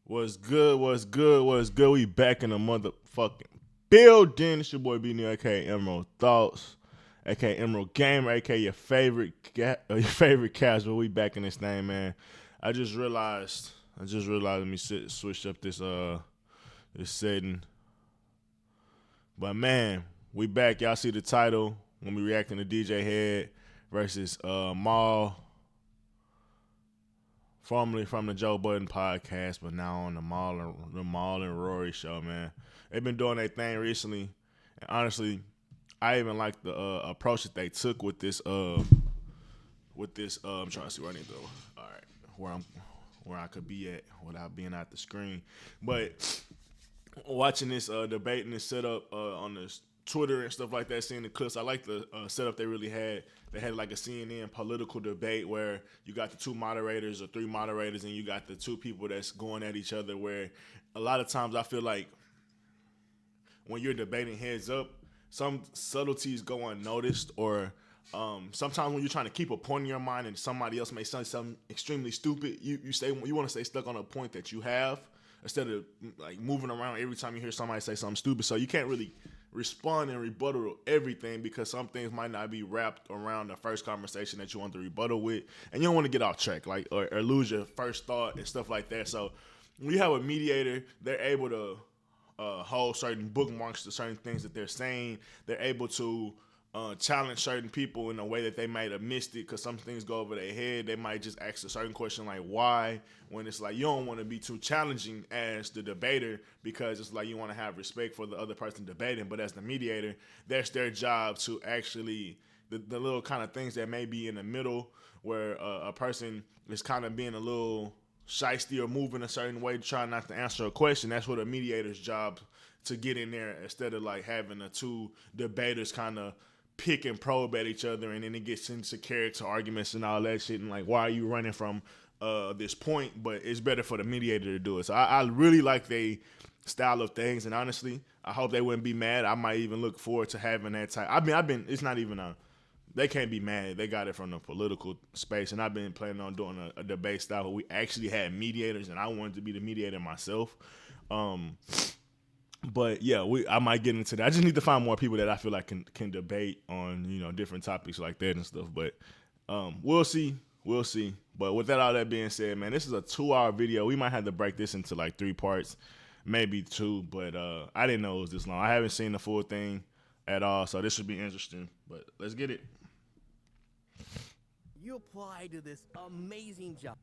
What's good? What's good? What's good? We back in the motherfucking building. It's your boy B New, aka Emerald Thoughts, aka Emerald Gamer, aka your favorite casual. We back in this thing, man. I just realized. Let me switch up this setting. But man, we back. Y'all see the title when we reacting to DJ Head versus Maul, formerly from the Joe Budden podcast, but now on the Maul and Rory show, man. They've been doing their thing recently, and honestly, I even like the approach that they took with this. I'm trying to see where I need to go. All right, where I could be at without being out the screen, but watching this debate and this setup on the Twitter and stuff like that, seeing the clips, I like the setup they really had. They had like a CNN political debate where you got the two moderators or three moderators and you got the two people that's going at each other, where a lot of times I feel like when you're debating heads up, some subtleties go unnoticed, or sometimes when you're trying to keep a point in your mind and somebody else may say something extremely stupid, you want to stay stuck on a point that you have instead of like moving around every time you hear somebody say something stupid. So you can't really respond and rebuttal everything because some things might not be wrapped around the first conversation that you want to rebuttal with, and you don't want to get off track, like or lose your first thought and stuff like that. So when you have a mediator, they're able to hold certain bookmarks to certain things that they're saying. They're able to challenge certain people in a way that they might have missed it because some things go over their head. They might just ask a certain question like why, when it's like you don't want to be too challenging as the debater because it's like you want to have respect for the other person debating. But as the mediator, that's their job to actually the little kind of things that may be in the middle where a person is kind of being a little shiesty or moving a certain way, trying not to answer a question. That's what a mediator's job to get in there instead of like having the two debaters kind of pick and probe at each other, and then it gets into character arguments and all that shit, and like, why are you running from this point? But it's better for the mediator to do it. So I really like they style of things, and honestly, I hope they wouldn't be mad. I might even look forward to having that type. It's not even they can't be mad. They got it from the political space, and I've been planning on doing a debate style where we actually had mediators, and I wanted to be the mediator myself. But yeah, I might get into that. I just need to find more people that I feel like can debate on different topics like that and stuff. But we'll see. But with all that being said, man, this is a 2-hour video. We might have to break this into like 3 parts, maybe 2. But I didn't know it was this long. I haven't seen the full thing at all, so this should be interesting. But let's get it. You apply to this amazing job.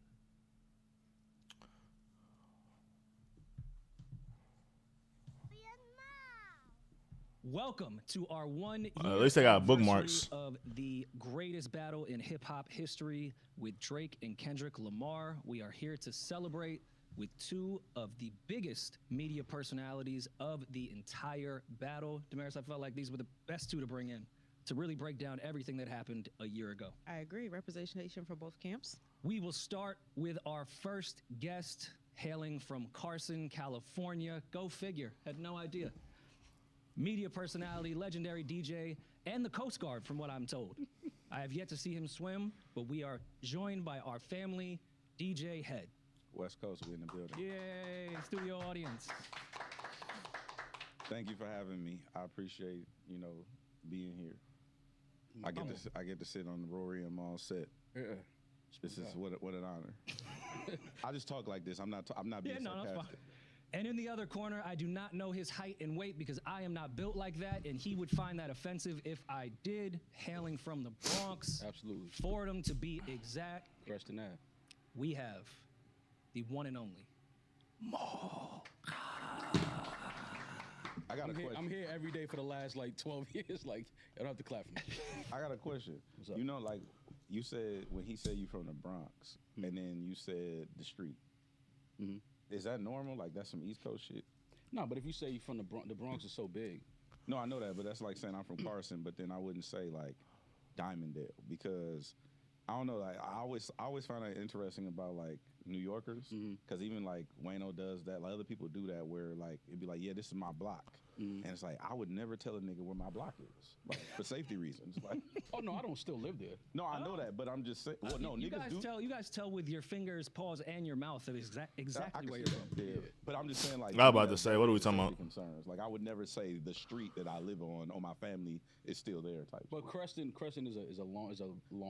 Welcome to our 1 year at least I got bookmarks of the greatest battle in hip-hop history with Drake and Kendrick Lamar. We are here to celebrate with 2 of the biggest media personalities of the entire battle. Damaris, I felt like these were the best 2 to bring in to really break down everything that happened a year ago. I agree. Representation for both camps. We will start with our first guest, hailing from Carson, California. Go figure. Had no idea. Media personality, legendary DJ, and the Coast Guard, from what I'm told. I have yet to see him swim, but we are joined by our family, DJ Head. West Coast, we in the building. Yay, studio audience. Thank you for having me. I appreciate, being here. I get to sit on the Rory and Maul set. Yeah. This is what an honor. I just talk like this. I'm not being sarcastic. That's fine. And in the other corner, I do not know his height and weight because I am not built like that, and he would find that offensive if I did. Hailing from the Bronx. Absolutely. Fordham, to be exact. Preston Ave. We have the one and only Maul. I got a question. I'm here every day for the last 12 years. Like, you don't have to clap for me. I got a question. What's up? Like you said when he said you from the Bronx, and then you said the street. Mm-hmm. Is that normal? Like that's some East Coast shit? No, but if you say you from the Bronx is so big. No, I know that, but that's like saying I'm from Carson, but then I wouldn't say like Dimondale because I don't know. Like I always find that interesting about like New Yorkers because even like Wayno does that. Like other people do that where like it'd be like, yeah, this is my block. and it's like I would never tell a nigga where my block is, like for safety reasons. Like, Oh no, I don't still live there. no, I know that, but I'm just saying. Well, no, you niggas guys do. tell you guys tell with your fingers, paws, and your mouth of I exactly can where see you're from. that, yeah. But I'm just saying, like, I was about you to have say, what are we talking safety about? Concerns. Like, I would never say the street that I live on or my family is still there. Type. But Creston is a long.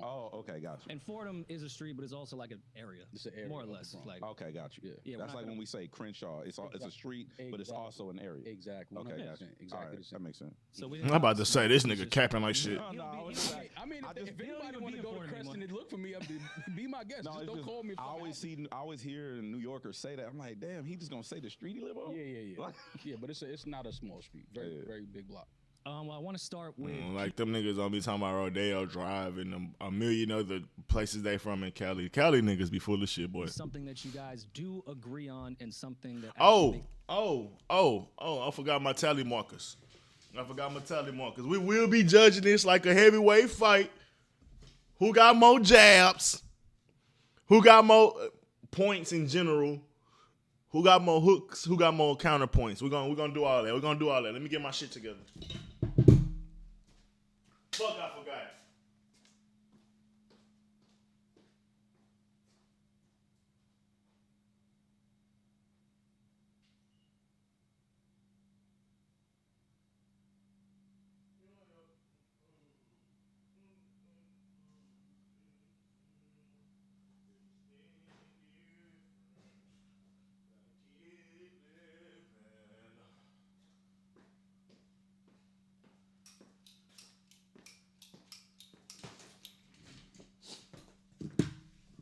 Oh, okay, got you. And Fordham is a street, but it's also like an area. It's an area more or of the less. Bronx. Like Okay, got you. Yeah. Yeah, we're That's not like gonna- when we say Crenshaw. It's a street, but it's Exactly. also an area. Exactly. Okay, 100%. got you. Exactly All right, the same. that makes sense. so we I'm about to say this it's nigga just- capping like shit. No, no, I was He'll just- be- I mean, I if just- anybody want to go to Creston and look for me, be my guest. No, Just it's don't just, call me. If I something always hear New Yorkers say that. I'm like, damn, he just gonna say the street he live on? Yeah. Like- Yeah, but it's not a small street. Very Yeah. very big block. Well, I want to start with Like them niggas don't be talking about Rodeo Drive and a million other places they from in Cali. Cali niggas be full of shit, boy. something that you guys do agree on and something that Oh, actually- I forgot my tally markers. We will be judging this like a heavyweight fight. Who got more jabs? Who got more points in general? Who got more hooks? Who got more counterpoints? We're gonna do all that. Let me get my shit together. Fuck, I forgot.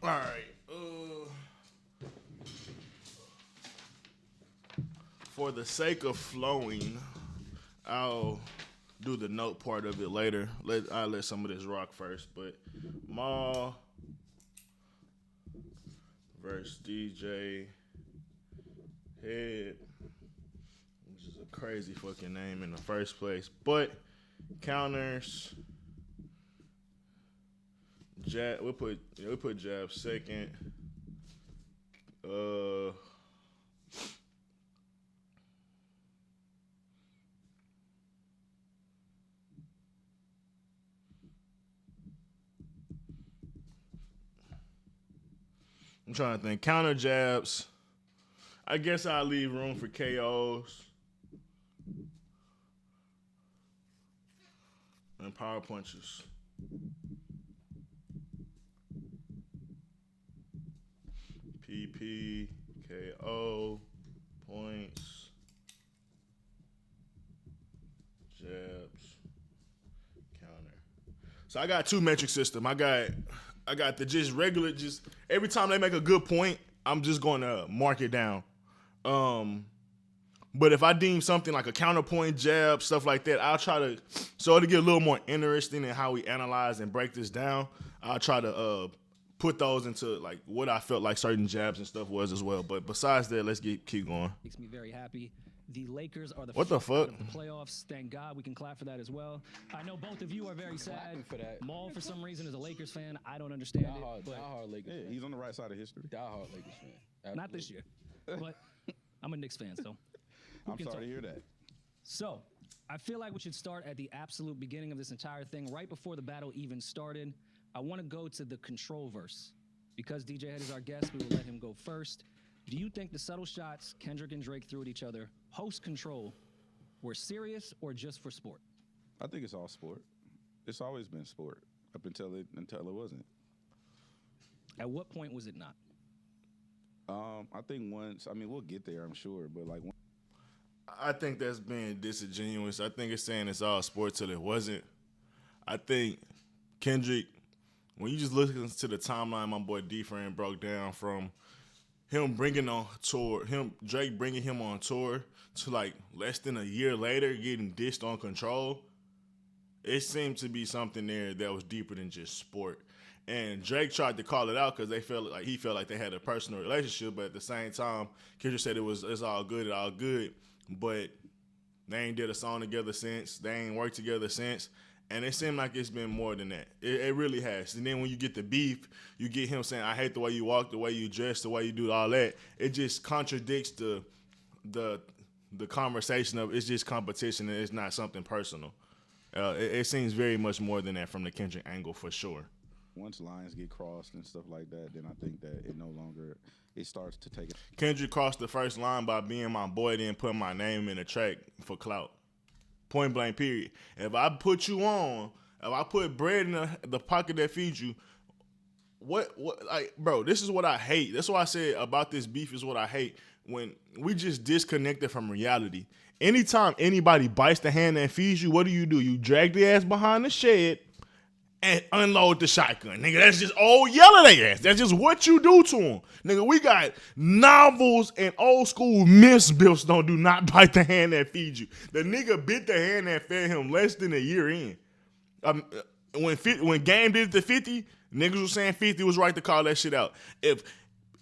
All right. For the sake of flowing, I'll do the note part of it later. I'll let some of this rock first. But Maul versus DJ Head, which is a crazy fucking name in the first place. But counters. Jab, we put Jab second. I'm trying to think. Counter jabs. I guess I'll leave room for KOs. And power punches. PP, KO, points, jabs, counter. So I got two metric system. I got the just regular, just every time they make a good point, I'm just going to mark it down. But if I deem something like a counterpoint, jab, stuff like that, I'll try to, so to get a little more interesting in how we analyze and break this down, I'll try to put those into like what I felt like certain jabs and stuff was as well. But besides that, let's keep going. makes me very happy. The Lakers are the What the first out fuck? of the playoffs. Thank God we can clap for that as well. I know both of you are very sad. Clapping for that. Maul, for some reason, is a Lakers fan. I don't understand it, but Die hard Lakers. Yeah, fan. he's on the right side of history. Die hard Lakers fan. not this year. But I'm a Knicks fan, so. I'm can sorry talk? to hear that. So, I feel like we should start at the absolute beginning of this entire thing, right before the battle even started. I want to go to the control verse. Because DJ Head is our guest, we will let him go first. Do you think the subtle shots Kendrick and Drake threw at each other post control were serious or just for sport? I think it's all sport. It's always been sport up until it wasn't. At what point was it not? I think once. I mean, we'll get there, I'm sure, but like. I think that's being disingenuous. I think it's saying it's all sport till it wasn't. I think Kendrick, when you just listen to the timeline my boy D-Frame broke down from him bringing on tour, Drake bringing him on tour to like less than a year later getting dissed on Control, it seemed to be something there that was deeper than just sport. And Drake tried to call it out because he felt like they had a personal relationship, but at the same time, Kendrick said it's all good, but they ain't did a song together since. They ain't worked together since. And it seemed like it's been more than that. It really has. And then when you get the beef, you get him saying, I hate the way you walk, the way you dress, the way you do all that. It just contradicts the the conversation of it's just competition and it's not something personal. It seems very much more than that from the Kendrick angle for sure. Once lines get crossed and stuff like that, then I think that it starts to take it. Kendrick crossed the first line by being my boy, then putting my name in the track for clout. Point blank, period. If I put you on, if I put bread in the pocket that feeds you, what, like, bro, this is what I hate. That's why I said about this beef is what I hate. When we just disconnected from reality. Anytime anybody bites the hand that feeds you, what do? You drag the ass behind the shed and unload the shotgun. Nigga, that's just yell at their ass. That's just what you do to them. Nigga, we got novels and old school myths built do not bite the hand that feeds you. The nigga bit the hand that fed him less than a year in. When Game did it to 50, niggas was saying 50 was right to call that shit out. If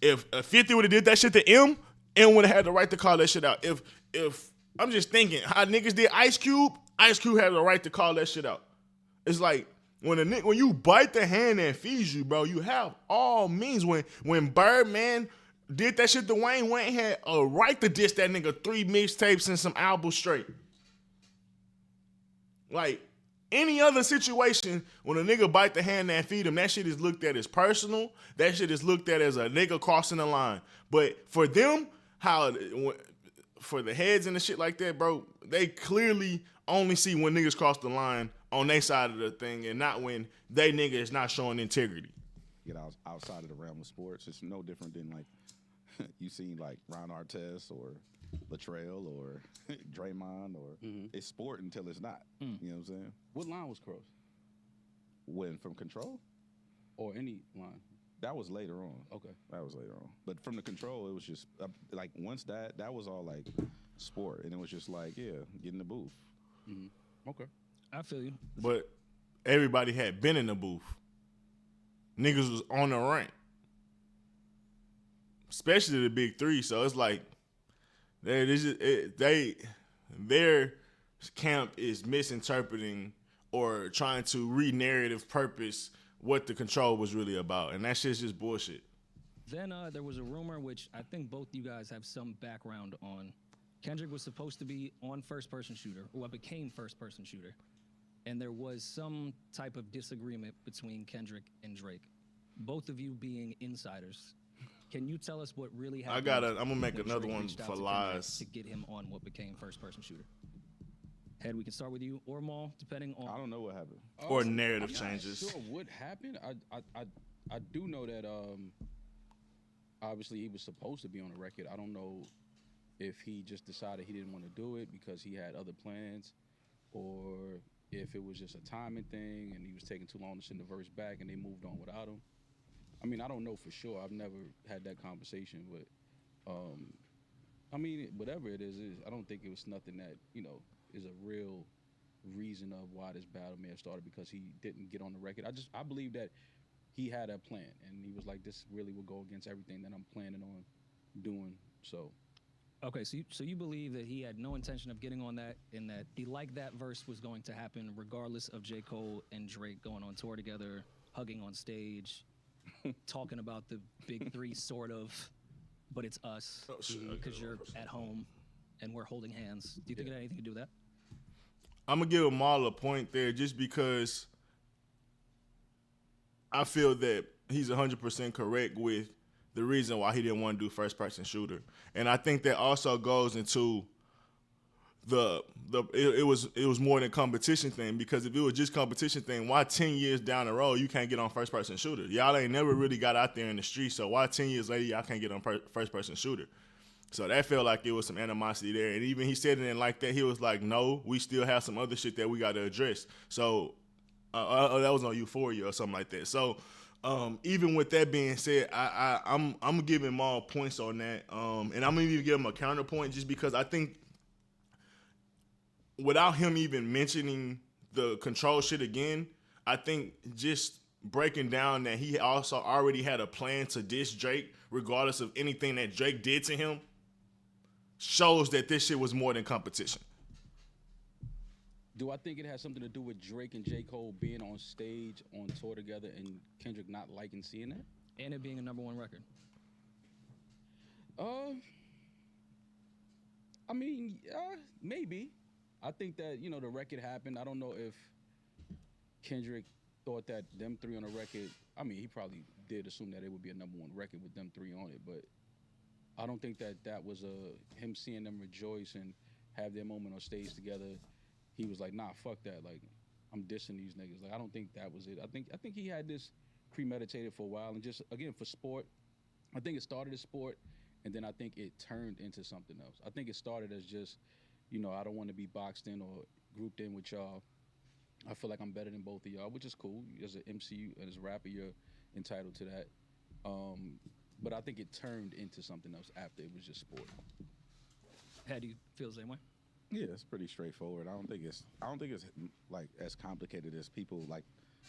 50 would have did that shit to M would have had the right to call that shit out. If I'm just thinking how niggas did Ice Cube had the right to call that shit out. It's like when you bite the hand that feeds you, bro, you have all means. When Birdman did that shit to Wayne had a right to diss that nigga 3 mixtapes and some albums straight. Like any other situation, when a nigga bite the hand that feed him, that shit is looked at as personal. That shit is looked at as a nigga crossing the line. But for them, for the heads and the shit like that, bro, they clearly only see when niggas cross the line on their side of the thing and not when they nigga is not showing integrity. Get outside of the realm of sports. It's no different than like you seen like Ron Artest or Latrell or Draymond or it's sport until it's not. You know what I'm saying? What line was crossed? When from Control? Or any line? That was later on. Okay. That was later on. But from the Control, it was just like once that was all like sport, and it was just like, yeah, get in the booth. Okay. I feel you. But everybody had been in the booth. Niggas was on the rant. Especially the big three. So it's like their camp is misinterpreting or trying to re-narrative purpose what the Control was really about. And that shit's just bullshit. Then there was a rumor, which I think both you guys have some background on. Kendrick was supposed to be on first-person shooter, or what became first-person shooter. And there was some type of disagreement between Kendrick and Drake. Both of you being insiders. Can you tell us what really happened? I'm gonna make when another Drake one reached out for to Kendrick lies. to get him on what became first-person shooter? Head, we can start with you or Maul, depending on. I don't know what happened. Or narrative I'm not changes. sure what happened. I do know that obviously he was supposed to be on the record. I don't know if he just decided he didn't want to do it because he had other plans, or if it was just a timing thing and he was taking too long to send the verse back and they moved on without him. I mean, I don't know for sure. I've never had that conversation, but I mean, whatever it is, I don't think it was nothing that, is a real reason of why this battle may have started because he didn't get on the record. I believe that he had a plan and he was like, this really will go against everything that I'm planning on doing. So. Okay, so you believe that he had no intention of getting on that, and that he liked that verse was going to happen regardless of J. Cole and Drake going on tour together, hugging on stage, talking about the big three, sort of, but it's us because you're at home and we're holding hands. Do you think it had anything to do with that? I'm gonna give them all a point there just because I feel that he's 100% correct with the reason why he didn't want to do first-person shooter. And I think that also goes into it was more than competition thing, because if it was just competition thing, why 10 years down the road you can't get on first-person shooter? Y'all ain't never really got out there in the street, so why 10 years later y'all can't get on first-person shooter? So that felt like it was some animosity there. And even he said it like that, he was like, no, we still have some other shit that we got to address. So that was on Euphoria or something like that. So even with that being said, I'm giving Maul points on that, and I'm gonna even give him a counterpoint just because I think without him even mentioning the Control shit again, I think just breaking down that he also already had a plan to diss Drake regardless of anything that Drake did to him shows that this shit was more than competition. Do I think it has something to do with Drake and J. Cole being on stage on tour together and Kendrick not liking seeing that? And it being a #1 record? I mean, maybe. I think that, the record happened. I don't know if Kendrick thought that them three on a record, I mean, he probably did assume that it would be a #1 record with them three on it, but I don't think that was him seeing them rejoice and have their moment on stage together. He was like, nah, fuck that. Like, I'm dissing these niggas. Like, I don't think that was it. I think he had this premeditated for a while, and just, again, for sport, I think it started as sport, and then I think it turned into something else. I think it started as just, I don't want to be boxed in or grouped in with y'all. I feel like I'm better than both of y'all, which is cool. As an MC and as a rapper, you're entitled to that. But I think it turned into something else after it was just sport. How do you feel the same way? Yeah, it's pretty straightforward. I don't think it's like as complicated as people like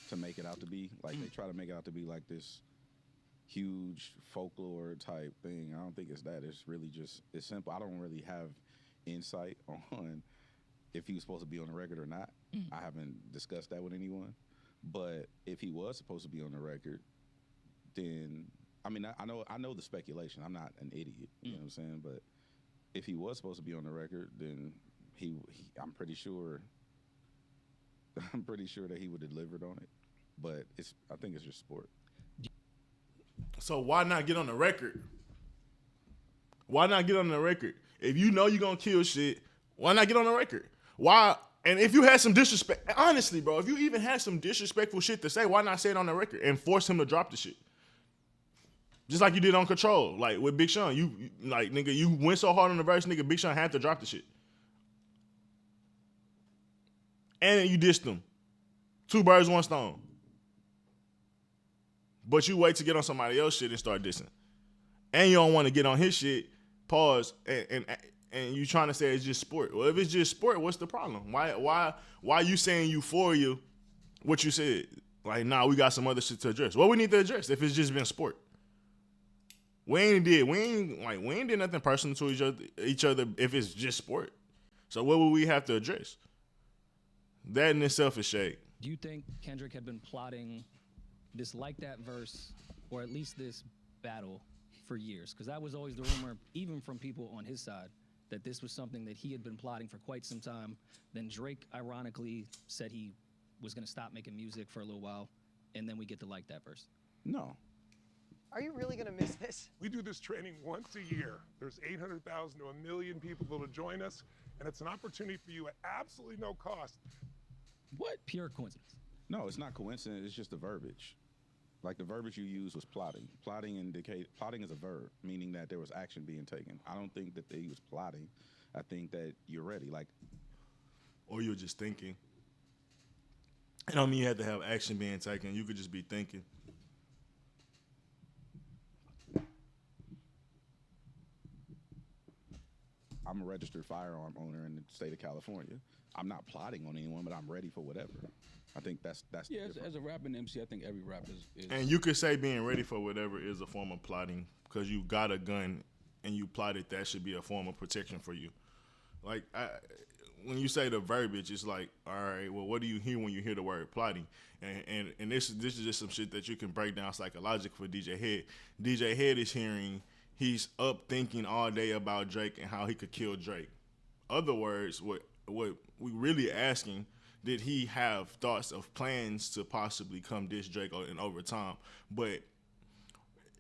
to make it out to be. Like they try to make it out to be like this huge folklore type thing. I don't think it's that. It's really just, it's simple. I don't really have insight on if he was supposed to be on the record or not. I haven't discussed that with anyone. But if he was supposed to be on the record, then I mean I know the speculation. I'm not an idiot, you know what I'm saying? But if he was supposed to be on the record, then I'm pretty sure that he would have delivered on it. But I think it's just sport. So why not get on the record? Why not get on the record? If you know you're gonna kill shit, why not get on the record? Why? And if you had some disrespect, honestly, bro, if you even had some disrespectful shit to say, why not say it on the record and force him to drop the shit? Just like you did on Control, like with Big Sean. You like, nigga, you went so hard on the verse, nigga, Big Sean had to drop the shit. And you dissed him. 2 birds, 1 stone. But you wait to get on somebody else's shit and start dissing. And you don't want to get on his shit, pause, and you trying to say it's just sport. Well, if it's just sport, what's the problem? Why you saying Euphoria, what you said? Like, nah, we got some other shit to address. What we need to address if it's just been sport? We ain't did nothing personal to each other if it's just sport. So what would we have to address? That in itself is shade. Do you think Kendrick had been plotting this Like That verse, or at least this battle, for years? Because that was always the rumor, even from people on his side, that this was something that he had been plotting for quite some time. Then Drake, ironically, said he was going to stop making music for a little while, and then we get to Like That verse. No. Are you really going to miss this? We do this training once a year. There's 800,000 to 1 million people that'll join us, and it's an opportunity for you at absolutely no cost. What? Pure coincidence. No, it's not coincidence. It's just the verbiage. Like the verbiage you used was plotting. Plotting is a verb, meaning that there was action being taken. I don't think that he was plotting. I think that you're ready. Like, or you're just thinking. I don't mean you had to have action being taken. You could just be thinking. I'm a registered firearm owner in the state of California. I'm not plotting on anyone, but I'm ready for whatever. I think that's Yeah, as a rapper and MC, I think every rapper is. And you could say being ready for whatever is a form of plotting, because you got a gun and you plotted. That should be a form of protection for you. Like, when you say the verbiage, it's like, all right, well, what do you hear when you hear the word plotting? And this is just some shit that you can break down psychologically for DJ Head. DJ Head is hearing, he's up thinking all day about Drake and how he could kill Drake. Other words, what we really asking, did he have thoughts of plans to possibly come diss Drake in over time? But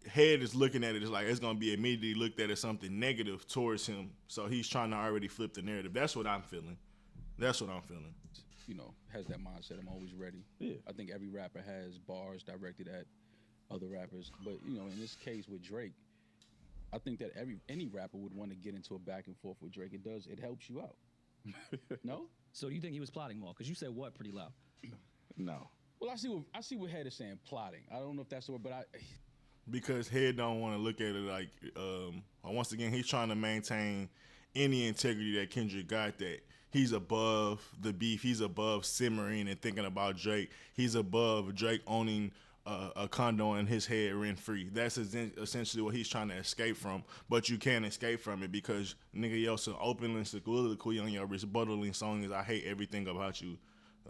Head is looking at it as like it's going to be immediately looked at as something negative towards him. So he's trying to already flip the narrative. That's what I'm feeling. Has that mindset. I'm always ready. Yeah. I think every rapper has bars directed at other rappers. But, in this case with Drake, I think that any rapper would want to get into a back and forth with Drake. It helps you out. No? So do you think he was plotting more? Because you said what pretty loud. no. Well, I see what Head is saying, plotting. I don't know if that's the word, but Because Head don't want to look at it like, once again, he's trying to maintain any integrity that Kendrick got, that he's above the beef. He's above simmering and thinking about Drake. He's above Drake owning a condo in his head rent-free. That's essentially what he's trying to escape from. But you can't escape from it because, nigga, yo, so openly soliloquy on your rebuttaling song is I hate everything about you.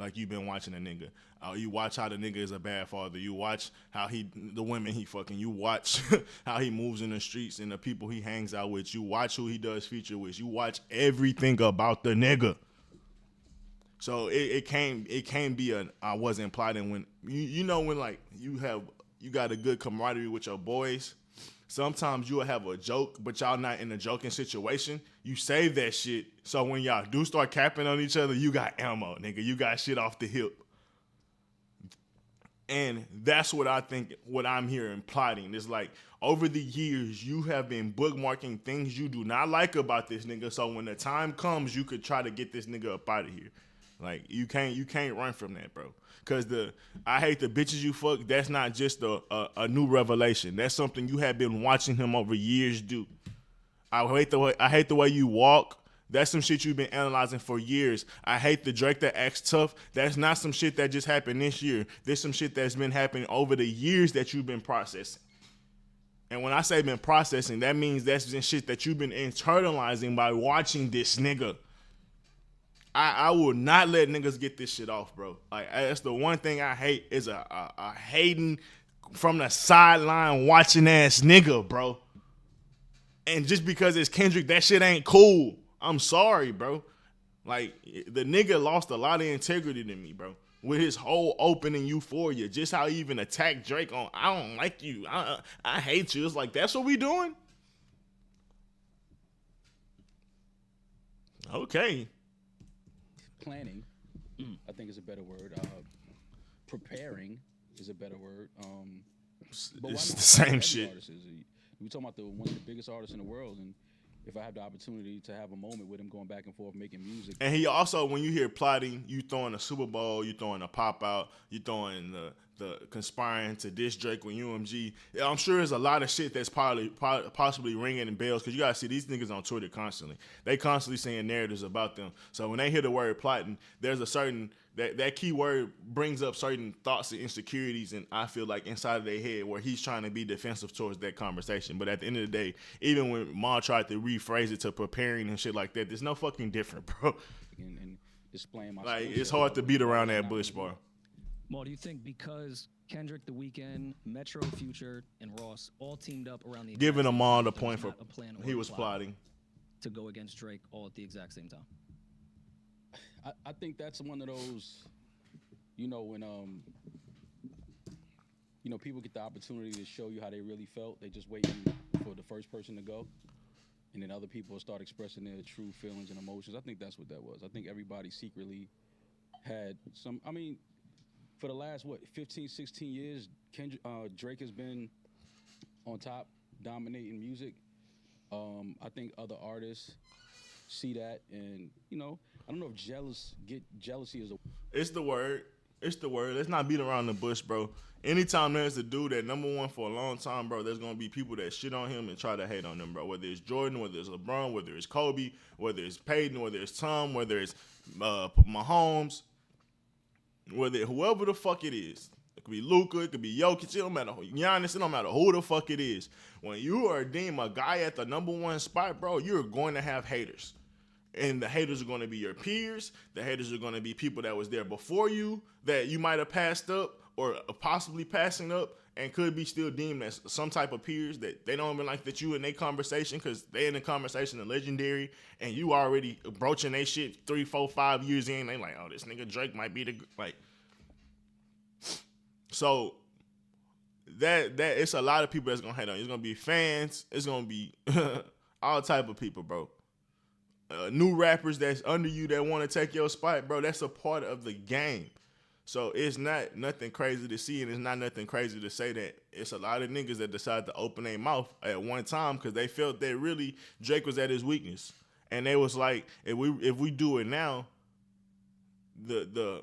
like you've been watching a nigga. You watch how the nigga is a bad father. You watch how the women he fucking. You watch how he moves in the streets and the people he hangs out with. You watch who he does feature with. You watch everything about the nigga. So it can't be I wasn't plotting when you know when like you got a good camaraderie with your boys. Sometimes you'll have a joke, but y'all not in a joking situation. You save that shit, so when y'all do start capping on each other, you got ammo, nigga. You got shit off the hip. And that's what I think, what I'm hearing plotting. Is like, over the years, you have been bookmarking things you do not like about this nigga, so when the time comes, you could try to get this nigga up out of here. Like, you can't run from that, bro. Cause I hate the bitches you fuck, that's not just a new revelation. That's something you have been watching him over years do. I hate the way you walk. That's some shit you've been analyzing for years. I hate the Drake that acts tough. That's not some shit that just happened this year. There's some shit that's been happening over the years that you've been processing. And when I say been processing, that means that's been shit that you've been internalizing by watching this nigga. I will not let niggas get this shit off, bro. Like, that's the one thing I hate is a hating from the sideline watching ass nigga, bro. And just because it's Kendrick, that shit ain't cool. I'm sorry, bro. Like, the nigga lost a lot of integrity to me, bro. With his whole opening euphoria. Just how he even attacked Drake on, I don't like you. I hate you. It's like, that's what we doing? Okay. Planning, I think is a better word. Preparing is a better word. But It's the same shit. We talking about one of the biggest artists in the world, and if I have the opportunity to have a moment with him going back and forth making music. And he also, when you hear plotting, you throwing a Super Bowl, you throwing a pop out, you throwing the conspiring to diss Drake with UMG. I'm sure there's a lot of shit that's possibly ringing in bells, because you gotta see these niggas on Twitter constantly. They constantly saying narratives about them. So when they hear the word plotting, there's a certain that key word brings up certain thoughts and insecurities, and I feel like inside of their head where he's trying to be defensive towards that conversation. But at the end of the day, even when Ma tried to rephrase it to preparing and shit like that, there's no fucking different, bro. And displaying my like, it's hard to beat around that bush, bro. Well, do you think because Kendrick, The Weeknd, Metro, Future, and Ross all teamed up around the giving them all the there point for not a plan or he a was plot plotting to go against Drake all at the exact same time? I think that's one of those, when people get the opportunity to show you how they really felt, they just waiting for the first person to go, and then other people start expressing their true feelings and emotions. I think that's what that was. I think everybody secretly had some. I mean, for the last 15, 16 years, Drake has been on top, dominating music. I think other artists see that, and I don't know if jealousy is a. It's the word. It's the word. Let's not beat around the bush, bro. Anytime there's a dude that number one for a long time, bro, there's gonna be people that shit on him and try to hate on him, bro. Whether it's Jordan, whether it's LeBron, whether it's Kobe, whether it's Peyton, whether it's Tom, whether it's Mahomes, whether whoever the fuck it is. It could be Luka, it could be Jokic, it don't matter who, Giannis, it don't matter who the fuck it is. When you are deemed a guy at the number one spot, bro, you're going to have haters. And the haters are going to be your peers. The haters are going to be people that was there before you that you might have passed up or possibly passing up and could be still deemed as some type of peers that they don't even like that you in their conversation because they in the conversation of legendary and you already broaching their shit 3, 4, 5 years in. They like, oh, this nigga Drake might be the like. So that it's a lot of people that's gonna hate on you. It's gonna be fans. It's gonna be all type of people, bro. New rappers that's under you that want to take your spot, bro. That's a part of the game. So it's not nothing crazy to see, and it's not nothing crazy to say that it's a lot of niggas that decide to open their mouth at one time because they felt that really Drake was at his weakness, and they was like, if we do it now, the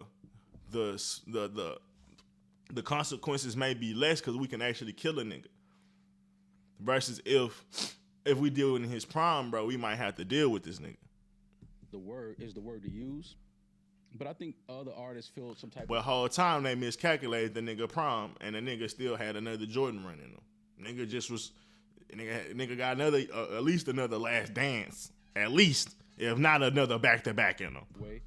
consequences may be less because we can actually kill a nigga. Versus if we deal in his prime, bro, we might have to deal with this nigga. The word is the word to use. But I think other artists feel some type But whole time they miscalculated the nigga prime, and the nigga still had another Jordan run in him. Nigga just was, nigga got another, at least another Last Dance. At least, if not another back-to-back in him. way.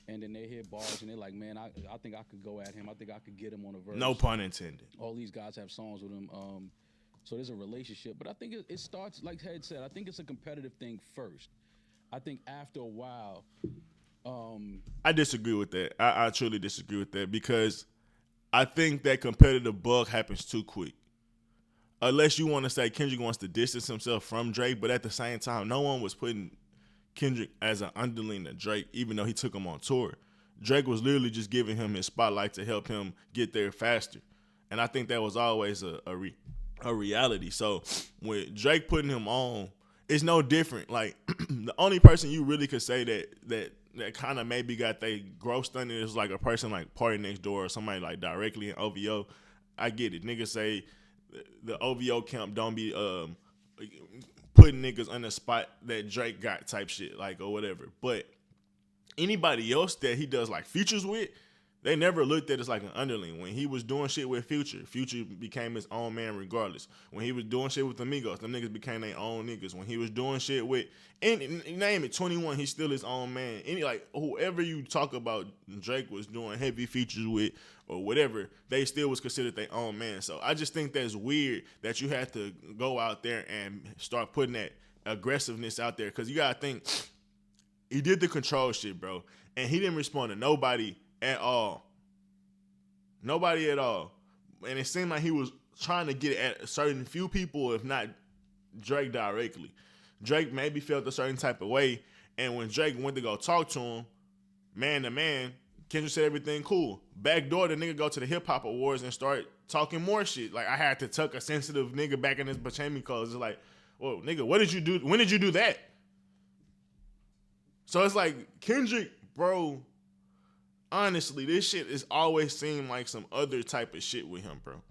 and then they hear bars and they're like, man, I think I could go at him. I think I could get him on a verse. No pun intended. All these guys have songs with him. So there's a relationship. But I think it starts, like Head said, I think it's a competitive thing first. I think after a while. I disagree with that. I truly disagree with that because I think that competitive bug happens too quick. Unless you want to say Kendrick wants to distance himself from Drake, but at the same time, no one was putting Kendrick as an underling to Drake, even though he took him on tour. Drake was literally just giving him his spotlight to help him get there faster. And I think that was always a reality. So with Drake putting him on, it's no different. Like the only person you really could say that kind of maybe got their growth stunted is like a person like Party Next Door or somebody like directly in OVO. I get it. Niggas say the OVO camp don't be putting niggas on the spot that Drake got type shit, like, or whatever. But anybody else that he does like features with, they never looked at it as like an underling. When he was doing shit with Future became his own man regardless. When he was doing shit with Amigos, them niggas became their own niggas. When he was doing shit with, name it, 21, he's still his own man. Whoever you talk about Drake was doing heavy features with or whatever, they still was considered their own man. So I just think that's weird that you have to go out there and start putting that aggressiveness out there. Because you got to think, he did the Control shit, bro. And he didn't respond to nobody at all. Nobody at all. And it seemed like he was trying to get at a certain few people, if not Drake directly. Drake maybe felt a certain type of way, and when Drake went to go talk to him, man to man, Kendrick said everything cool. Backdoor, the nigga go to the Hip Hop Awards and start talking more shit. Like, I had to tuck a sensitive nigga back in his Bachami clothes. It's like, whoa, nigga, what did you do? When did you do that? So it's like, Kendrick, bro, honestly, this shit has always seemed like some other type of shit with him, bro.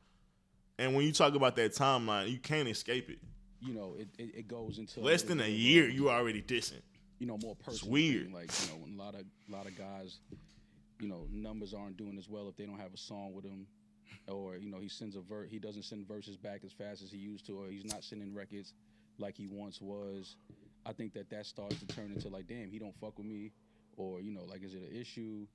And when you talk about that timeline, you can't escape it. You know, it goes into less than a year, you already dissing. You know, more personal. It's weird. Thing. Like, you know, a lot of guys, you know, numbers aren't doing as well if they don't have a song with him, or you know, he doesn't send verses back as fast as he used to, or he's not sending records like he once was. I think that starts to turn into like, damn, he don't fuck with me, or you know, like, is it an issue?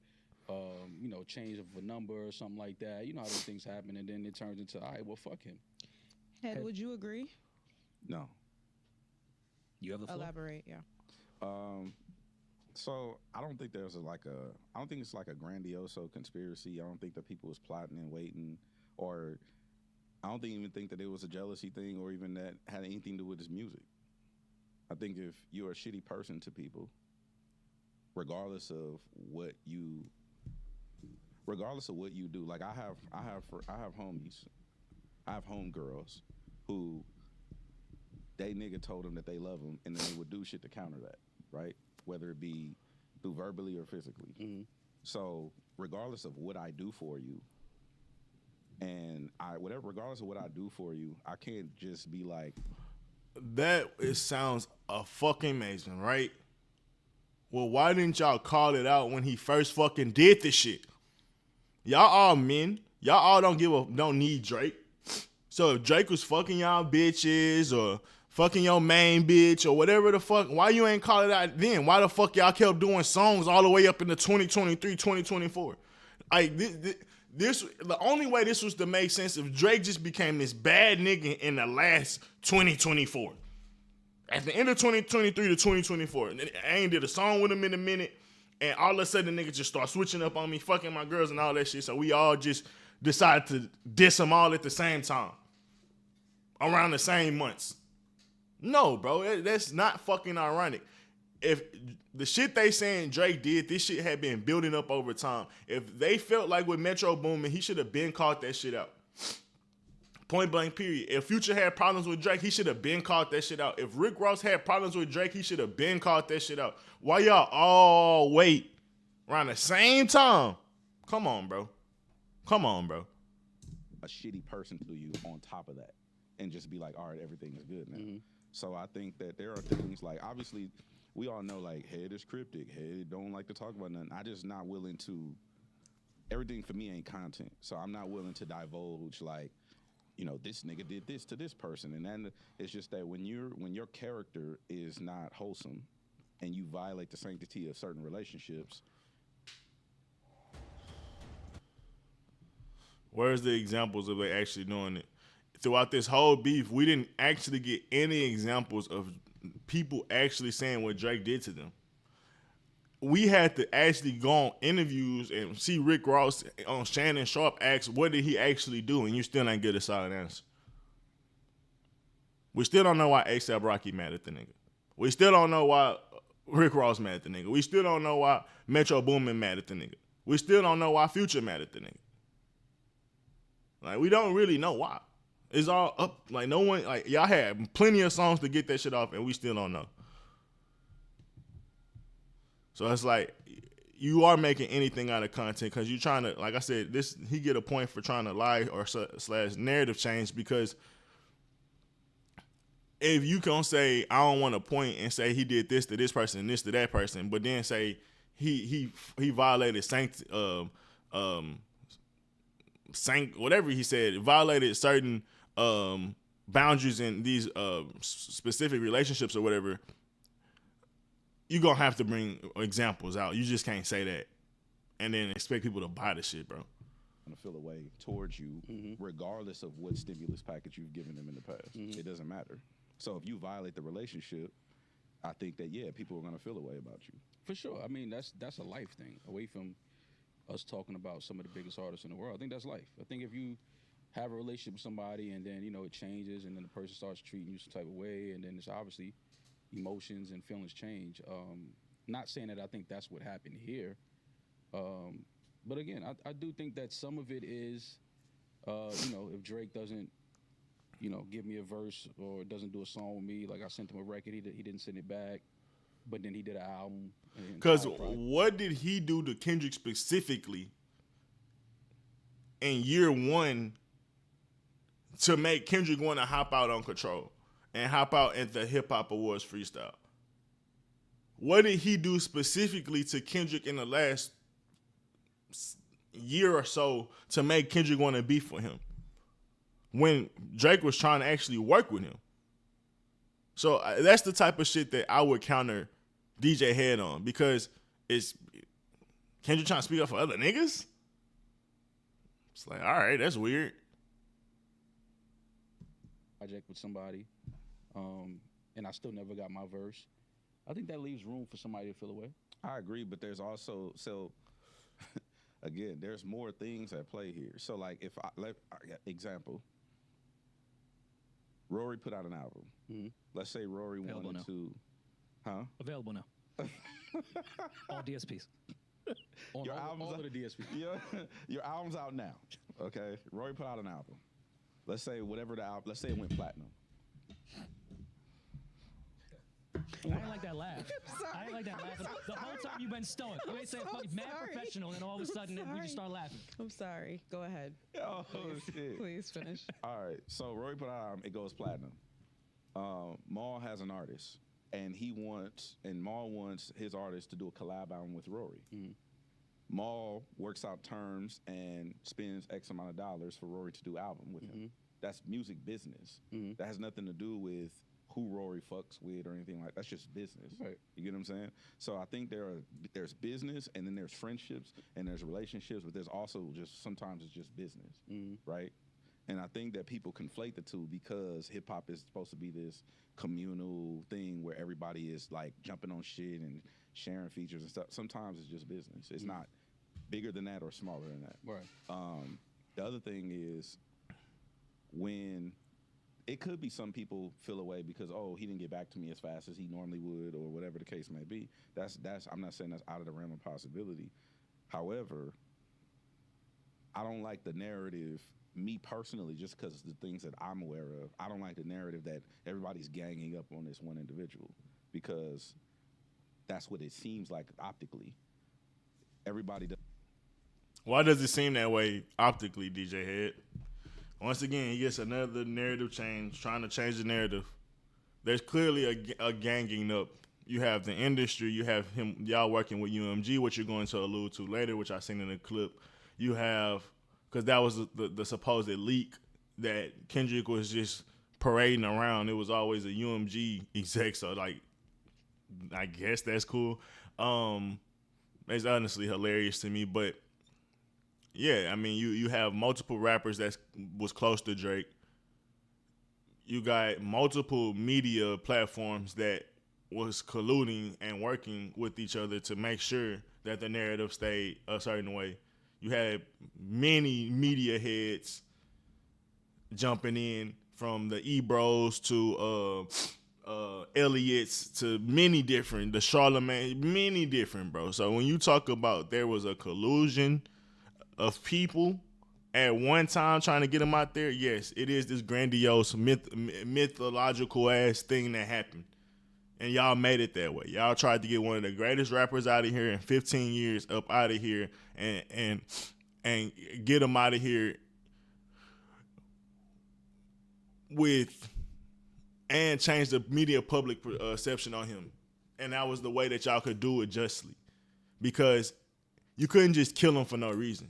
You know, change of a number or something like that. You know how those things happen, and then it turns into, all right, well, fuck him. Head, would you agree? No. You have the floor. Elaborate, yeah. So I don't think I don't think it's like a grandiose conspiracy. I don't think that people was plotting and waiting, or I don't even think that it was a jealousy thing, or even that had anything to do with his music. I think if you're a shitty person to people, regardless of what you do, like I have homies, I have homegirls who they nigga told them that they love them, and then they would do shit to counter that, right? Whether it be through verbally or physically. Mm-hmm. So regardless of what I do for you, regardless of what I do for you, I can't just be like, it sounds fucking amazing, right? Well, why didn't y'all call it out when he first fucking did this shit? Y'all all men. Y'all all don't need Drake. So if Drake was fucking y'all bitches or fucking your main bitch or whatever the fuck, why you ain't call it out then? Why the fuck y'all kept doing songs all the way up into 2023, 2024? Like, the only way this was to make sense if Drake just became this bad nigga in the last 2024. At the end of 2023 to 2024, I ain't did a song with him in a minute, and all of a sudden the nigga just start switching up on me, fucking my girls and all that shit, so we all just decided to diss them all at the same time. Around the same months. No, bro, that's not fucking ironic. If the shit they saying Drake did, this shit had been building up over time. If they felt like with Metro Boomin, he should have been called that shit out. Point blank, period. If Future had problems with Drake, he should have been called that shit out. If Rick Ross had problems with Drake, he should have been called that shit out. Why y'all all wait around the same time? Come on, bro. Come on, bro. A shitty person to you on top of that, and just be like, all right, everything is good now. Mm-hmm. So I think that there are things like, obviously, we all know, like, Head is cryptic. Head don't like to talk about nothing. I just not willing to, everything for me ain't content. So I'm not willing to divulge, like, you know, this nigga did this to this person. And then it's just that when your character is not wholesome and you violate the sanctity of certain relationships, Where's the examples of they actually doing it? Throughout this whole beef, we didn't actually get any examples of people actually saying what Drake did to them. We had to actually go on interviews and see Rick Ross on Shannon Sharpe ask, what did he actually do? And you still ain't get a solid answer. We still don't know why A$AP Rocky mad at the nigga. We still don't know why Rick Ross mad at the nigga. We still don't know why Metro Boomin mad at the nigga. We still don't know why Future mad at the nigga. Like, we don't really know why. It's all up. Like, no one, like, y'all had plenty of songs to get that shit off, and we still don't know. So it's like, you are making anything out of content because you're trying to, like I said, he get a point for trying to lie or / narrative change, because if you can say, I don't want to point and say he did this to this person and this to that person, but then say he violated whatever he said, violated certain boundaries in these specific relationships or whatever, you're going to have to bring examples out. You just can't say that and then expect people to buy the shit, bro. Going to feel a way towards you, regardless of what stimulus package you've given them in the past. It doesn't matter. So if you violate the relationship, I think that, yeah, people are going to feel a way about you. For sure. I mean, that's a life thing. Away from us talking about some of the biggest artists in the world, I think that's life. I think if you have a relationship with somebody and then, it changes and then the person starts treating you some type of way, and then it's obviously emotions and feelings change. Not saying that I think that's what happened here. But again, I do think that some of it is, if Drake doesn't, give me a verse or doesn't do a song with me, like I sent him a record, he didn't send it back, but then he did an album. Because what did he do to Kendrick specifically in year one to make Kendrick want to hop out on Control and hop out at the Hip Hop Awards freestyle? What did he do specifically to Kendrick in the last year or so to make Kendrick want to beef with him when Drake was trying to actually work with him? So that's the type of shit that I would counter DJ Head on, because it's Kendrick trying to speak up for other niggas? It's like, all right, that's weird. Project with somebody, and I still never got my verse. I think that leaves room for somebody to feel away. I agree, but there's also, again, there's more things at play here. So, like, example, Rory put out an album. Let's say Rory wanted to, Available now. All DSPs. Your album's all of the DSPs. Your album's out now. Okay, Rory put out an album. Let's say let's say it went platinum. I didn't like that laugh. I didn't like that laugh. The whole time you've been stoic. You ain't saying fucking mad professional, and then all of a sudden we just start laughing. I'm sorry. Go ahead. Oh, shit. Please finish. All right, so Rory put out, it goes platinum. Maul has an artist, and Maul wants his artist to do a collab album with Rory. Maul works out terms and spends X amount of dollars for Rory to do album with him. That's music business. That has nothing to do with who Rory fucks with or anything like that. That's just business. Right. You get what I'm saying? So I think there's business, and then there's friendships, and there's relationships, but there's also sometimes it's just business, right? And I think that people conflate the two because hip hop is supposed to be this communal thing where everybody is like jumping on shit and sharing features and stuff. Sometimes it's just business. It's not bigger than that or smaller than that. Right. The other thing is when it could be some people feel away because, he didn't get back to me as fast as he normally would or whatever the case may be. That's I'm not saying that's out of the realm of possibility. However, I don't like the narrative, me personally, just because of the things that I'm aware of. I don't like the narrative that everybody's ganging up on this one individual, because that's what it seems like optically. Everybody does. Why does it seem that way optically, DJ Head? Once again, he gets another narrative change, trying to change the narrative. There's clearly a ganging up. You have the industry, you have y'all working with UMG, which you're going to allude to later, which I seen in the clip. You have, because that was the supposed leak that Kendrick was just parading around. It was always a UMG exec, so like, I guess that's cool. It's honestly hilarious to me, but yeah, I mean, you have multiple rappers that was close to Drake. You got multiple media platforms that was colluding and working with each other to make sure that the narrative stayed a certain way. You had many media heads jumping in, from the Ebros to Elliott's to many different, the Charlemagne, many different, bro. So when you talk about there was a collusion of people at one time trying to get them out there, yes, it is this grandiose mythological ass thing that happened. And y'all made it that way. Y'all tried to get one of the greatest rappers out of here in 15 years up out of here and get him out of here and change the media public perception on him. And that was the way that y'all could do it justly. Because you couldn't just kill him for no reason.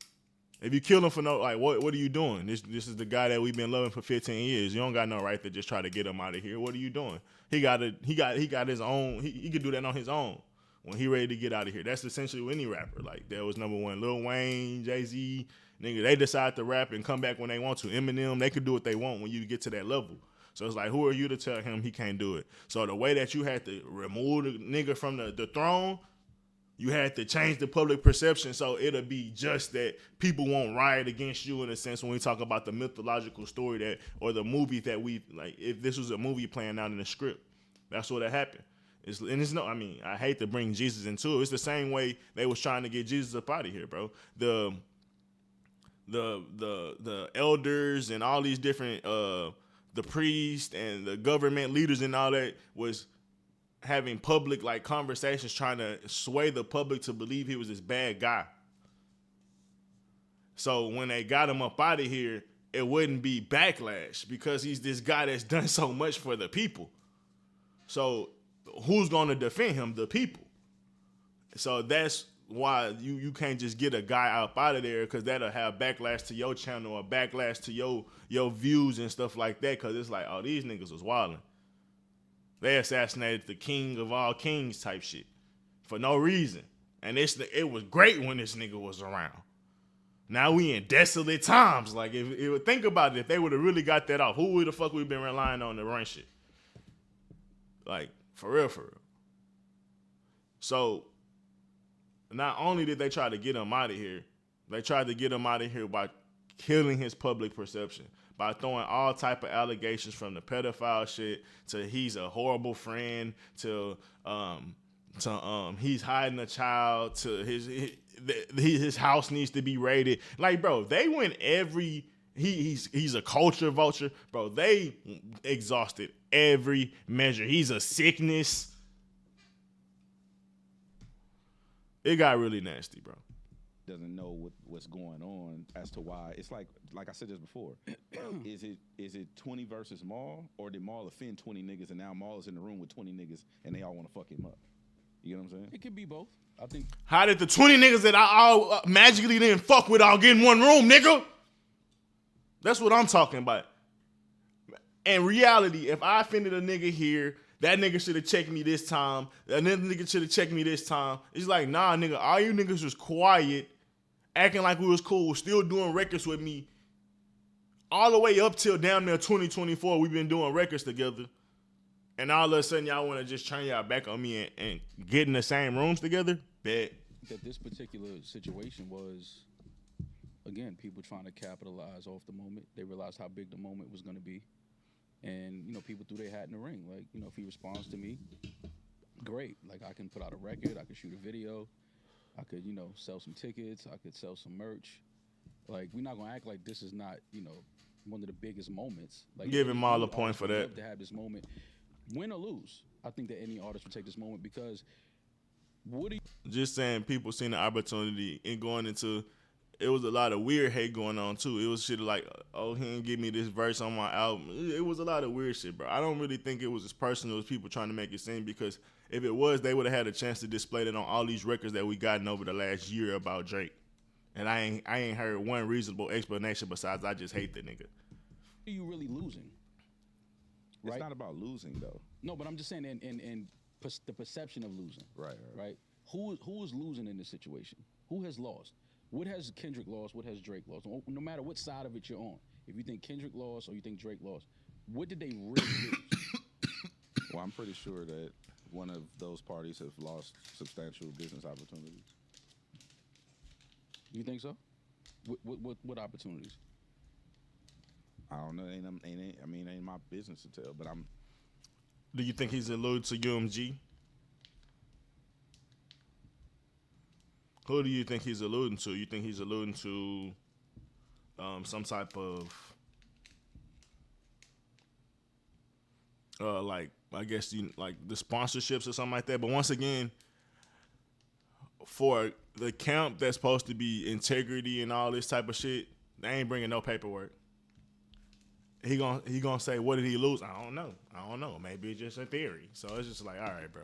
If you kill him for no, like, what are you doing? This is the guy that we've been loving for 15 years. You don't got no right to just try to get him out of here. What are you doing? He got his own. He could do that on his own when he ready to get out of here. That's essentially any rapper. Like, there was number one, Lil Wayne, Jay-Z, nigga. They decide to rap and come back when they want to. Eminem, they could do what they want when you get to that level. So it's like, who are you to tell him he can't do it? So the way that you had to remove the nigga from the throne, you had to change the public perception so it'll be just that people won't riot against you, in a sense, when we talk about the mythological story that, or the movie that we, like, if this was a movie playing out in the script, that's what had happened. I hate to bring Jesus into it. It's the same way they was trying to get Jesus up out of here, bro. The elders and all these different, the priest and the government leaders and all that was having public, like, conversations trying to sway the public to believe he was this bad guy. So when they got him up out of here, it wouldn't be backlash because he's this guy that's done so much for the people. So who's going to defend him? The people. So that's why you can't just get a guy up out of there, because that'll have backlash to your channel or backlash to your views and stuff like that, because it's like, oh, these niggas was wilding. They assassinated the king of all kings type shit for no reason. And it was great when this nigga was around. Now we in desolate times. Like, if think about it, if they would have really got that off, who would the fuck we been relying on to run shit? Like, for real, for real. So not only did they try to get him out of here, they tried to get him out of here by killing his public perception, by throwing all type of allegations, from the pedophile shit to he's a horrible friend to he's hiding a child to his house needs to be raided. Like, bro, they went he's a culture vulture, bro. They exhausted every measure. He's a sickness. It got really nasty, bro. Doesn't know what's going on as to why. It's like I said just before. Is it 20 versus Maul, or did Maul offend 20 niggas and now Maul is in the room with 20 niggas and they all want to fuck him up? You know what I'm saying? It could be both. I think. How did the 20 niggas that I all magically didn't fuck with all get in one room, nigga? That's what I'm talking about. In reality, if I offended a nigga here, that nigga should have checked me this time. Another nigga should have checked me this time. It's like, nah, nigga, all you niggas was quiet, acting like we was cool, still doing records with me. All the way up till damn near 2024, we've been doing records together. And all of a sudden, y'all want to just turn y'all back on me and get in the same rooms together? Bet. That this particular situation was, again, people trying to capitalize off the moment. They realized how big the moment was going to be. And, you know, people threw their hat in the ring. Like, you know, if he responds to me, great. Like, I can put out a record. I can shoot a video. I could, you know, sell some tickets. I could sell some merch. Like, we're not going to act like this is not, you know, one of the biggest moments. Like, give him all a point for that. To have this moment, win or lose, I think that any artist would take this moment, because just saying, people seen the opportunity and going into, it was a lot of weird hate going on too. It was shit like, oh, he didn't give me this verse on my album. It was a lot of weird shit, bro. I don't really think it was as personal as people trying to make it seem, because if it was, they would have had a chance to display that on all these records that we gotten over the last year about Drake. And I ain't heard one reasonable explanation besides I just hate the nigga. Are you really losing? Right? It's not about losing though. No, but I'm just saying, in the perception of losing. Right. Who is losing in this situation? Who has lost? What has Kendrick lost? What has Drake lost? No matter what side of it you're on. If you think Kendrick lost or you think Drake lost, what did they really lose? Well, I'm pretty sure that one of those parties have lost substantial business opportunities. You think so? What opportunities? I don't know. Ain't my business to tell. But Do you think he's alluded to UMG? Who do you think he's alluding to? You think he's alluding to some type of like, I guess, like the sponsorships or something like that? But once again, for the camp that's supposed to be integrity and all this type of shit, they ain't bringing no paperwork. He gonna say, what did he lose? I don't know. Maybe it's just a theory. So it's just like, all right, bro,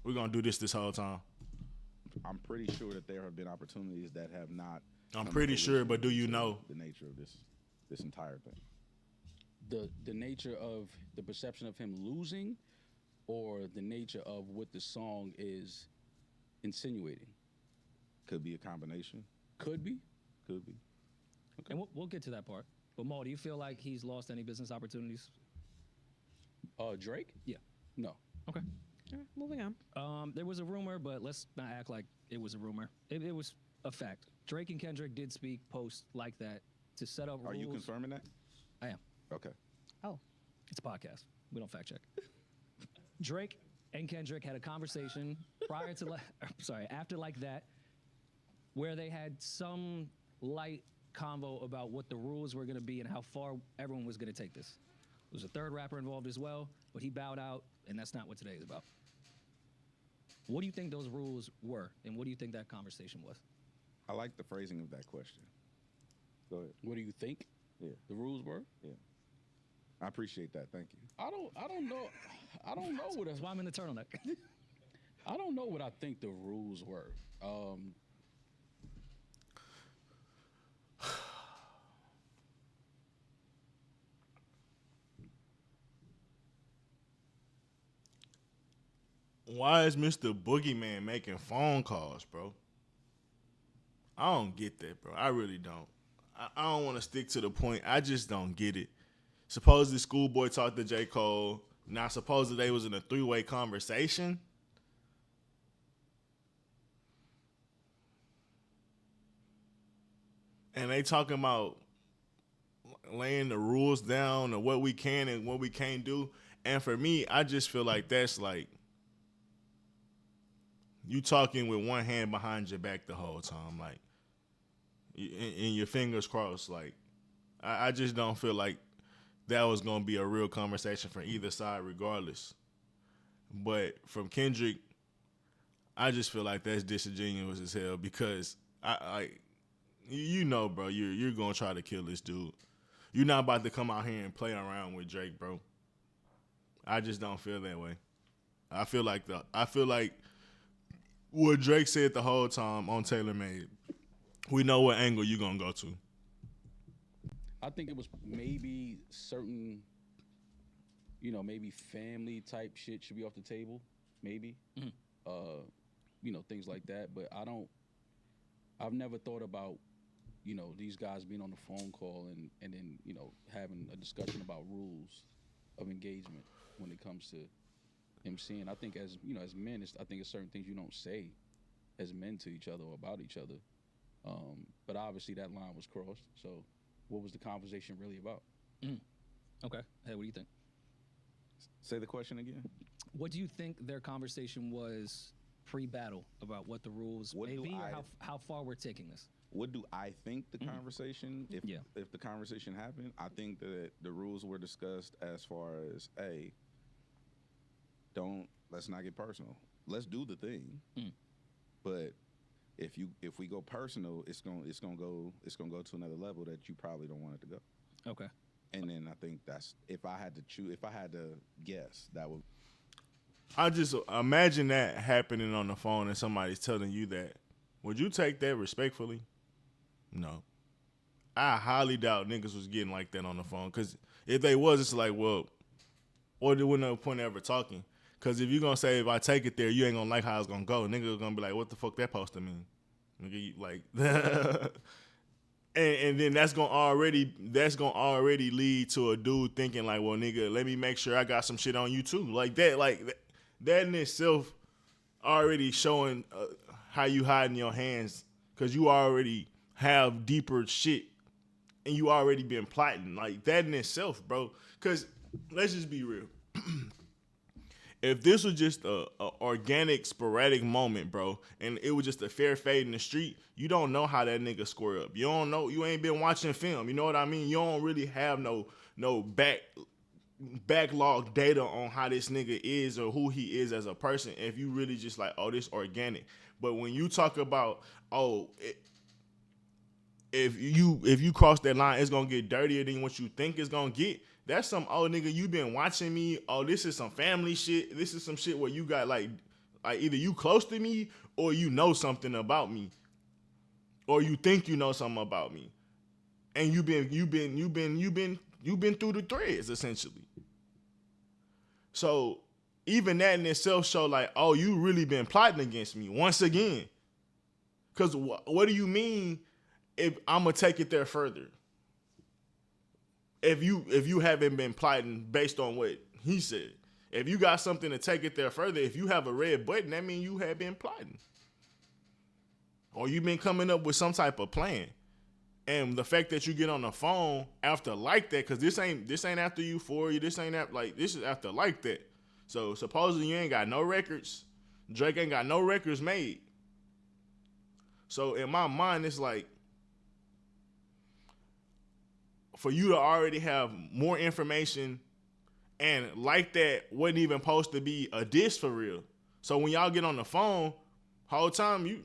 we're gonna do this whole time. I'm pretty sure that there have been opportunities that have not. I'm pretty sure, but do you know the nature of this entire thing? The nature of the perception of him losing, or the nature of what the song is insinuating? Could be a combination. Could be. Okay. And we'll get to that part. But Mo, do you feel like he's lost any business opportunities? Drake? Yeah. No. Okay. All right, moving on. There was a rumor, but let's not act like it was a rumor. It was a fact. Drake and Kendrick did speak post like that to set up rules. Are you confirming that? I am. Okay. Oh, It's a podcast. We don't fact check. Drake and Kendrick had a conversation after like that, where they had some light convo about what the rules were going to be and how far everyone was going to take this. There was a third rapper involved as well, but he bowed out, and that's not what today is about. What do you think those rules were, and what do you think that conversation was? I like the phrasing of that question. Go ahead. What do you think? Yeah. The rules were? Yeah. I appreciate that. Thank you. I don't know. I don't know what. That's why I'm in the turtleneck. I don't know what I think the rules were. Why is Mr. Boogeyman making phone calls, bro? I don't get that, bro. I really don't. I don't want to stick to the point. I just don't get it. Supposedly Schoolboy talked to J. Cole. Now supposedly they was in a three-way conversation. And they talking about laying the rules down and what we can and what we can't do. And for me, I just feel like that's like you talking with one hand behind your back the whole time, like, and your fingers crossed. Like, I just don't feel like that was going to be a real conversation from either side regardless. But from Kendrick, I just feel like that's disingenuous as hell because you know, bro, you're going to try to kill this dude. You're not about to come out here and play around with Drake, bro. I just don't feel that way. I feel like what Drake said the whole time on Taylor Made, we know what angle you gonna go to. I think it was maybe certain, maybe family type shit should be off the table, maybe. Mm-hmm. Things like that. But I've never thought about, these guys being on the phone call and then, having a discussion about rules of engagement when it comes to MCing. I think as men, I think it's certain things you don't say as men to each other or about each other. But obviously that line was crossed. So what was the conversation really about? Mm. Okay. Hey, what do you think? Say the question again. What do you think their conversation was pre-battle about what the rules may be or how far we're taking this? What do I think the conversation, if the conversation happened, I think that the rules were discussed as far as, hey, let's not get personal. Let's do the thing. Mm. But if we go personal, it's gonna go to another level that you probably don't want it to go. Okay. And then I think that's if I had to guess, that would. I just imagine that happening on the phone and somebody's telling you that. Would you take that respectfully? No. I highly doubt niggas was getting like that on the phone. Because if they was, it's like, well, or there wasn't no point ever talking. Because if you're going to say, if I take it there, you ain't going to like how it's going to go, niggas are going to be like, what the fuck that supposed to mean? Nigga, like, and then that's gonna already lead to a dude thinking like, well, nigga, let me make sure I got some shit on you too. Like that in itself already showing how you hiding your hands, because you already have deeper shit and you already been plotting. Like that in itself, bro. Because let's just be real. If this was just a organic, sporadic moment, bro, and it was just a fair fade in the street, you don't know how that nigga square up. You don't know. You ain't been watching film. You know what I mean? You don't really have no backlog data on how this nigga is or who he is as a person. If you really just like, oh, this organic. But when you talk about, if you cross that line, it's gonna get dirtier than what you think it's gonna get. That's some, oh, nigga, you been watching me. Oh, this is some family shit. This is some shit where you got like either you close to me or you know something about me, or you think you know something about me, and you've been through the threads essentially. So even that in itself show like, oh, you really been plotting against me once again. Because what do you mean if I'm gonna take it there further? If you haven't been plotting based on what he said, if you got something to take it there further, if you have a red button, that means you have been plotting, or you've been coming up with some type of plan. And the fact that you get on the phone after like that, because this ain't after Euphoria, this ain't after, like, this is after like that. So supposedly you ain't got no records. Drake ain't got no records made. So in my mind, it's like, for you to already have more information, and like that wasn't even supposed to be a diss for real. So when y'all get on the phone, whole time you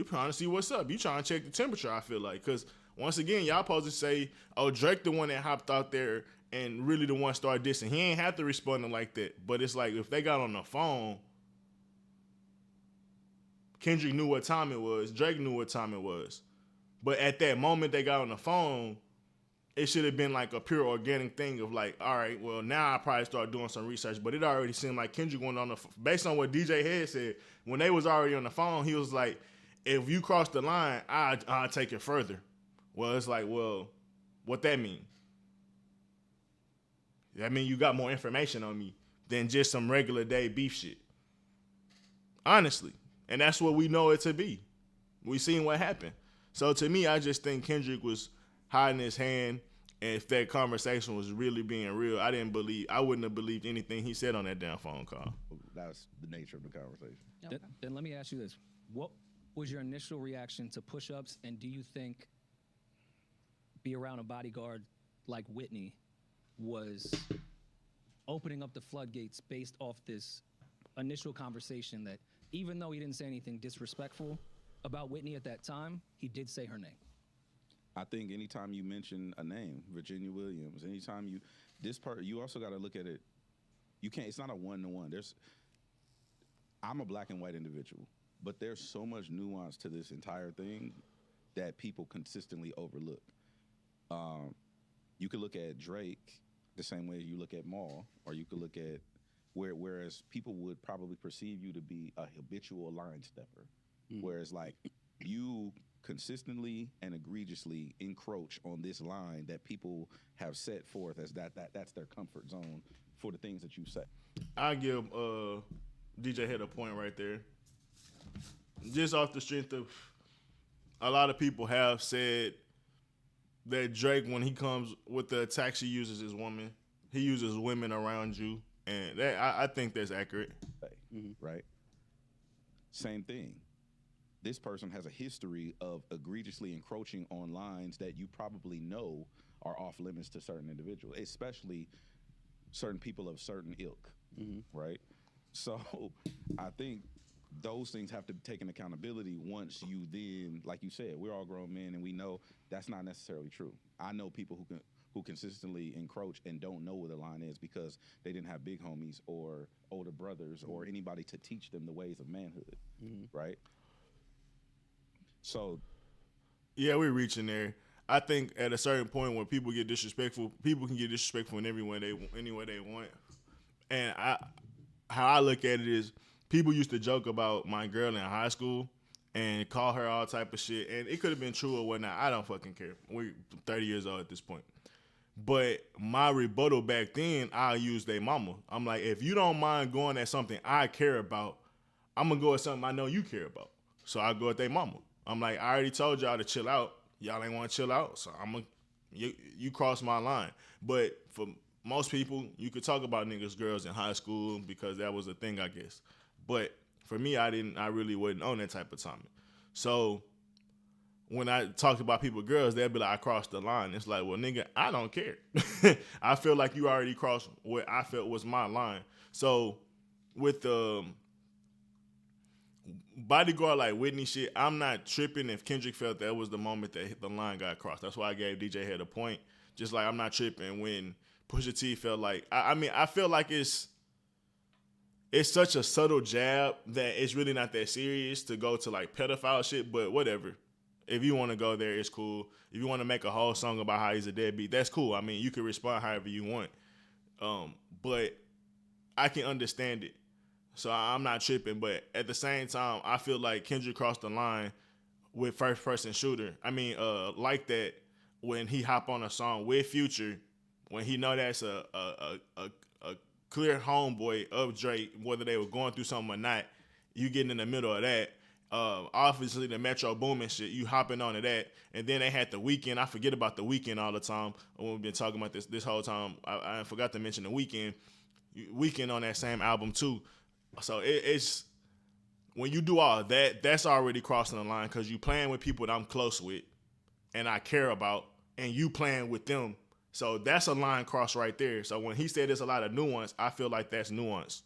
trying to see what's up. You trying to check the temperature, I feel like. Because once again, y'all supposed to say, oh, Drake the one that hopped out there and really the one started dissing. He ain't have to respond to like that. But it's like, if they got on the phone, Kendrick knew what time it was. Drake knew what time it was. But at that moment they got on the phone, it should have been like a pure organic thing of like, all right, well, now I probably start doing some research. But it already seemed like Kendrick went on the, based on what DJ Head said, when they was already on the phone, he was like, if you cross the line, I'll take it further. Well, it's like, well, what that mean? That mean you got more information on me than just some regular day beef shit. Honestly. And that's what we know it to be. We seen what happened. So to me, I just think Kendrick was hiding his hand, and if that conversation was really being real, I wouldn't have believed anything he said on that damn phone call. That's the nature of the conversation. Okay. Then let me ask you this. What was your initial reaction to push-ups, and do you think be around a bodyguard like Whitney was opening up the floodgates based off this initial conversation that even though he didn't say anything disrespectful about Whitney at that time, he did say her name? I think anytime you mention a name, Virginia Williams, anytime you also got to look at it. You can't. It's not a one-to-one. I'm a black and white individual, but there's so much nuance to this entire thing that people consistently overlook. You could look at Drake the same way you look at Maul, or you could look at whereas people would probably perceive you to be a habitual line stepper. Whereas, like, you consistently and egregiously encroach on this line that people have set forth as that's their comfort zone for the things that you say. I give DJ Head a point right there. Just off the strength of, a lot of people have said that Drake, when he comes with the attacks he uses his woman, he uses women around you, and that I think that's accurate. Right? Same thing. This person has a history of egregiously encroaching on lines that you probably know are off limits to certain individuals, especially certain people of certain ilk, right? So I think those things have to be taken accountability once you then, like you said, we're all grown men and we know that's not necessarily true. I know people who consistently encroach and don't know where the line is because they didn't have big homies or older brothers or anybody to teach them the ways of manhood, right? So, yeah, we're reaching there. I think at a certain point when people get disrespectful, people can get disrespectful in any way they want. And how I look at it is, people used to joke about my girl in high school, and call her all type of shit. And it could have been true or whatnot. I don't fucking care. We're 30 years old at this point. But my rebuttal back then, I used their mama. I'm like, if you don't mind going at something I care about, I'm going to go at something I know you care about. So I go at their mama. I'm like, I already told y'all to chill out. Y'all ain't want to chill out. So you crossed my line. But for most people, you could talk about niggas, girls in high school because that was a thing, I guess. But for me, I really wasn't on that type of timing. So when I talked about people, girls, they'd be like, I crossed the line. It's like, well, nigga, I don't care. I feel like you already crossed what I felt was my line. So with the bodyguard like Whitney shit, I'm not tripping if Kendrick felt that was the moment that the line got crossed. That's why I gave DJ Head a point. Just like I'm not tripping when Pusha T felt like, I feel like it's such a subtle jab that it's really not that serious to go to like pedophile shit, but whatever. If you want to go there, it's cool. If you want to make a whole song about how he's a deadbeat, that's cool. I mean, you can respond however you want. But I can understand it. So I'm not tripping. But at the same time, I feel like Kendrick crossed the line with first person shooter. I mean, like that when he hop on a song with Future, when he know that's a clear homeboy of Drake, whether they were going through something or not, you getting in the middle of that. Obviously the Metro Boomin shit, you hopping onto that, and then they had The Weeknd. I forget about The Weeknd all the time when we've been talking about this whole time. I forgot to mention The Weeknd. Weeknd on that same album too. So it's when you do all that, that's already crossing the line because you playing with people that I'm close with and I care about, and you playing with them. So that's a line cross right there. So when he said there's a lot of nuance, I feel like that's nuance.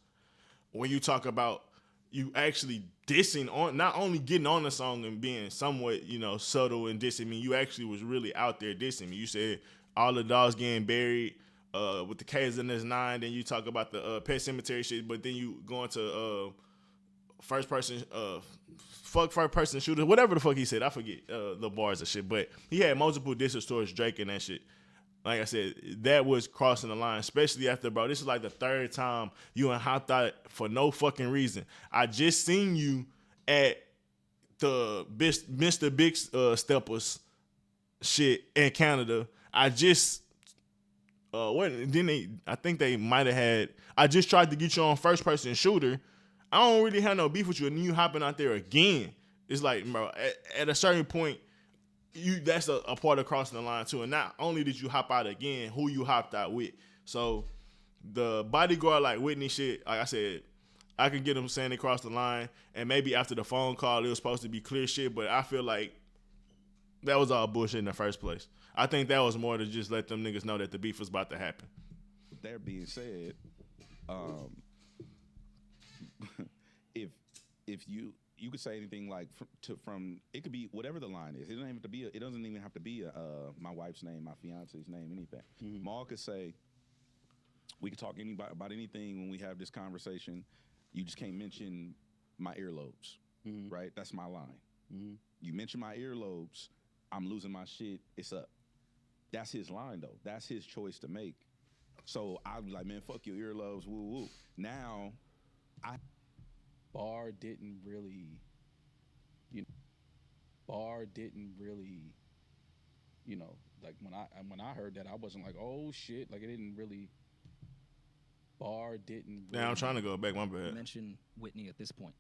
When you talk about you actually dissing on, not only getting on the song and being somewhat, subtle and dissing me, you actually was really out there dissing me. You said all the dogs getting buried with the K's in this 9, then you talk about the Pet Cemetery shit, but then you go into first person shooter, whatever the fuck he said. I forget the bars and shit, but he had multiple disses towards Drake and that shit. Like I said, that was crossing the line, especially after, bro, this is like the third time you and hopped out for no fucking reason. I just seen you at the Mr. Big Steppers shit in Canada. I just, I think they might have had, I just tried to get you on first person shooter. I don't really have no beef with you, and you hopping out there again. It's like, bro, at a certain point, that's a part of crossing the line too. And not only did you hop out again, who you hopped out with. So the bodyguard like Whitney shit, like I said, I can get them saying they crossed the line, and maybe after the phone call it was supposed to be clear shit, but I feel like that was all bullshit in the first place. I think that was more to just let them niggas know that the beef was about to happen. With that being said, if you could say anything like from it could be whatever the line is. It doesn't even have to be my wife's name, my fiance's name, anything. Mm-hmm. Maul could say, we could talk about anything when we have this conversation. You just can't mention my earlobes, right? That's my line. Mm-hmm. You mention my earlobes, I'm losing my shit. It's up. That's his line though. That's his choice to make. So I'd be like, man, fuck your earlobes, woo woo. Now, Barr didn't really, like when I heard that, I wasn't like, oh shit, like it didn't really. Barr didn't. Really, I'm trying to go back. My bad. Mention Whitney at this point.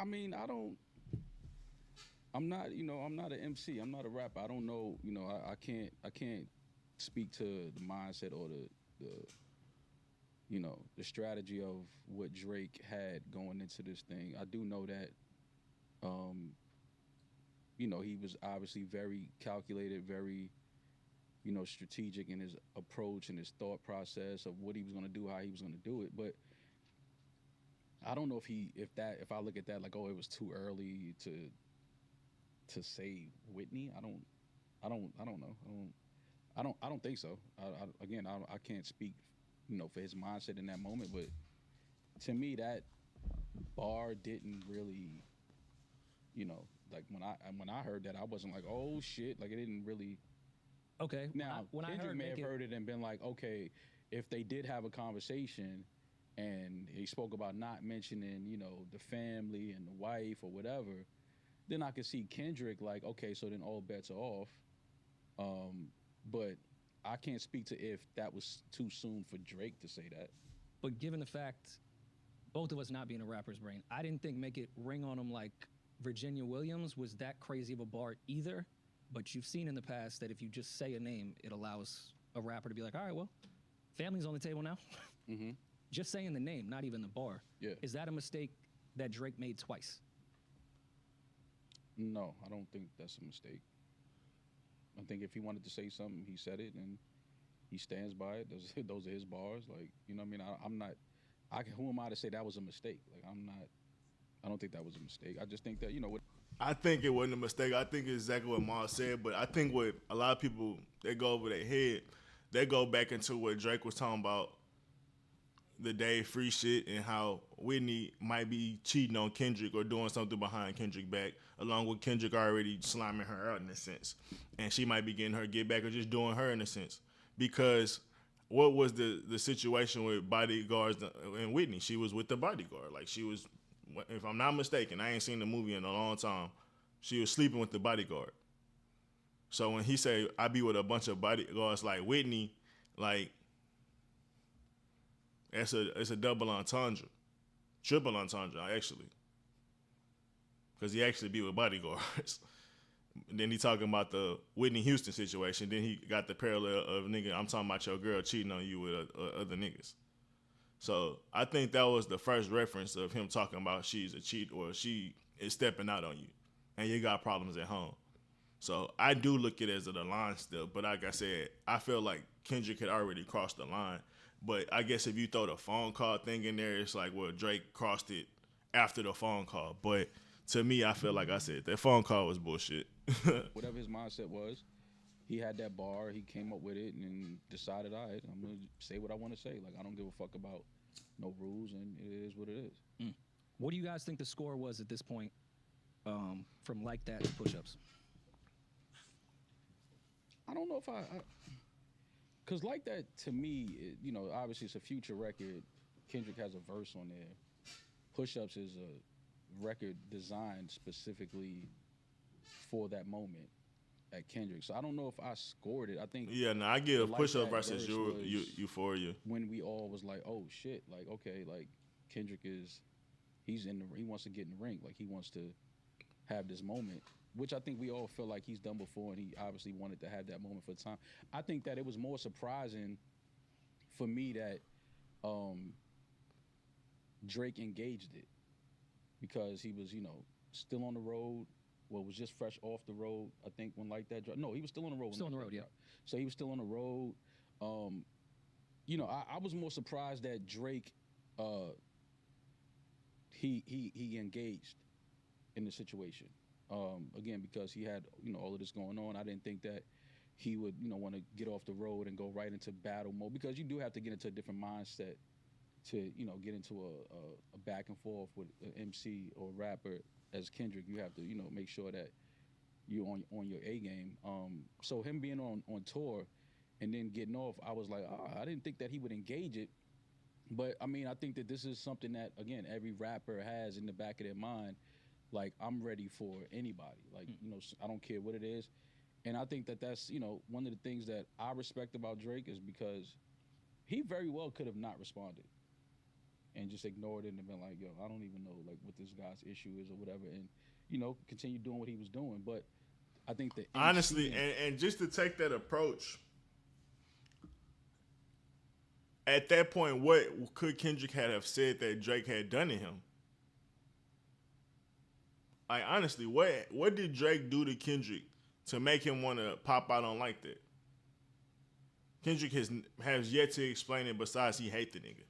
I mean, I'm not an MC. I'm not a rapper. I don't know. I can't speak to the mindset or the strategy of what Drake had going into this thing. I do know that, he was obviously very calculated, very, strategic in his approach and his thought process of what he was going to do, how he was going to do it. But I don't know if I look at that like, oh, it was too early to say Whitney. I don't know. I don't think so. I can't speak, for his mindset in that moment. But to me, that Barr didn't really, like when I heard that, I wasn't like, oh shit, like it didn't really. Okay. Now, Kendrick may have heard it and been like, okay, if they did have a conversation, and he spoke about not mentioning, you know, the family and the wife or whatever, then I could see Kendrick like, okay, so then all bets are off. But I can't speak to if that was too soon for Drake to say that. But given the fact, both of us not being a rapper's brain, I didn't think Make It Ring on him like Virginia Williams was that crazy of a bar either. But you've seen in the past that if you just say a name, it allows a rapper to be like, all right, well, family's on the table now. Mm-hmm. Just saying the name, not even the bar. Yeah. Is that a mistake that Drake made twice? No, I don't think that's a mistake. I think if he wanted to say something, he said it, and he stands by it. Those are his bars. Like, you know what I mean? I'm not, who am I to say that was a mistake? Like, I don't think that was a mistake. I just think that, you know, I think it wasn't a mistake. I think it's exactly what Miles said, but I think what a lot of people, they go over their head, they go back into what Drake was talking about, the Dave Free shit, and how Whitney might be cheating on Kendrick or doing something behind Kendrick back, along with Kendrick already slamming her out in a sense. And she might be getting her get back or just doing her in a sense. Because what was the situation with bodyguards and Whitney? She was with the bodyguard. Like, she was, if I'm not mistaken, I ain't seen the movie in a long time, she was sleeping with the bodyguard. So when he say, I be with a bunch of bodyguards like Whitney, like, it's a double entendre, triple entendre actually, because he actually be with bodyguards. Then he talking about the Whitney Houston situation. Then he got the parallel of, nigga, I'm talking about your girl cheating on you with other niggas. So I think that was the first reference of him talking about she's a cheat or she is stepping out on you, and you got problems at home. So I do look at it as a line still, but like I said, I feel like Kendrick had already crossed the line. But I guess if you throw the phone call thing in there, it's like, well, Drake crossed it after the phone call. But to me, I feel like I said, that phone call was bullshit. whatever his mindset was, he had that bar, he came up with it and decided, all right, I'm going to say what I want to say. Like, I don't give a fuck about no rules, and it is what it is. What do you guys think the score was at this point from Like That to Push-Ups? I don't know if because Like That, to me, you know, obviously it's a Future record. Kendrick has a verse on there. Push-Ups is a record designed specifically for that moment at Kendrick. So I don't know if I scored it. I think I give Like Push-Up That versus verse was Euphoria. when we all was like, oh shit, like, okay, like Kendrick he wants to get in the ring, like he wants to have this moment, which I think we all feel like he's done before, and he obviously wanted to have that moment for the time. I think that it was more surprising for me that Drake engaged it, because he was, you know, still on the road. Well, was just fresh off the road, I think, when Like That dropped. No, he was still on the road. Still on the road, yeah. So he was still on the road. You know, I was more surprised that Drake, he engaged in the situation. Again, because he had, you know, all of this going on. I didn't think that he would, you know, want to get off the road and go right into battle mode, because you do have to get into a different mindset to, you know, get into a back and forth with an MC or rapper as Kendrick. You have to, you know, make sure that you're on your A game. So him being on tour and then getting off, I was like, I didn't think that he would engage it. But I mean, I think that this is something that, again, every rapper has in the back of their mind. Like, I'm ready for anybody. Like, you know, I don't care what it is. And I think that that's, you know, one of the things that I respect about Drake is because he very well could have not responded and just ignored it and been like, yo, I don't even know, like, what this guy's issue is or whatever. And, you know, continue doing what he was doing. But I think that honestly, and just to take that approach, at that point, what could Kendrick have said that Drake had done to him? Like, honestly, what did Drake do to Kendrick to make him want to pop out on Like That? Kendrick has yet to explain it, besides he hate the nigga.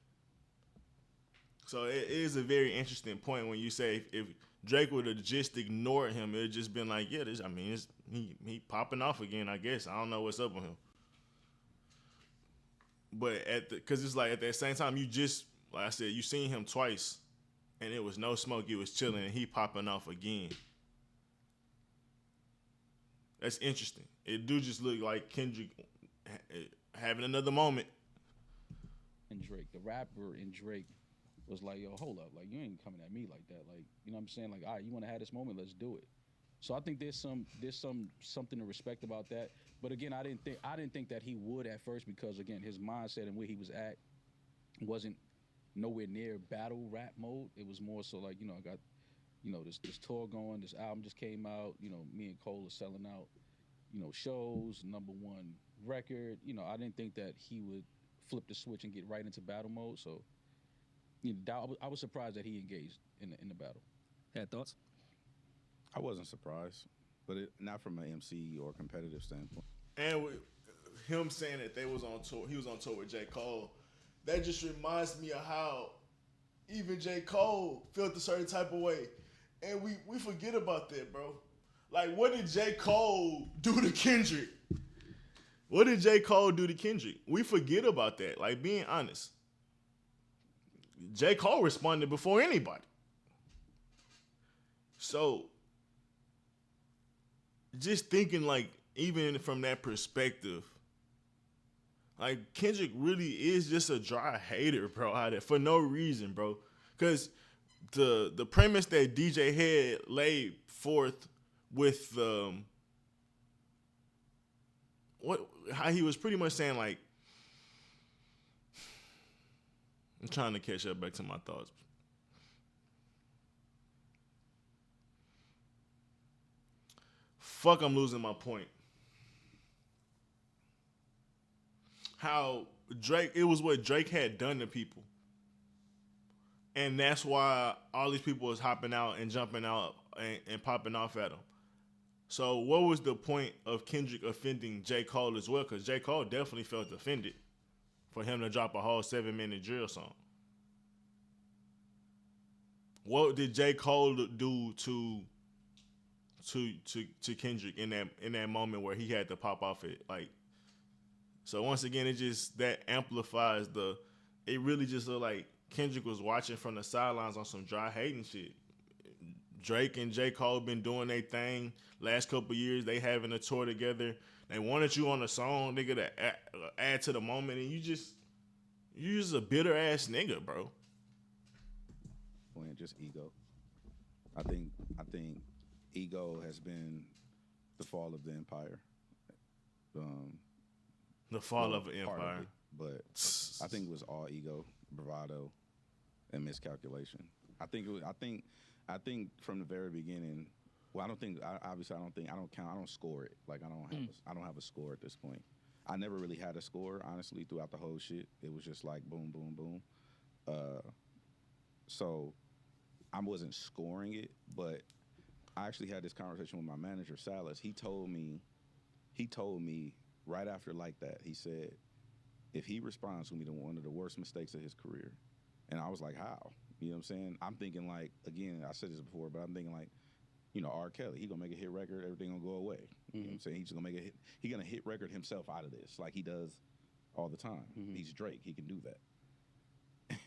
So it is a very interesting point when you say if Drake would have just ignored him, it would just been like, yeah, he popping off again, I guess. I don't know what's up with him. But because it's like at that same time, you just, like I said, you seen him twice, and it was no smoke, he was chilling, and he popping off again. That's interesting. It do just look like Kendrick having another moment. and Drake. The rapper in Drake was like, yo, hold up, like you ain't coming at me like that. Like, you know what I'm saying? Like, all right, you want to have this moment, let's do it. So I think there's something to respect about that. But again, I didn't think that he would at first because again, his mindset and where he was at wasn't nowhere near battle rap mode. It was more so like, I got, this tour going, this album just came out, me and Cole are selling out, shows, #1 record. I didn't think that he would flip the switch and get right into battle mode. So I was surprised that he engaged in the battle. Had thoughts? I wasn't surprised, but not from an MC or competitive standpoint. And with him saying that they was on tour, he was on tour with J. Cole. That just reminds me of how even J. Cole felt a certain type of way. And we forget about that, bro. Like, what did J. Cole do to Kendrick? What did J. Cole do to Kendrick? We forget about that. Like, being honest. J. Cole responded before anybody. So, just thinking, like, even from that perspective, like, Kendrick really is just a dry hater, bro, out there for no reason, bro. Because the premise that DJ had laid forth with how he was pretty much saying, like, I'm trying to catch up back to my thoughts. Fuck, I'm losing my point. How it was what Drake had done to people. And that's why all these people was hopping out and jumping out and popping off at him. So what was the point of Kendrick offending J. Cole as well? Because J. Cole definitely felt offended for him to drop a whole 7-minute drill song. What did J. Cole do to Kendrick in that moment where he had to pop off it? Like, so once again, it just that amplifies it really just looked like Kendrick was watching from the sidelines on some dry hating shit. Drake and J. Cole been doing their thing last couple years. They having a tour together. They wanted you on the song, nigga, to add to the moment, and you just a bitter ass nigga, bro. Well, just ego. I think ego has been the fall of the empire. The fall of an empire. But I think it was all ego, bravado, and miscalculation. I think from the very beginning. Well, I don't score it. Like I don't have a score at this point. I never really had a score, honestly, throughout the whole shit. It was just like boom, boom, boom. So I wasn't scoring it, but I actually had this conversation with my manager, Salas. He told me right after like that, he said, if he responds to me to one of the worst mistakes of his career. And I was like, how? You know what I'm saying? I'm thinking like, again, I said this before, but I'm thinking like, R. Kelly, he gonna make a hit record, everything gonna go away. Mm-hmm. You know what I'm saying? He's gonna make a hit. He gonna hit record himself out of this like he does all the time. Mm-hmm. He's Drake. He can do that.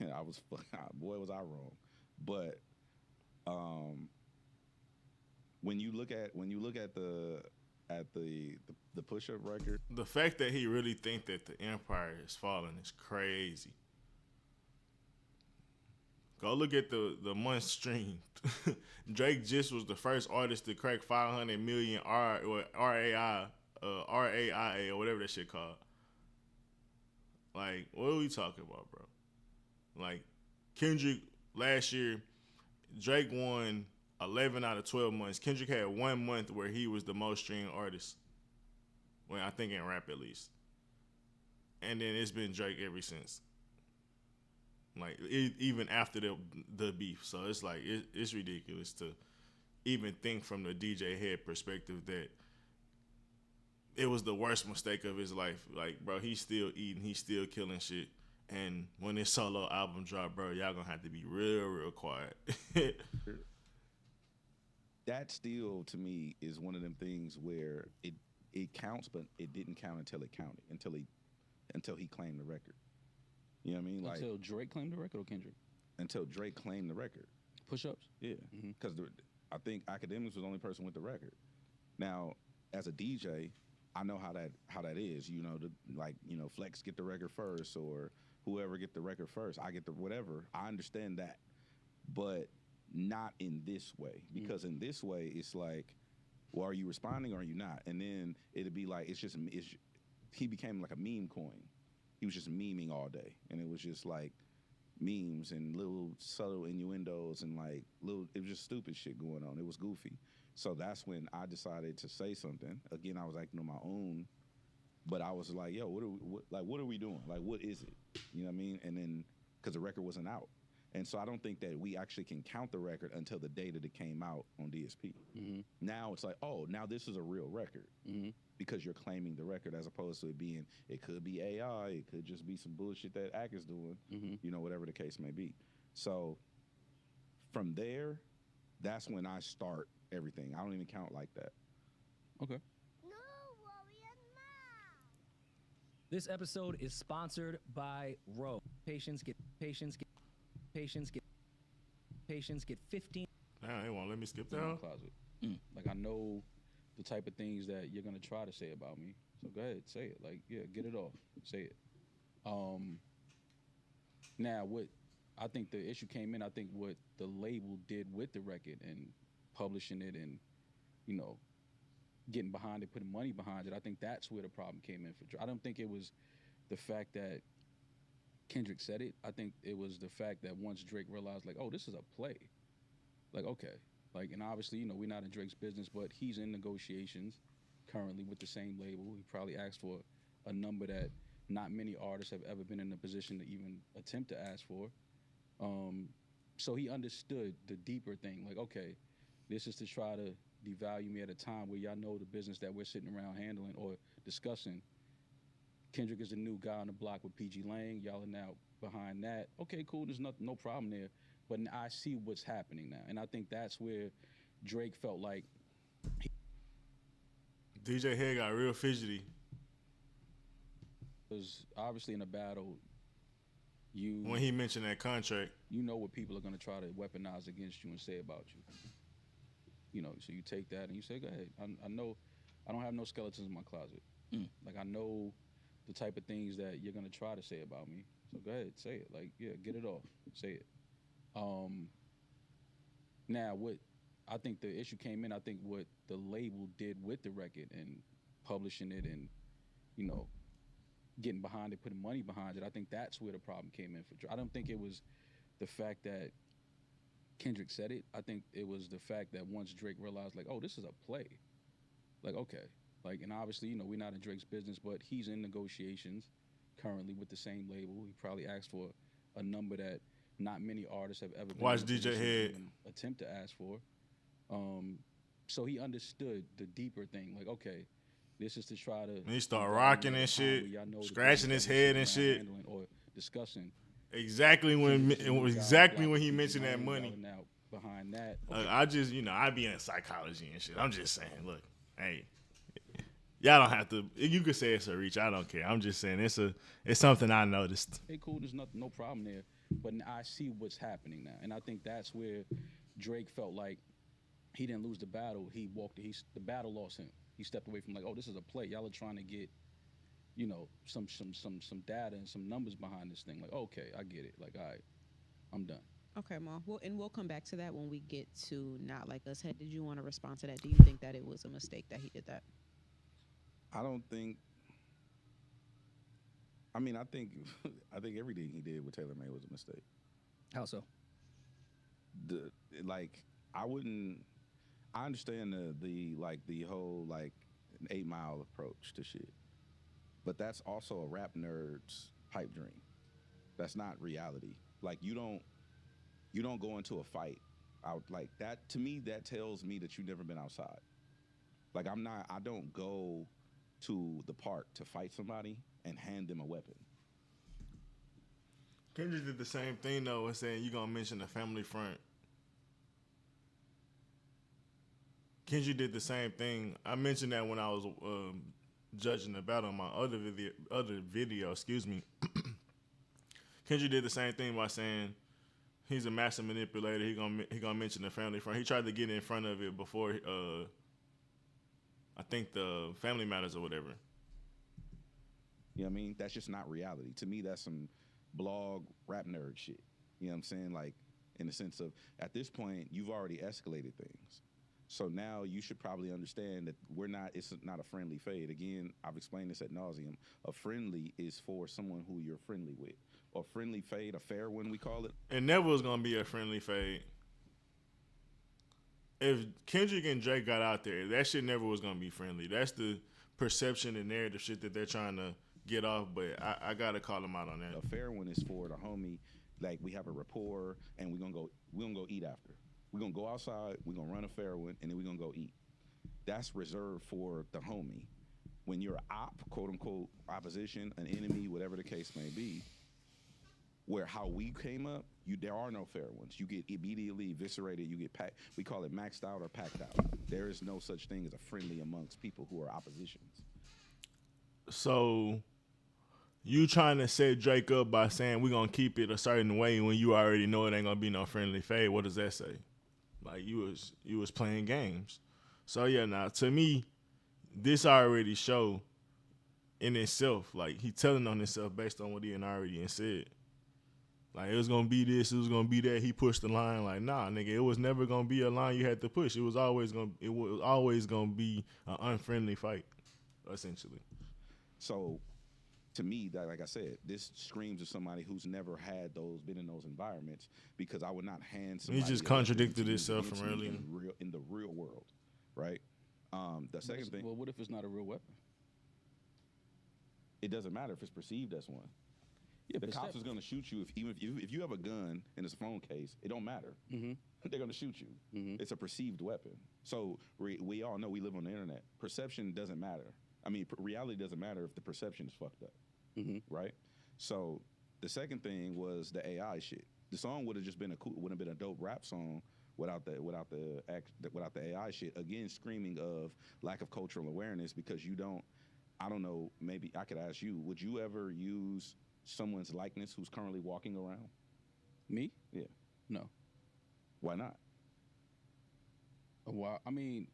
And I was, boy, was I wrong. But when you look at the push-up record, the fact that he really think that the empire is falling is crazy. Go look at the month stream. Drake just was the first artist to crack 500 million RAIA or whatever that shit called. Like, what are we talking about, bro? Like, Kendrick last year, Drake won 11 out of 12 months. Kendrick had 1 month where he was the most streamed artist. Well, I think in rap at least. And then it's been Drake ever since. Like, even after the beef. So it's like, it's ridiculous to even think from the DJ head perspective that it was the worst mistake of his life. Like, bro, he's still eating. He's still killing shit. And when his solo album drop, bro, y'all gonna have to be real, real quiet. That still, to me, is one of them things where it counts, but it didn't count until it counted, until he claimed the record. You know what I mean? Until Drake claimed the record or Kendrick? Until Drake claimed the record. Push-ups? Yeah, because I think Academics was the only person with the record. Now, as a DJ, I know how that is. Flex get the record first, or whoever get the record first, I get the whatever. I understand that, but not in this way, because in this way it's like, well, are you responding or are you not? And then it'd be like he became like a meme coin. He was just memeing all day, and it was just like memes and little subtle innuendos and like it was just stupid shit going on. It was goofy. So that's when I decided to say something. Again, I was acting on my own, but I was like, yo, what are we doing? Like, what is it? You know what I mean? And then, because the record wasn't out. And so I don't think that we actually can count the record until the day that it came out on DSP. Now it's like, oh, now this is a real record because you're claiming the record, as opposed to it could be AI, it could just be some bullshit that Ack is doing, you know, whatever the case may be. So from there, that's when I start everything. I don't even count like that. Okay. This episode is sponsored by Roe. Patients get 15. Nah, they won't let me skip In my down. closet. Like, I know the type of things that you're gonna try to say about me. So go ahead, say it. Like, yeah, get it off. Say it. Now, what I think the issue came in, I think what the label did with the record and publishing it and, you know, getting behind it, putting money behind it, I think that's where the problem came in for Drake. I don't think it was the fact that Kendrick said it. I think it was the fact that once Drake realized, like, oh, this is a play. Like, okay. Like, and obviously, you know, we're not in Drake's business, but he's in negotiations currently with the same label. He probably asked for a number that not many artists have ever been in a position to even attempt to ask for. So he understood the deeper thing. Like, okay, this is to try to devalue me at a time where y'all know the business that we're sitting around handling or discussing. Kendrick is the new guy on the block with PG Lang. Y'all are now behind that. Okay, cool. There's no problem there. But I see what's happening now. And I think that's where Drake felt like DJ Head got real fidgety. was obviously in a battle. When he mentioned that contract. You know what people are going to try to weaponize against you and say about you. You know, so you take that and you say, go ahead. I know I don't have no skeletons in my closet. Like, I know the type of things that you're going to try to say about me. So go ahead, say it. Like, yeah, get it off. Say it. Now, what I think the issue came in, I think what the label did with the record and publishing it and, you know, getting behind it, putting money behind it, I think that's where the problem came in for Drake. I don't think it was the fact that Kendrick said it. I think it was the fact that once Drake realized, like, oh, this is a play. Like, okay. Like, and obviously, you know, we're not in Drake's business, but he's in negotiations currently with the same label. He probably asked for a number that not many artists have ever been Watch in a DJ position to Head. even attempt to ask for. So he understood the deeper thing. Like, okay, this is to try to. And he started rocking and shit, scratching his head and shit. Or discussing. Exactly when he mentioned that money. Now behind that, I just, you know, I be in psychology and shit. I'm just saying, look, hey, y'all don't have to. You could say it's a reach. I don't care. I'm just saying it's something I noticed. Hey, cool. There's no problem there. But I see what's happening now, and I think that's where Drake felt like he didn't lose the battle. The battle lost him. He stepped away from, like, oh, this is a play. Y'all are trying to get, you know, some data and some numbers behind this thing. Like, okay, I get it. Like, all right, I'm done. Okay, Ma. We'll come back to that when we get to Not Like Us. Did you want to respond to that? Do you think that it was a mistake that he did that? I don't think. I mean, I think everything he did with Taylor May was a mistake. How so? I understand the whole 8 Mile approach to shit, but that's also a rap nerd's pipe dream. That's not reality. Like, you don't go into a fight out like that. To me, that tells me that you've never been outside. Like, I don't go to the park to fight somebody and hand them a weapon. Kendrick did the same thing though, and saying you gonna mention the family front. Kendrick did the same thing. I mentioned that when I was judging the battle on my other video. Excuse me. Kendrick did the same thing by saying he's a master manipulator. He gonna mention the family front. He tried to get in front of it before I think the Family Matters or whatever. You know what I mean? That's just not reality. To me, that's blog rap nerd shit. You know what I'm saying? Like, in the sense of, at this point, you've already escalated things. So now you should probably understand that it's not a friendly fade. Again, I've explained this ad nauseum. A friendly is for someone who you're friendly with. A friendly fade, a fair one, we call it. It never was gonna be a friendly fade. If Kendrick and Drake got out there, that shit never was gonna be friendly. That's the perception and narrative shit that they're trying to get off. But I gotta call them out on that. A fair one is for the homie, like we have a rapport and we're gonna go eat after. We're gonna go outside, we're gonna run a fair one, and then we're gonna go eat. That's reserved for the homie. When you're quote unquote opposition, an enemy, whatever the case may be, where how we came up, there are no fair ones. You get immediately eviscerated. You get packed. We call it maxed out or packed out. There is no such thing as a friendly amongst people who are oppositions. So you trying to set Drake up by saying we're gonna keep it a certain way when you already know it ain't gonna be no friendly fade. What does that say? Like you was playing games. So yeah, now to me, this already show in itself. Like he telling on himself based on what he already said. Like, it was going to be this, it was going to be that. He pushed the line. Like, nah, nigga, it was never going to be a line you had to push. It was always going to be an unfriendly fight, essentially. So, to me, like I said, this screams of somebody who's never been in those environments, because I would not hand somebody. He just contradicted himself from earlier. In the real world, right? The second thing. Well, what if it's not a real weapon? It doesn't matter if it's perceived as one. Yeah, the cops is going to shoot you if you have a gun in a phone case. It don't matter. Mm-hmm. They're going to shoot you. Mm-hmm. It's a perceived weapon. So we all know we live on the internet. Perception doesn't matter. I mean, reality doesn't matter if the perception is fucked up, right? So the second thing was the AI shit. The song would have just been a dope rap song without the AI shit. Again, screaming of lack of cultural awareness, because you don't. I don't know. Maybe I could ask you: would you ever use someone's likeness who's currently walking around? Me? Yeah. No. Why not? Well, I mean,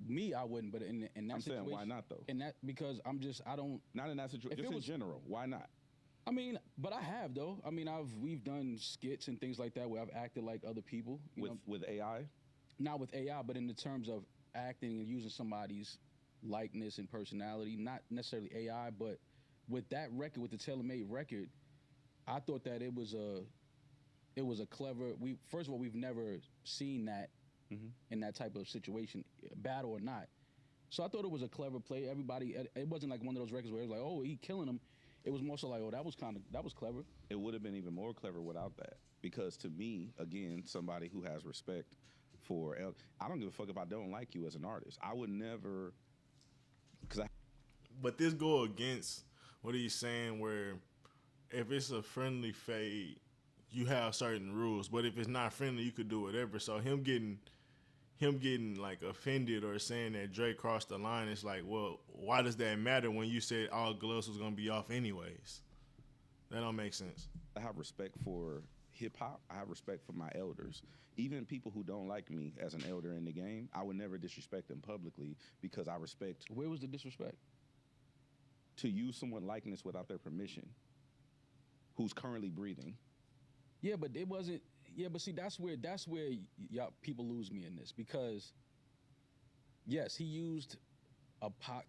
me, I wouldn't, but in that I'm situation, saying, why not though? In that, because I don't. Not in that situation. Just in general. Why not? I mean, but I have though. I mean, we've done skits and things like that where I've acted like other people. With AI? Not with AI, but in the terms of acting and using somebody's likeness and personality, not necessarily AI, but with that record, with the TaylorMade record, I thought that it was a clever. First of all, we've never seen that in that type of situation, battle or not. So I thought it was a clever play. It wasn't like one of those records where it was like, oh, he killing him. It was more so like, oh, that was clever. It would have been even more clever without that, because to me, again, somebody who has respect for, I don't give a fuck if I don't like you as an artist. I would never, But this go against what he's saying, where if it's a friendly fade, you have certain rules. But if it's not friendly, you could do whatever. So him getting like offended or saying that Drake crossed the line, it's like, well, why does that matter when you said all gloves was gonna be off anyways? That don't make sense. I have respect for hip hop. I have respect for my elders. Even people who don't like me as an elder in the game, I would never disrespect them publicly, because I respect. Where was the disrespect? To use someone's likeness without their permission, who's currently breathing. Yeah, but it wasn't. Yeah, but see, that's where y'all people lose me in this, because yes, he used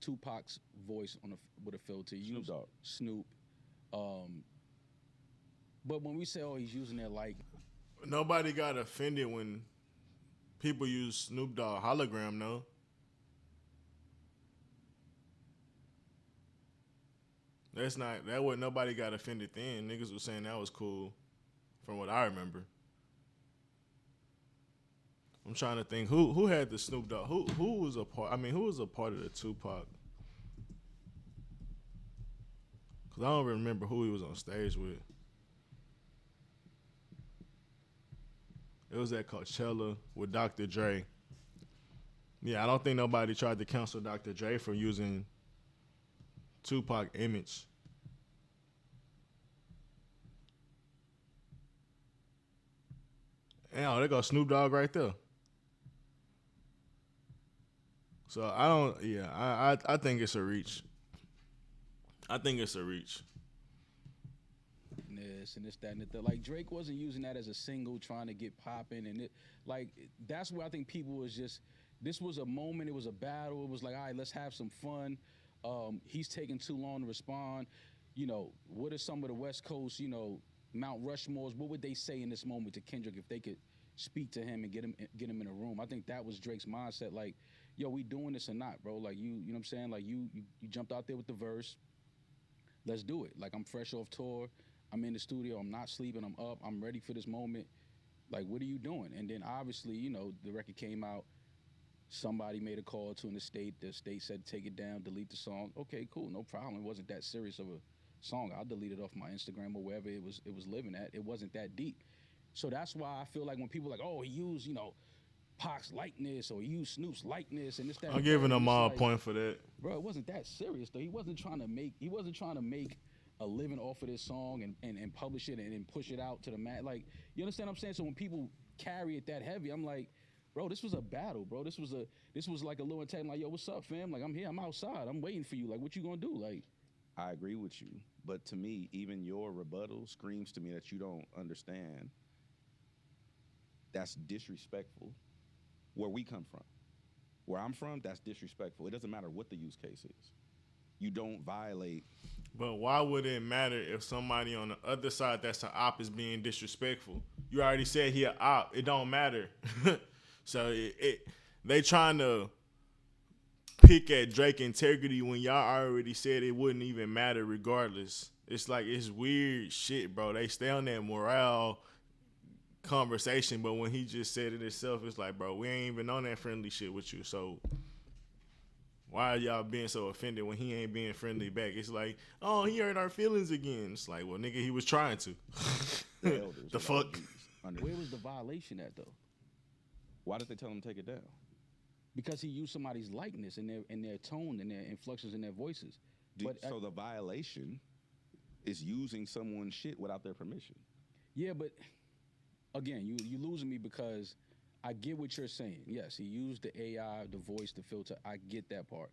Tupac's voice with a filter. Snoop Dogg. Snoop. But when we say, oh, he's using their like, nobody got offended when people use Snoop Dogg hologram, no. That what nobody got offended then. Niggas was saying that was cool, from what I remember. I'm trying to think who had the Snoop Dogg. Who was a part? I mean, who was a part of the Tupac? Cause I don't remember who he was on stage with. It was at Coachella with Dr. Dre. Yeah, I don't think nobody tried to cancel Dr. Dre for using Tupac image. And there goes Snoop Dogg right there. So I think it's a reach. I think it's a reach. Yeah, this and this, that, and the third. Like Drake wasn't using that as a single trying to get popping, and that's where I think people was just. This was a moment. It was a battle. It was like, all right, let's have some fun. He's taking too long to respond. You know, what are some of the West Coast, Mount Rushmores? What would they say in this moment to Kendrick if they could speak to him and get him in a room? I think that was Drake's mindset. Like, yo, we doing this or not, bro? Like, you know what I'm saying? Like, you jumped out there with the verse. Let's do it. Like, I'm fresh off tour. I'm in the studio. I'm not sleeping. I'm up. I'm ready for this moment. Like, what are you doing? And then obviously, the record came out. Somebody made a call to an estate. The estate said, take it down, delete the song. Okay, cool, no problem. It wasn't that serious of a song. I'll delete it off my Instagram or wherever it was living at. It wasn't that deep. So that's why I feel like when people are like, oh, he used, Pac's likeness or he used Snoop's likeness and this, that. I'm giving them all a point for that. Bro, it wasn't that serious though. He wasn't trying to make a living off of this song and publish it and push it out to the mat. Like, you understand what I'm saying? So when people carry it that heavy, I'm like, bro, this was a battle, bro. This was like a little attack. Like, yo, what's up, fam? Like, I'm here. I'm outside. I'm waiting for you. Like, what you gonna do? Like, I agree with you, but to me, even your rebuttal screams to me that you don't understand. That's disrespectful. Where we come from, where I'm from, that's disrespectful. It doesn't matter what the use case is. You don't violate. But why would it matter if somebody on the other side that's an op is being disrespectful? You already said he an op. It don't matter. So they trying to pick at Drake integrity when y'all already said it wouldn't even matter regardless. It's like, it's weird shit, bro. They stay on that morale conversation, but when he just said it himself, it's like, bro, we ain't even on that friendly shit with you. So why are y'all being so offended when he ain't being friendly back? It's like, oh, he hurt our feelings again. It's like, well, nigga, he was trying to. The fuck? Where was the violation at though? Why did they tell him to take it down? Because he used somebody's likeness and their tone and their inflections in their voices. So the violation is using someone's shit without their permission. Yeah, but again, you losing me because I get what you're saying. Yes, he used the AI, the voice, the filter. I get that part.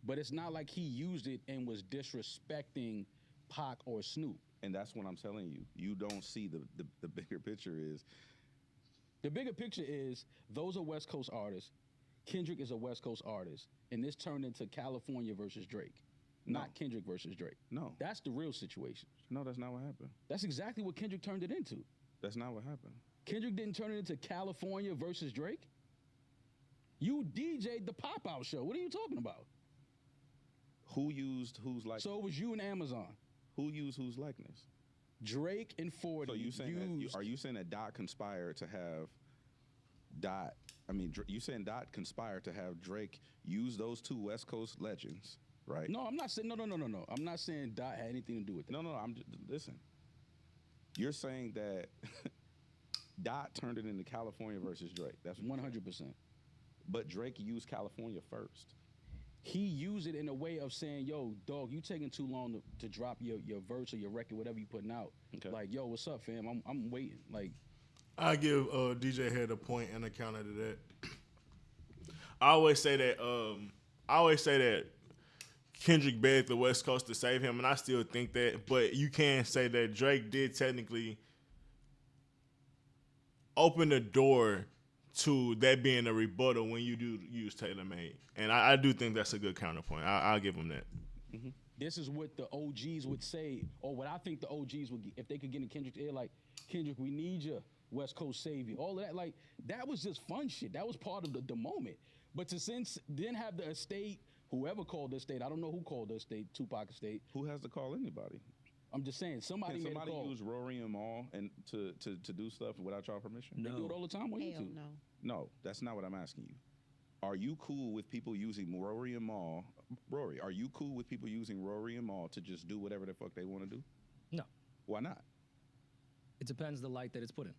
But it's not like he used it and was disrespecting Pac or Snoop. And that's what I'm telling you. You don't see the bigger picture is. The bigger picture is those are West Coast artists. Kendrick is a West Coast artist. And this turned into California versus Drake. No. Not Kendrick versus Drake. No. That's the real situation. No, that's not what happened. That's exactly what Kendrick turned it into. That's not what happened. Kendrick didn't turn it into California versus Drake. You DJ'd the Pop-Out show. What are you talking about? Who used whose likeness? So it was you and Amazon. Who used whose likeness? Drake and 40. So you saying are you saying that Dot conspired to have Dot? I mean, you saying Dot conspired to have Drake use those two West Coast legends, right? No, I'm not saying no. I'm not saying Dot had anything to do with that. No. I'm just listen. You're saying that Dot turned it into California versus Drake. That's 100%. But Drake used California first. He used it in a way of saying, yo, dog, you taking too long to drop your verse or your record, whatever you putting out. Okay. Like, yo, what's up, fam? I'm waiting. Like, I give DJ Head a point and a counter to that. I always say that Kendrick begged the West Coast to save him, and I still think that. But you can say that Drake did technically open the door to that being a rebuttal when you do use TaylorMade. And I do think that's a good counterpoint. I'll give him that. Mm-hmm. This is what the OGs would say, or what I think the OGs would, if they could get in Kendrick's ear, like, Kendrick, we need you, West Coast savior. All of that, like, that was just fun shit. That was part of the moment. But to then have the estate, whoever called the estate, I don't know who called the estate, Tupac estate. Who has to call anybody? I'm just saying, somebody made a call. Can somebody use Rory and Mal and to do stuff without y'all permission? No. They do it all the time on YouTube. No. No, that's not what I'm asking you. Are you cool with people using Rory and Mal? Rory, are you cool with people using Rory and Mal to just do whatever the fuck they want to do? No. Why not? It depends the light that it's put in.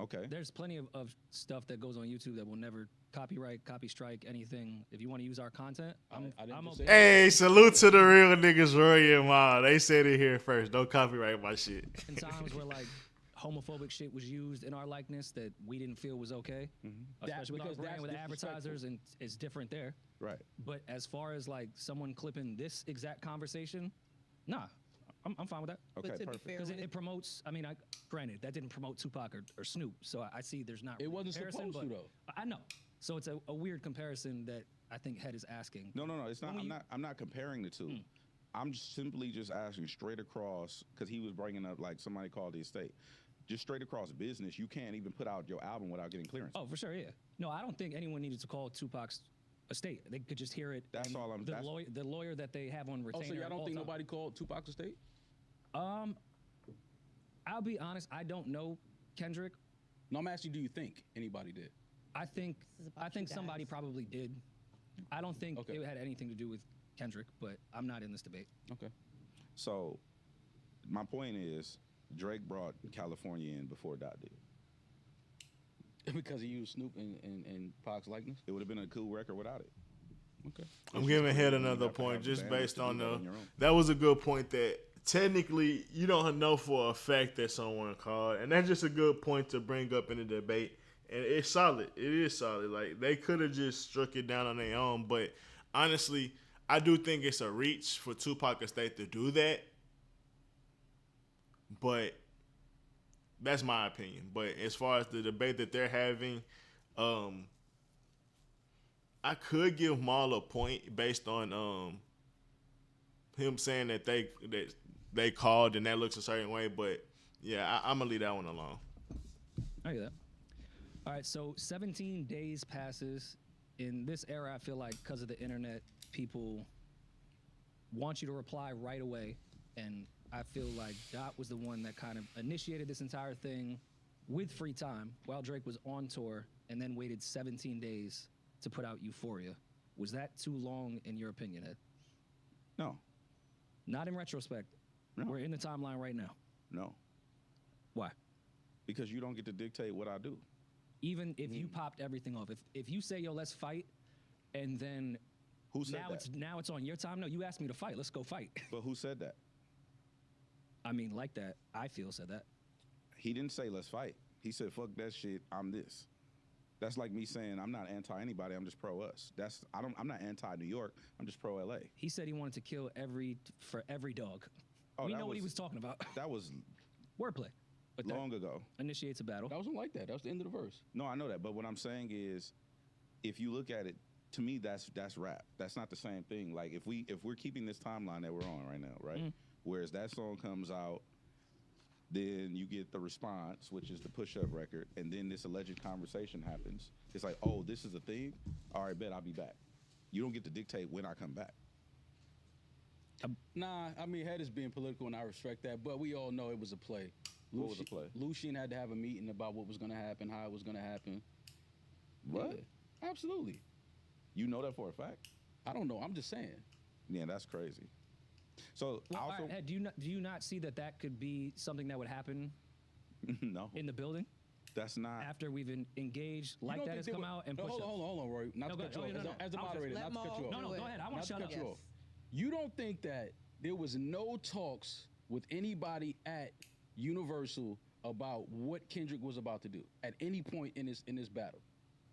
Okay. There's plenty of stuff that goes on YouTube that will never copyright, copy strike, anything. If you want to use our content, I'm okay. Hey, salute to the real niggas, Rory and Ma. They said it here first. Don't copyright my shit. In times where like homophobic shit was used in our likeness that we didn't feel was okay, especially with our brand with advertisers, and it's different there. Right. But as far as like someone clipping this exact conversation, nah. I'm fine with that. Okay, but to perfect. be fair, Because when it promotes. I mean, granted that didn't promote Tupac or Snoop, so I see there's not. It really wasn't comparison, supposed to, but I know. So it's a weird comparison that I think Head is asking. No, it's not. When I'm not comparing the two. I'm simply just asking straight across because he was bringing up like somebody called the estate. Just straight across business, you can't even put out your album without getting clearance. Oh, for sure, yeah. No, I don't think anyone needed to call Tupac's estate. They could just hear it. That's and all I'm- The that's- lawyer that they have on Oh, retainer. so y'all all don't think time. nobody called Tupac's estate? I'll be honest. I don't know Kendrick. No, I'm asking, do you think anybody did? I think is about you somebody guys. probably did. I don't think Okay. it had anything to do with Kendrick, but I'm not in this debate. Okay. So, my point is, Drake brought California in before Dot did. Because he used Snoop and Pac's likeness? It would have been a cool record without it. Okay. I'm giving Head You another have to point have the just bandwidth based to do on that the. on your own. That was a good point that technically you don't know for a fact that someone called, and that's just a good point to bring up in the debate. And it's solid. It is solid. Like they could have just struck it down on their own, but honestly, I do think it's a reach for Tupac Estate to do that. But that's my opinion. But as far as the debate that they're having, I could give Maul a point based on him saying that they called and that looks a certain way. But yeah, I'm gonna leave that one alone. I get that. All right, so 17 days passes. In this era, I feel like because of the internet, people want you to reply right away. And I feel like Dot was the one that kind of initiated this entire thing with free time while Drake was on tour and then waited 17 days to put out Euphoria. Was that too long in your opinion, Ed? No, Not in retrospect. No. We're in the timeline right now. no, Why? because you don't get to dictate what I do. Even if you popped everything off, if you say, yo, let's fight, and then Who said now that? now it's on your time. No, you asked me to fight. Let's go fight. But who said that? I mean, like that. I feel said that. He didn't say let's fight. He said fuck that shit. I'm this. That's like me saying I'm not anti anybody. I'm just pro us. I'm not anti New York. I'm just pro LA. He said he wanted to kill every dog. Oh, we that know what he was- was talking about. That was Wordplay. But long ago. that initiates a battle. That wasn't like that. That was the end of the verse. No, I know that. But what I'm saying is, if you look at it, to me, that's rap. That's not the same thing. Like if we're keeping this timeline that we're on right now, right? Whereas that song comes out, then you get the response, which is the push-up record, and then this alleged conversation happens. It's like, oh, this is a thing. All right, bet I'll be back. You don't get to dictate when I come back. Nah, I mean, Head is being political, and I respect that, but we all know it was a play. What was the play? Lucian had to have a meeting about what was going to happen, how it was going to happen. What? Yeah, absolutely. You know that for a fact? I don't know. I'm just saying. Yeah, that's crazy. So Well, I all also right, Ed, do you not see that could be something that would happen no, in the building that's not. after we've engaged You like don't that think has they come would- out and no, push hold on, Rory. Not No, to go cut you ahead. off. No, no, As a I was just- moderator, Let not to cut you Maul off. No, do go it. ahead. I want Not to to shut cut up. you Yes. off. You don't think that there was no talks with anybody at Universal about what Kendrick was about to do at any point in this battle?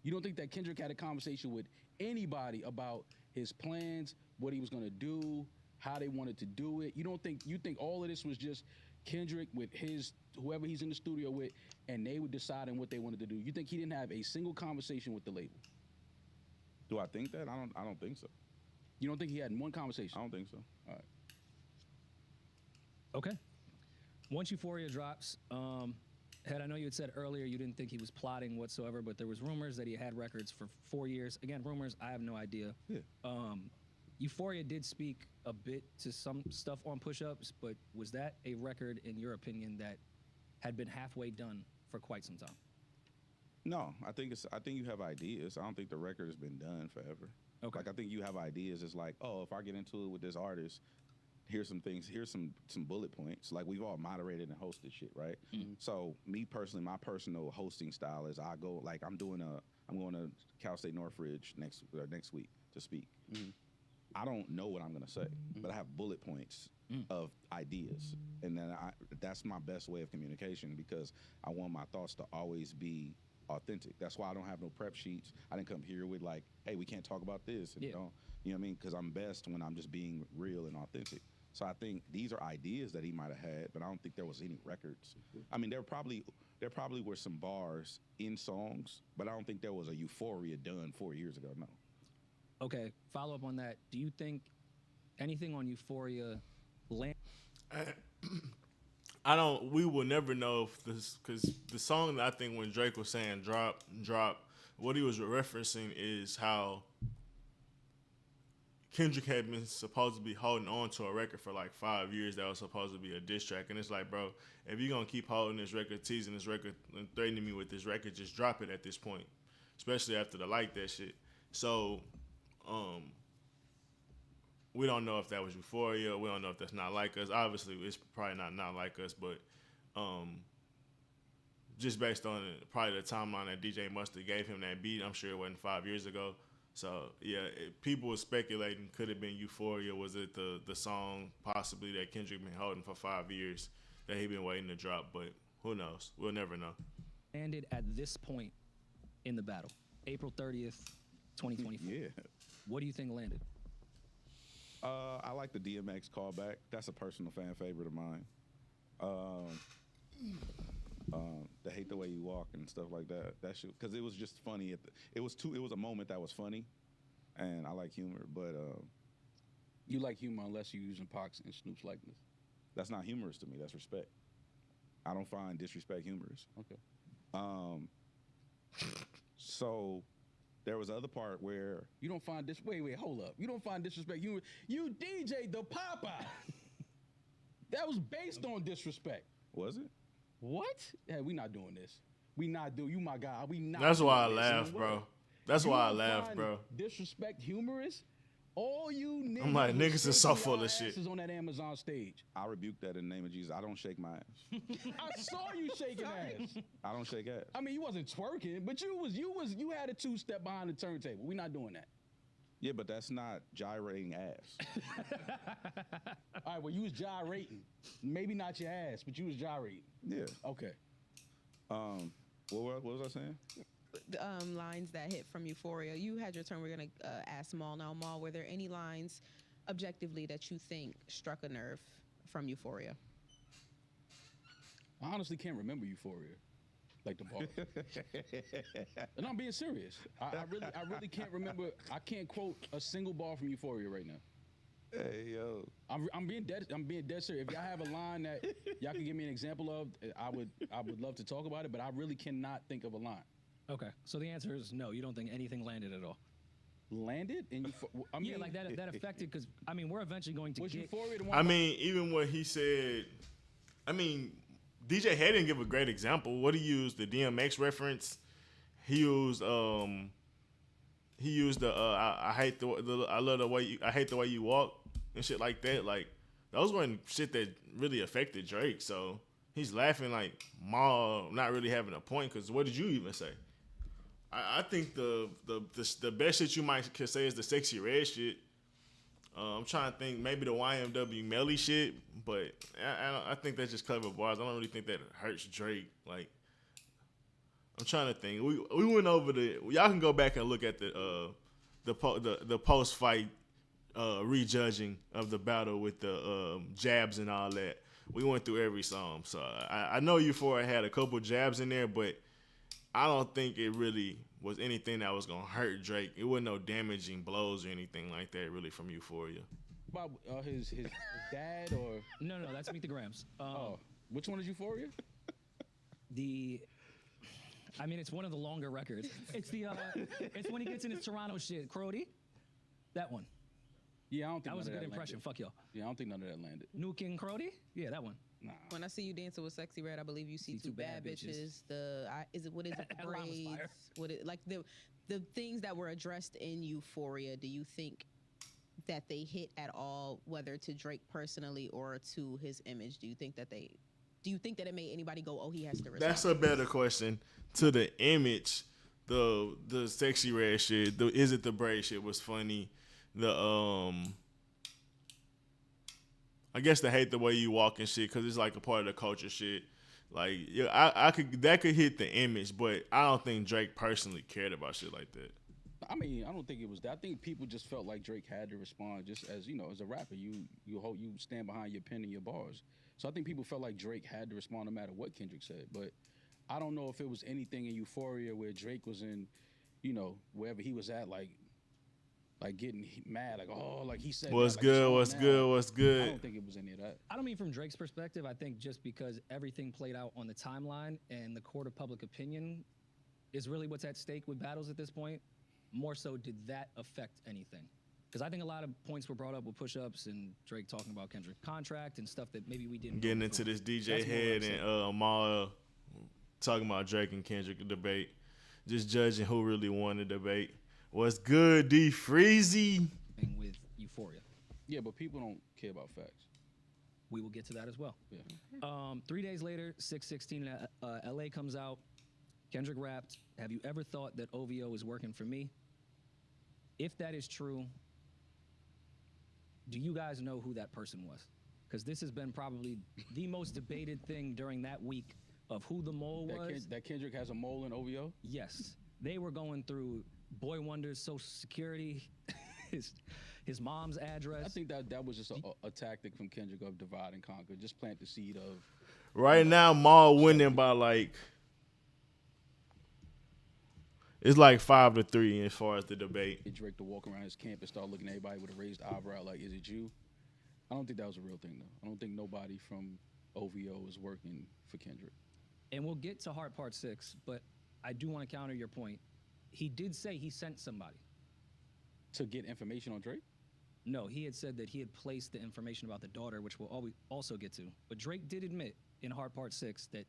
You don't think that Kendrick had a conversation with anybody about his plans, what he was going to do, how they wanted to do it? You think all of this was just Kendrick with his whoever he's in the studio with, and they were deciding what they wanted to do? You think he didn't have a single conversation with the label? Do I think that? I don't think so. You don't think he had one conversation? I don't think so. All right. Okay. Once Euphoria drops, Head, I know you had said earlier you didn't think he was plotting whatsoever, but there was rumors that he had records for 4 years. Again, rumors, I have no idea. Yeah. Euphoria did speak a bit to some stuff on push-ups, but was that a record, in your opinion, that had been halfway done for quite some time? No, I think you have ideas. I don't think the record has been done forever. Okay. Like I think you have ideas. It's like, oh, if I get into it with this artist, here's some things. Here's some bullet points. Like we've all moderated and hosted shit, right? So me personally, my personal hosting style is I go like I'm going to Cal State Northridge next week to speak. I don't know what I'm going to say, but I have bullet points of ideas, and then that's my best way of communication because I want my thoughts to always be authentic. That's why I don't have no prep sheets. I didn't come here with like, hey, we can't talk about this. And Yeah. you know what I mean? Because I'm best when I'm just being real and authentic. So I think these are ideas that he might have had, but I don't think there was any records. I mean, there probably were some bars in songs, but I don't think there was a Euphoria done 4 years ago. No. Okay, follow up on that. Do you think anything on Euphoria land? I don't. We will never know if this, because the song that I think when Drake was saying drop, what he was referencing is how Kendrick had been supposed to be holding on to a record for like 5 years that was supposed to be a diss track, and it's like, bro, if you're gonna keep holding this record, teasing this record, and threatening me with this record, just drop it at this point, especially after the Like That shit. So, we don't know if that was Euphoria. We don't know if that's Not Like Us. Obviously, it's probably not Like Us, but just based on probably the timeline that DJ Mustard gave him that beat, I'm sure it wasn't 5 years ago. So, yeah, people were speculating, could it have been Euphoria? Was it the song possibly that Kendrick been holding for 5 years that he been waiting to drop? But who knows? We'll never know. Landed at this point in the battle, April 30th, 2024. Yeah. What do you think landed? I like the DMX callback. That's a personal fan favorite of mine. The Hate the Way You Walk and stuff like that. That shit, because it was just funny. It was a moment that was funny, and I like humor. But You like humor unless you're using Pac's and Snoop's likeness. that's not humorous to me. That's respect. I don't find disrespect humorous. Okay. So there was the other part where You don't find this. Wait, hold up. You don't find disrespect humor. You DJ the Popeye. That was based on disrespect. was it? What? Hey, we not doing this. We not do. You my guy. We not. That's doing why I this. laugh, No bro. way. That's You why I don't laugh, find bro. Disrespect humorous. All you niggas. I'm like, was niggas is so shaking full y'all of shit. asses on that Amazon stage. I rebuke that in the name of Jesus. I don't shake my ass. I saw you shaking ass. I don't shake ass. I mean, you wasn't twerking, but you had a 2-step behind the turntable. We not doing that. Yeah, but that's not gyrating ass. All right, well, you was gyrating. Maybe not your ass, but you was gyrating. Yeah. Okay. What was I saying? Lines that hit from Euphoria. You had your turn. We're gonna ask Maul now. Maul, were there any lines objectively that you think struck a nerve from Euphoria? I honestly can't remember Euphoria, like the bar. And I'm being serious. I really can't remember. I can't quote a single bar from Euphoria right now. Hey yo. I'm being dead serious. If y'all have a line that y'all can give me an example of, I would love to talk about it. But I really cannot think of a line. Okay, so the answer is no. You don't think anything landed at all? Landed and I mean, Yeah, like that affected, because I mean, we're eventually going to was get. Euphoria the one? I mean, even what he said, I mean, DJ Head didn't give a great example. What he used, the DMX reference. He used I hate I hate the way you walk and shit like that. Like, those weren't shit that really affected Drake. So he's laughing like Maul not really having a point, because what did you even say? I think the best shit you could say is the Sexy Red shit. I'm trying to think, maybe the YMW Melly shit, but I think that's just clever bars. I don't really think that hurts Drake. Like, I'm trying to think. We went over y'all can go back and look at the post fight rejudging of the battle with the jabs and all that. We went through every song, so I know Euphoria had a couple jabs in there, but I don't think it really was anything that was gonna hurt Drake. It wasn't no damaging blows or anything like that really from Euphoria. About his dad or No, that's Meet the Grams. which one is Euphoria? I mean, it's one of the longer records. It's it's when he gets in his Toronto shit, Crody. That one. Yeah, I don't think That was a none of good impression. landed. Fuck y'all. Yeah, I don't think none of that landed. New King Crody? Yeah, that one. Nah. When I see you dancing with Sexy Red, I believe you see two bad bitches. What is it? The Llama's braids. fire. What it like the things that were addressed in Euphoria? Do you think that they hit at all, whether to Drake personally or to his image? Do you think that it made anybody go, oh, he has to respond? That's a better question. To the image, the Sexy Red shit, is it the braid shit was funny. I guess the Hate the Way You Walk and shit, because it's like a part of the culture shit. Like, yeah, that could hit the image, but I don't think Drake personally cared about shit like that. I mean, I don't think it was that. I think people just felt like Drake had to respond, just as as a rapper, you stand behind your pen and your bars. So I think people felt like Drake had to respond no matter what Kendrick said. But I don't know if it was anything in Euphoria where Drake was in, wherever he was at, like getting mad, like he said. What's that, good? like What's good? What's I good? don't think it was any of that. I don't mean from Drake's perspective. I think just because everything played out on the timeline and the court of public opinion is really what's at stake with battles at this point. More so, did that affect anything? Because I think a lot of points were brought up with push-ups and Drake talking about Kendrick's contract and stuff that maybe we didn't. Getting into this DJ That's more Head upset. and Amal talking about Drake and Kendrick debate. Just judging who really won the debate. What's good, D Freezy? With Euphoria. Yeah, but people don't care about facts. We will get to that as well. Yeah. 3 days later, 6/16, LA comes out. Kendrick rapped, "Have you ever thought that OVO is working for me?" If that is true, do you guys know who that person was? Because this has been probably the most debated thing during that week of who the mole was. That Kendrick has a mole in OVO? Yes. They were going through Boy Wonder's social security, his mom's address. I think that was just a tactic from Kendrick of divide and conquer. Just plant the seed of. Right now, Maul winning by like. It's like 5-3 as far as the debate. Get Drake to walk around his camp and start looking at everybody with a raised eyebrow like, is it you? I don't think that was a real thing, though. I don't think nobody from OVO is working for Kendrick. And we'll get to Heart Part 6, but I do want to counter your point. He did say he sent somebody. To get information on Drake? No, he had said that he had placed the information about the daughter, which we'll also get to. But Drake did admit in Heart Part 6 that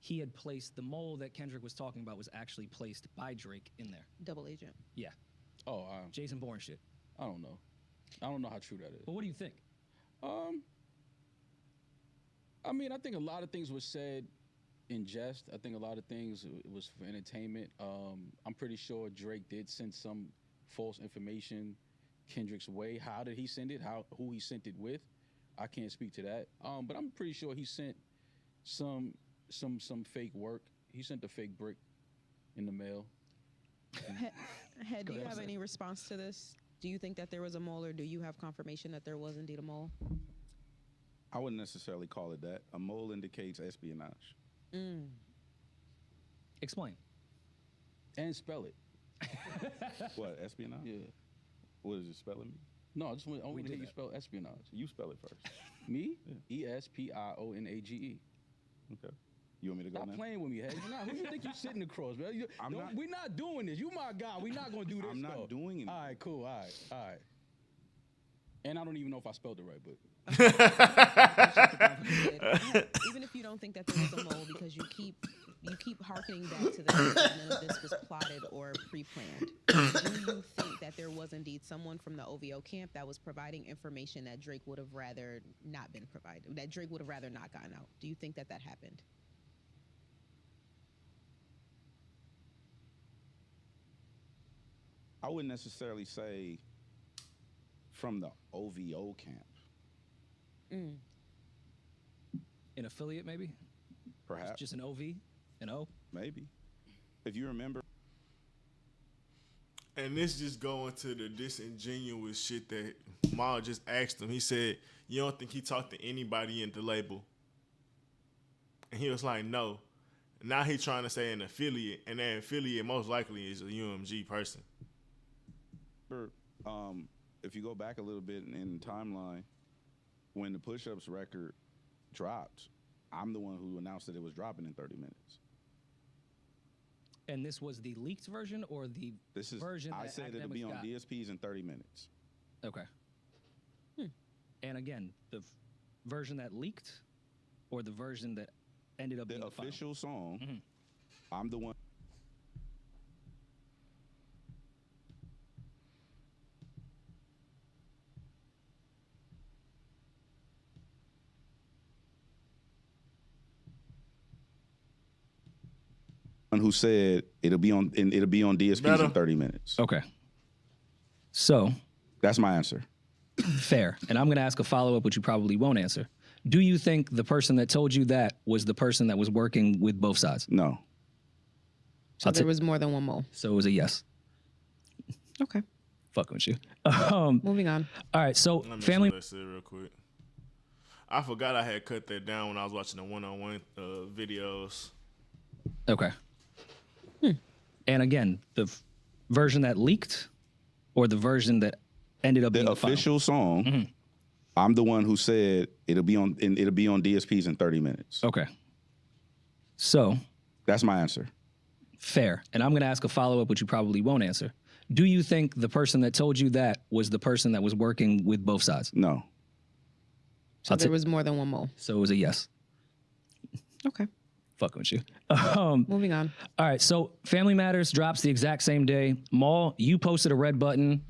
he had placed the mole that Kendrick was talking about was actually placed by Drake in there. Double agent. Yeah. Oh, Jason Bourne shit. I don't know. I don't know how true that is. But what do you think? I mean, I think a lot of things were said in jest. I think a lot of things it was for entertainment. I'm pretty sure Drake did send some false information Kendrick's way. How did he send it? Who he sent it with? I can't speak to that. But I'm pretty sure he sent some fake work. He sent a fake brick in the mail. Head, do you have any response to this? Do you think that there was a mole, or do you have confirmation that there was indeed a mole? I wouldn't necessarily call it that. A mole indicates espionage. Explain. And spell it. What, espionage? Yeah. What is it spelling mean? No, I just want to hear you spell espionage. You spell it first. Me? Yeah. ESPIONAGE. Okay. You want me to go Stop now? playing with me, Head. Who you think you sitting across, man? We're not doing this. You my guy. We're not going to do this. I'm not doing it. All right, cool. All right. And I don't even know if I spelled it right, but. Even if you don't think that there was a mole, because you keep harkening back to the fact that none of this was plotted or pre-planned. Do you think that there was indeed someone from the OVO camp that was providing information that Drake would have rather not been provided, that Drake would have rather not gotten out? Do you think that happened? I wouldn't necessarily say from the OVO camp. An affiliate, maybe? Perhaps. Just an OV? An O? Maybe. If you remember. And this just going to the disingenuous shit that Maul just asked him. He said, "You don't think he talked to anybody in the label?" And he was like, "No." Now he trying to say an affiliate, and that affiliate most likely is a UMG person. If you go back a little bit in the timeline, when the Push-Ups record dropped, I'm the one who announced that it was dropping in 30 minutes. And this was the leaked version or the version I that said it'll be on Akademiks got? DSPs in 30 minutes. Okay. And again, the version that leaked or the version that ended up being The the final? official song, I'm the one. Who said it'll be on DSPs in 30 minutes. Okay. So That's my answer. fair. And I'm going to ask a follow-up, which you probably won't answer. Do you think the person that told you that was the person that was working with both sides? No. So there was more than one mole. So it was a yes. Okay. Fucking with you. Moving on. All right, so Let me family. show that shit real quick. I forgot I had cut that down when I was watching the one-on-one videos. Okay. And again, the version that leaked, or the version that ended up being The the final? official song. I'm the one who said it'll be on DSPs in 30 minutes. Okay. So That's my answer. fair. And I'm going to ask a follow up, which you probably won't answer. Do you think the person that told you that was the person that was working with both sides? No. So there was more than one mole. So it was a yes. Okay. Fucking with you. Moving on. All right. So Family Matters drops the exact same day. Maul, you posted a red button.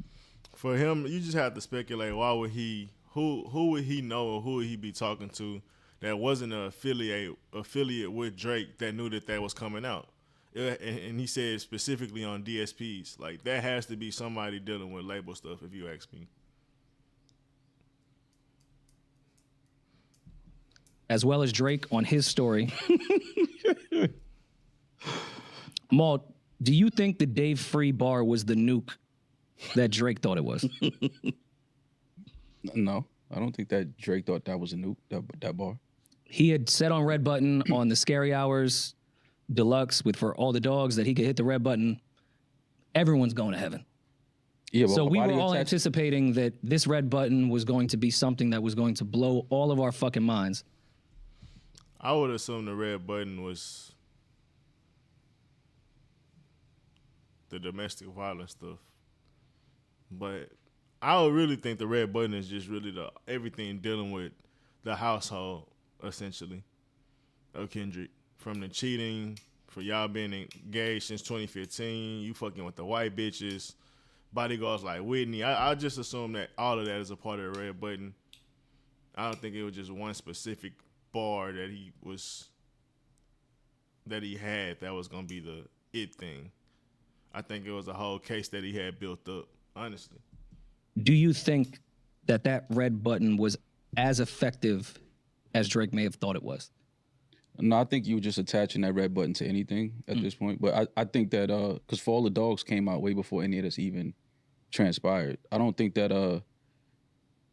For him, you just have to speculate. Why would he? Who would he know, or who would he be talking to that wasn't an affiliate with Drake that knew that was coming out? And he said specifically on DSPs. Like, that has to be somebody dealing with label stuff, if you ask me. As well as Drake on his story. Maul, do you think the Dave Free bar was the nuke that Drake thought it was? No, I don't think that Drake thought that was a nuke, that bar. He had said on Red Button on the Scary Hours Deluxe with For All the Dogs that he could hit the red button. Everyone's going to heaven. Yeah, So we were all anticipating that this red button was going to be something that was going to blow all of our fucking minds. I would assume the red button was the domestic violence stuff. But I would really think the red button is just really the everything dealing with the household, essentially, of Kendrick. From the cheating, for y'all being engaged since 2015, you fucking with the white bitches, bodyguards like Whitney. I just assume that all of that is a part of the red button. I don't think it was just one specific bar that he had that was gonna be the it thing. I think it was a whole case that he had built up, honestly. Do you think that that red button was as effective as Drake may have thought it was? No, I think you were just attaching that red button to anything at this point. But I think that because For All the Dogs came out way before any of this even transpired. I don't think that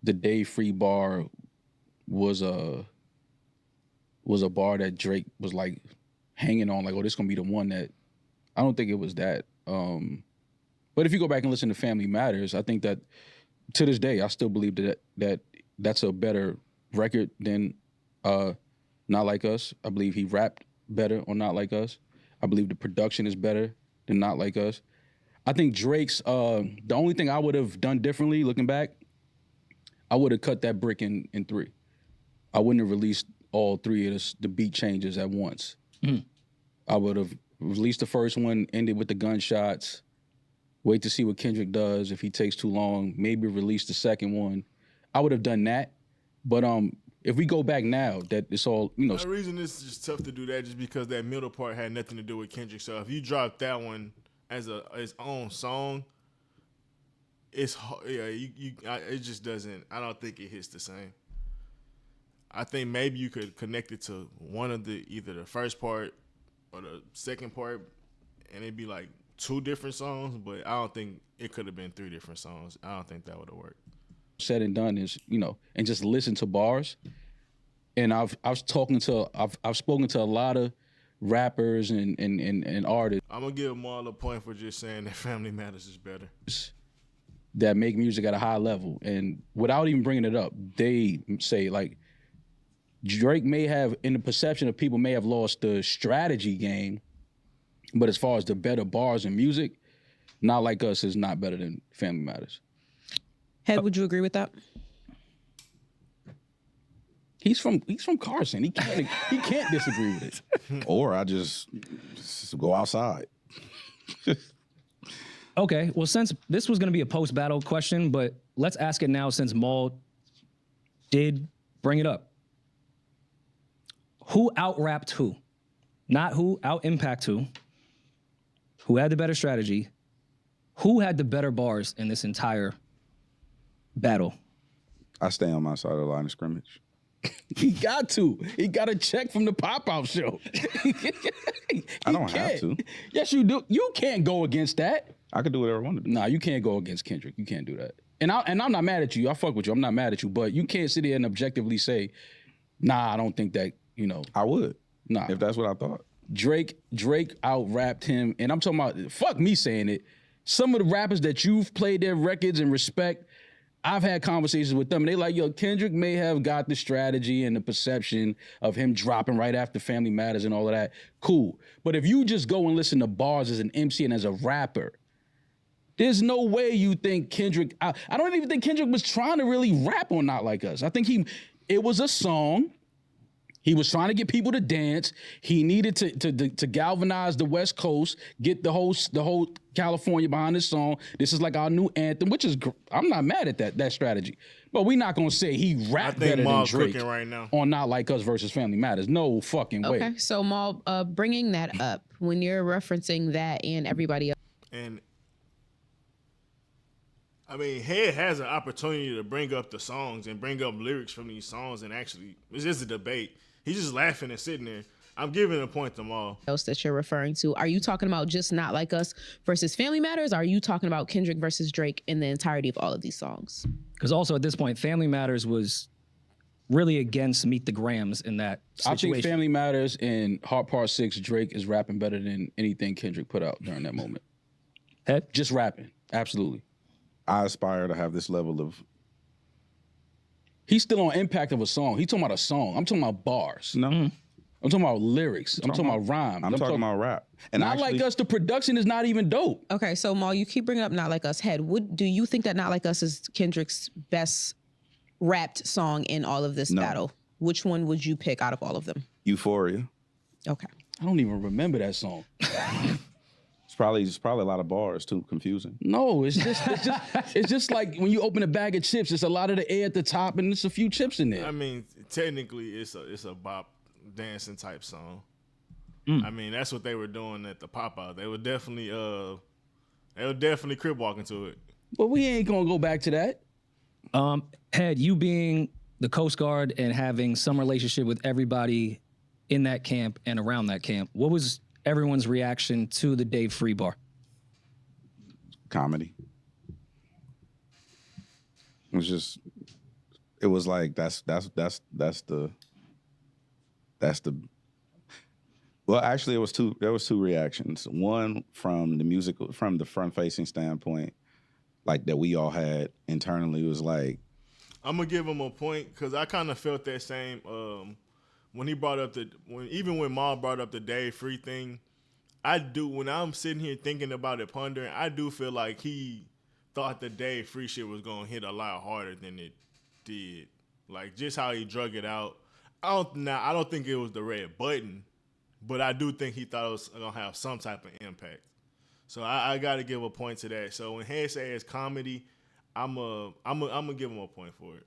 the Dave Free bar was a bar that Drake was like hanging on, like, oh, this is gonna be the one that. I don't think it was that. But if you go back and listen to Family Matters, I think that to this day, I still believe that that's a better record than Not Like Us. I believe he rapped better on Not Like Us. I believe the production is better than Not Like Us. I think Drake's, the only thing I would have done differently, looking back, I would have cut that brick in 3. I wouldn't have released all 3 of the beat changes at once. I would have released the first one, ended with the gunshots, wait to see what Kendrick does. If he takes too long, maybe release the second one. I would have done that. But if we go back now, that it's all, you know. The reason it's just tough to do that just because that middle part had nothing to do with Kendrick. So if you drop that one as its own song, it just doesn't. I don't think it hits the same. I think maybe you could connect it to one of either the first part or the second part, and it'd be like 2 different songs. But I don't think it could have been 3 different songs. I don't think that would have worked. Said and done is, you know, and just listen to bars. And I've spoken to a lot of rappers and artists. I'm gonna give Maul a point for just saying that Family Matters is better. That make music at a high level, and without even bringing it up, they say like Drake may have, in the perception of people, may have lost the strategy game, but as far as the better bars and music, Not Like Us is not better than Family Matters. Head, would you agree with that? He's from Carson. He can't disagree with it. Or I just go outside. Okay, well, since this was going to be a post-battle question, but let's ask it now since Maul did bring it up. Who out-rapped who? Not who out-impact who. Who had the better strategy? Who had the better bars in this entire battle? I stay on my side of the line of scrimmage. He got to. He got a check from the Pop-Out show. I don't have to. Yes, you do. You can't go against that. I could do whatever I want to do. Nah, you can't go against Kendrick. You can't do that. And I'm not mad at you. I fuck with you. I'm not mad at you. But you can't sit here and objectively say, nah, I don't think that, I would. Nah. If that's what I thought. Drake out-rapped him. And I'm talking about, fuck me saying it. Some of the rappers that you've played their records and respect, I've had conversations with them, and they like, yo, Kendrick may have got the strategy and the perception of him dropping right after Family Matters and all of that. Cool. But if you just go and listen to bars as an MC and as a rapper, there's no way you think Kendrick, I don't even think Kendrick was trying to really rap on Not Like Us. I think it was a song. He was trying to get people to dance. He needed to galvanize the West Coast, get the whole California behind this song. This is like our new anthem, which is I'm not mad at that strategy. But we're not gonna say he rapped better than Drake right now on Not Like Us versus Family Matters. No fucking way. Okay, so Mal, bringing that up when you're referencing that and everybody else. And I mean, Head has an opportunity to bring up the songs and bring up lyrics from these songs, and actually, it's just a debate. He's just laughing and sitting there. I'm giving a point to Mal. Else that you're referring to, are you talking about just Not Like Us versus Family Matters? Or are you talking about Kendrick versus Drake in the entirety of all of these songs? Because also at this point, Family Matters was really against Meet the Grams in that situation. I think Family Matters and Heart Part 6, Drake is rapping better than anything Kendrick put out during that moment. Head? Just rapping, absolutely. I aspire to have this level of. He's still on impact of a song. He's talking about a song. I'm talking about bars. No. I'm talking about lyrics. I'm talking about rhymes. I'm talking about rap. And Not Like Us, the production is not even dope. Okay, so Mal, you keep bringing up Not Like Us. Head, do you think that Not Like Us is Kendrick's best rapped song in all of this battle? Which one would you pick out of all of them? Euphoria. Okay. I don't even remember that song. It's probably a lot of bars too. Confusing. No, it's just like when you open a bag of chips. It's a lot of the air at the top, and there's a few chips in there. I mean, technically, it's a bop dancing type song. I mean, that's what they were doing at the pop out. They were definitely crib walking to it. But we ain't gonna go back to that. Head, you being the Coast Guard and having some relationship with everybody in that camp and around that camp, what was everyone's reaction to the Dave Free bar? Comedy. It was like that's the well, actually there was two reactions. One from the front facing standpoint, like that we all had internally, was like, I'm gonna give him a point because I kind of felt that same when he brought up when Mal brought up the Dave Free thing. When I'm sitting here thinking about it, pondering, I do feel like he thought the Dave Free shit was gonna hit a lot harder than it did. Like just how he drug it out. I don't think it was the red button, but I do think he thought it was gonna have some type of impact. So I got to give a point to that. So when Head says comedy, I'm gonna give him a point for it.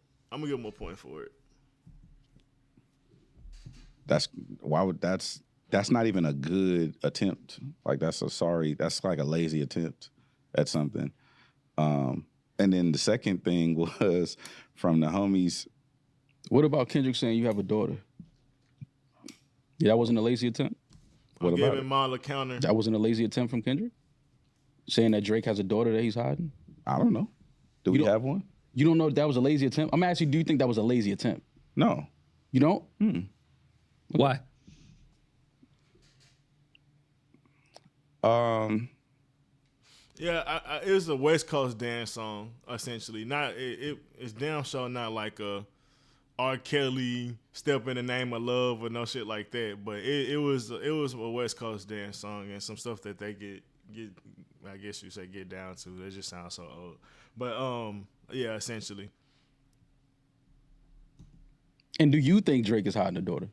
That's not even a good attempt. Like that's like a lazy attempt at something. And then the second thing was from the homies. What about Kendrick saying you have a daughter? Yeah, that wasn't a lazy attempt? What I'm about giving it? Mal a counter. That wasn't a lazy attempt from Kendrick? Saying that Drake has a daughter that he's hiding? I don't know. Do we have one? You don't know if that was a lazy attempt? I'm asking you, do you think that was a lazy attempt? No. You don't? Why? Yeah, it was a West Coast dance song essentially. It's damn sure not like a R. Kelly Step in the Name of Love or no shit like that. But it was a West Coast dance song and some stuff that they get I guess you say get down to. That just sounds so old. But yeah, essentially. And do you think Drake is hiding a daughter?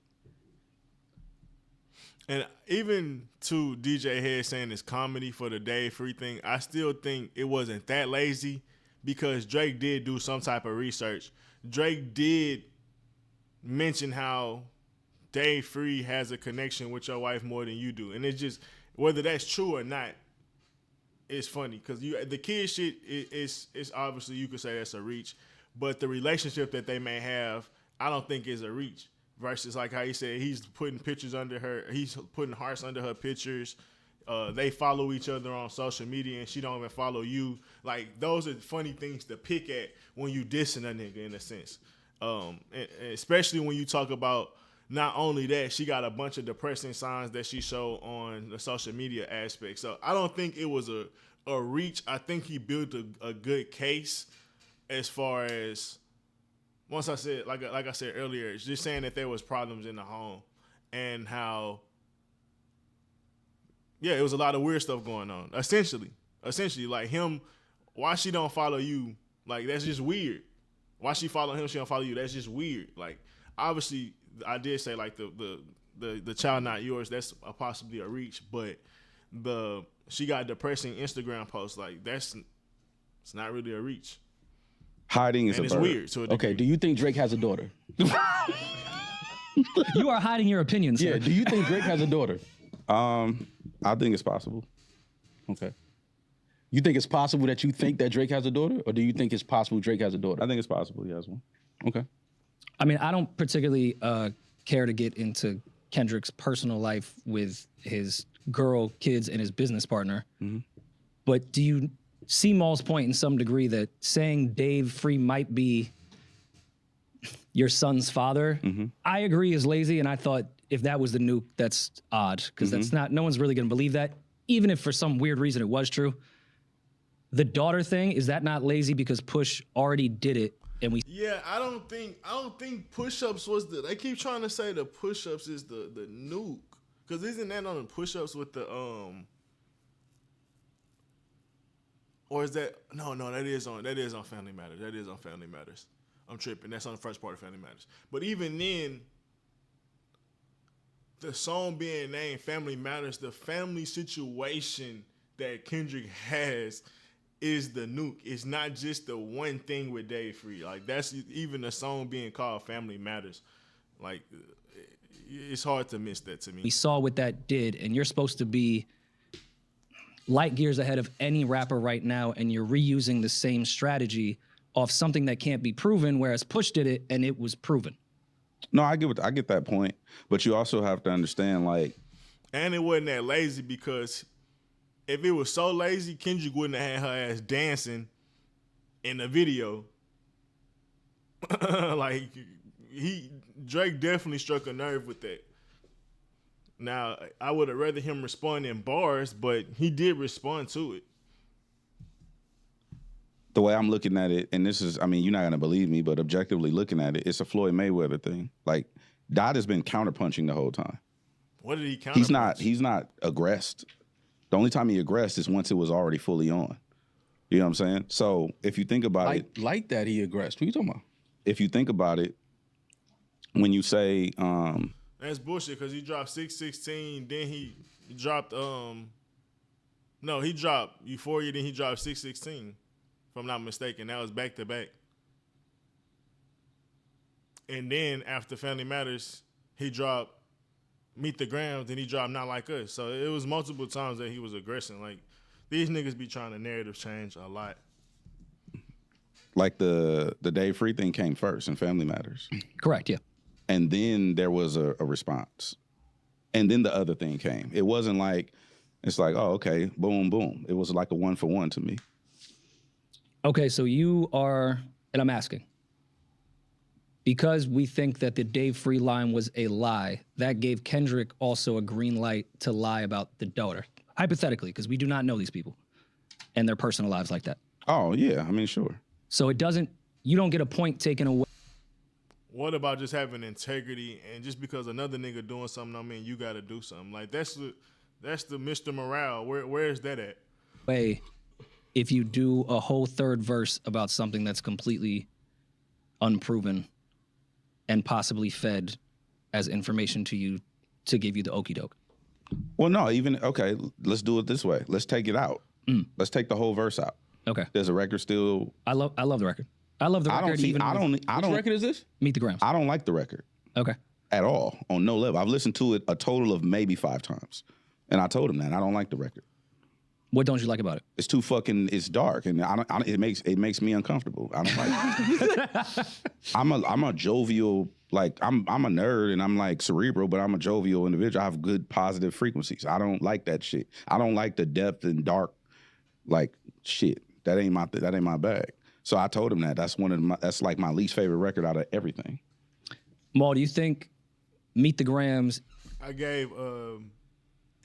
And even to DJ Head saying it's comedy for the Dave Free thing, I still think it wasn't that lazy because Drake did do some type of research. Drake did mention how Dave Free has a connection with your wife more than you do. And it's just, whether that's true or not, it's funny because the kid shit is obviously you could say that's a reach, but the relationship that they may have, I don't think is a reach. Versus like how he said he's putting pictures under her, he's putting hearts under her pictures. they follow each other on social media and she don't even follow you. Like, those are funny things to pick at when you dissing a nigga in a sense. And especially when you talk about not only that, she got a bunch of depressing signs that she showed on the social media aspect. So I don't think it was a reach. I think he built a good case as far as, once I said, like I said earlier, it's just saying that there was problems in the home and how, yeah, it was a lot of weird stuff going on. Essentially, like him, why she don't follow you, like, that's just weird. Why she follow him, she don't follow you, that's just weird. Like, obviously, I did say, like, the child not yours, that's possibly a reach, but she got depressing Instagram posts, like, it's not really a reach. Hiding is and a it's bird. weird to a degree. Okay, do you think Drake has a daughter? You are hiding your opinions, sir. Yeah, do you think Drake has a daughter? I think it's possible. Okay. You think it's possible that you think that Drake has a daughter, or do you think it's possible Drake has a daughter? I think it's possible he has one. Okay. I mean, I don't particularly care to get into Kendrick's personal life with his girl, kids, and his business partner. Mm-hmm. But do you see Maul's point in some degree that saying Dave Free might be your son's father, I agree is lazy, and I thought if that was the nuke, that's odd, because that's not, no one's really gonna believe that, even if for some weird reason it was true. The daughter thing, is that not lazy because Push already did it, and we... Yeah, I don't think push-ups was they keep trying to say the push-ups is the nuke, because isn't that on the push-ups with the, or is that, no, that is on Family Matters. That is on Family Matters. I'm tripping. That's on the first part of Family Matters. But even then, the song being named Family Matters, the family situation that Kendrick has is the nuke. It's not just the one thing with Dave Free. Like, that's even the song being called Family Matters. Like, it's hard to miss that to me. We saw what that did, and you're supposed to be light years ahead of any rapper right now, and you're reusing the same strategy off something that can't be proven, whereas Push did it and it was proven. No, I get that point, but you also have to understand, like, and it wasn't that lazy, because if it was so lazy, Kendrick wouldn't have had her ass dancing in the video. Like, Drake definitely struck a nerve with that. Now, I would have rather him respond in bars, but he did respond to it. the way I'm looking at it, and this is, I mean, you're not gonna believe me, but objectively looking at it, it's a Floyd Mayweather thing. Like, Dot has been counterpunching the whole time. What did he counterpunch? He's not aggressed. The only time he aggressed is once it was already fully on. You know what I'm saying? So if you think about it, like that, he aggressed. What are you talking about? If you think about it, when you say that's bullshit, because he dropped 616, then he dropped no, he dropped Euphoria, then he dropped 616, if I'm not mistaken. That was back to back. And then after Family Matters, he dropped Meet the Grams, then he dropped Not Like Us. So it was multiple times that he was aggressing. Like, these niggas be trying to narrative change a lot. like the Dave Free thing came first in Family Matters. Correct, yeah. And then there was a response. And then the other thing came. It wasn't like, it's like, oh, okay, boom, boom. It was like a 1-for-1 to me. Okay, so you are, and I'm asking, because we think that the Dave Free line was a lie, that gave Kendrick also a green light to lie about the daughter. Hypothetically, because we do not know these people and their personal lives like that. Oh, yeah, I mean, sure. So it doesn't, you don't get a point taken away. What about just having integrity, and just because another nigga doing something, I mean, you got to do something? Like, that's the Mr. Morale. Where is that at? Way, if you do a whole third verse about something that's completely unproven and possibly fed as information to you to give you the okie doke. Well, no, even, okay, let's do it this way. Let's take it out. Let's take the whole verse out. Okay. There's a record still. I love the record. I love the record. Which record is this? Meet the Grams. I don't like the record. Okay. At all, on no level. I've listened to it a total of maybe 5 times. And I told him that. I don't like the record. What don't you like about it? It's too fucking. It's dark, and it makes me uncomfortable. I don't like it. I'm a jovial, like I'm a nerd and I'm like cerebral, but I'm a jovial individual. I have good positive frequencies. I don't like that shit. I don't like the depth and dark, like shit. That ain't my bag. So I told him that's like my least favorite record out of everything. Maul, do you think Meet the Grams? I gave.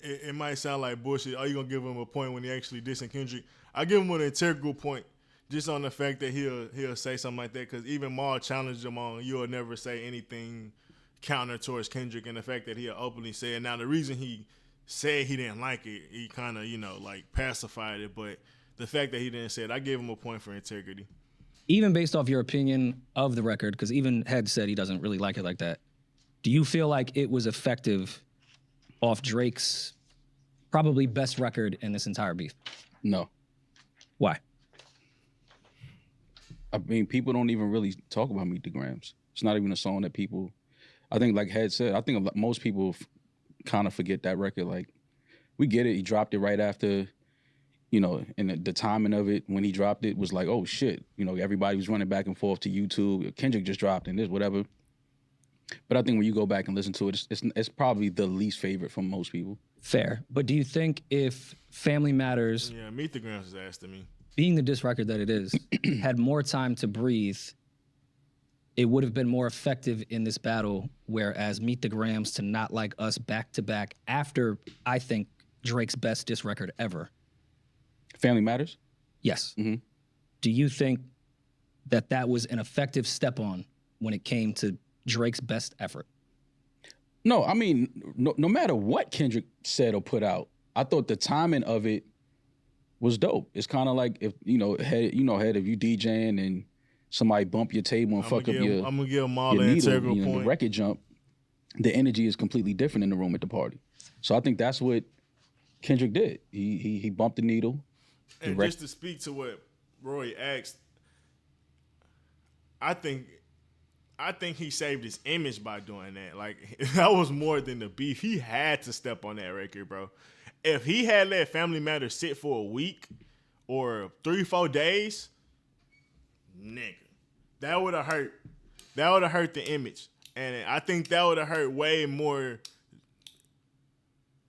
It might sound like bullshit. Are you gonna give him a point when he actually dissing Kendrick? I give him an integral point, just on the fact that he'll say something like that. Because even Maul challenged him on, you'll never say anything counter towards Kendrick, and the fact that he'll openly say it. Now the reason he said he didn't like it, he kind of like pacified it, but the fact that he didn't say it, I gave him a point for integrity. Even based off your opinion of the record, because even Head said he doesn't really like it like that. Do you feel like it was effective off Drake's probably best record in this entire beef? No. Why? I mean, people don't even really talk about Meet the Grams. It's not even a song that people, I think like Head said, I think most people kind of forget that record. Like, we get it. He dropped it right after, and the timing of it when he dropped it was like, oh shit. Everybody was running back and forth to YouTube. Kendrick just dropped and this, whatever. But I think when you go back and listen to it, it's probably the least favorite from most people. Fair. But do you think if Family Matters, Yeah, Meet the Grams is ass to me. being the diss record that it is, had more time to breathe, it would have been more effective in this battle, whereas Meet the Grams to not like us back to back after, I think, Drake's best diss record ever? Family Matters? Yes. Mm-hmm. Do you think that was an effective step on when it came to Drake's best effort? No, I mean, no matter what Kendrick said or put out, I thought the timing of it was dope. It's kind of like if, Head, if you DJing and somebody bump your table and fuck up your I'm gonna give Maul your an needle, integral point. the record jump, the energy is completely different in the room at the party. So I think that's what Kendrick did. He bumped the needle. And just to speak to what Roy asked, I think he saved his image by doing that. Like, that was more than the beef. He had to step on that record, bro. If he had let Family Matters sit for a week or 3-4 days, nigga, that would have hurt. That would have hurt the image. And I think that would have hurt way more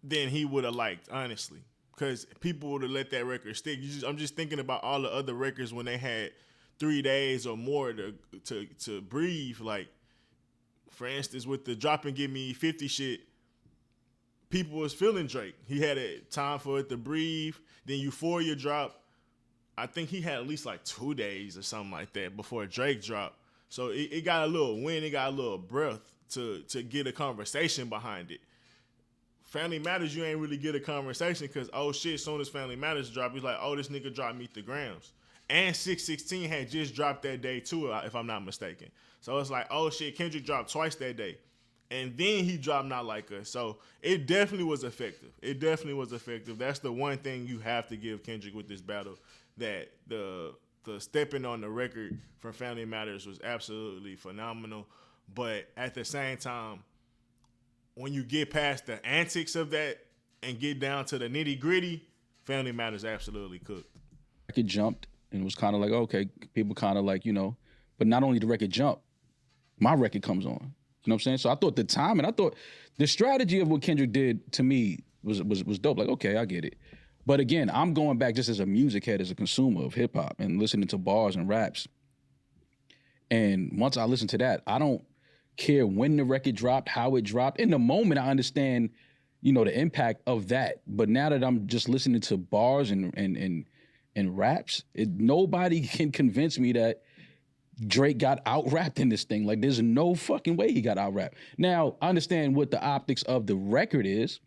than he would have liked, honestly. Because people would have let that record stick. I'm just thinking about all the other records when they had 3 days or more to breathe. Like, for instance, with the Drop and Give Me 50 shit, people was feeling Drake. He had a time for it to breathe. Then Euphoria dropped. I think he had at least like 2 days or something like that before Drake dropped. So it got a little wind, it got a little breath to get a conversation behind it. Family Matters, you ain't really get a conversation because, oh shit, as soon as Family Matters dropped, he's like, oh, this nigga dropped Meet the Grams. And 616 had just dropped that day too, if I'm not mistaken. So it's like, oh shit, Kendrick dropped twice that day. And then he dropped Not Like Us. So it definitely was effective. It definitely was effective. That's the one thing you have to give Kendrick with this battle, that the stepping on the record for Family Matters was absolutely phenomenal. But at the same time, when you get past the antics of that and get down to the nitty gritty, Family Matters absolutely cooked. Record jumped and it was kind of like, okay, people kind of like, but not only the record jump, my record comes on. You know what I'm saying? So I thought the timing, I thought the strategy of what Kendrick did to me was dope. Like, okay, I get it. But again, I'm going back just as a music head, as a consumer of hip hop and listening to bars and raps. And once I listen to that, I don't care when the record dropped, how it dropped. In the moment, I understand, the impact of that. But now that I'm just listening to bars and raps, nobody can convince me that Drake got out-rapped in this thing. Like, there's no fucking way he got out-rapped. Now, I understand what the optics of the record is,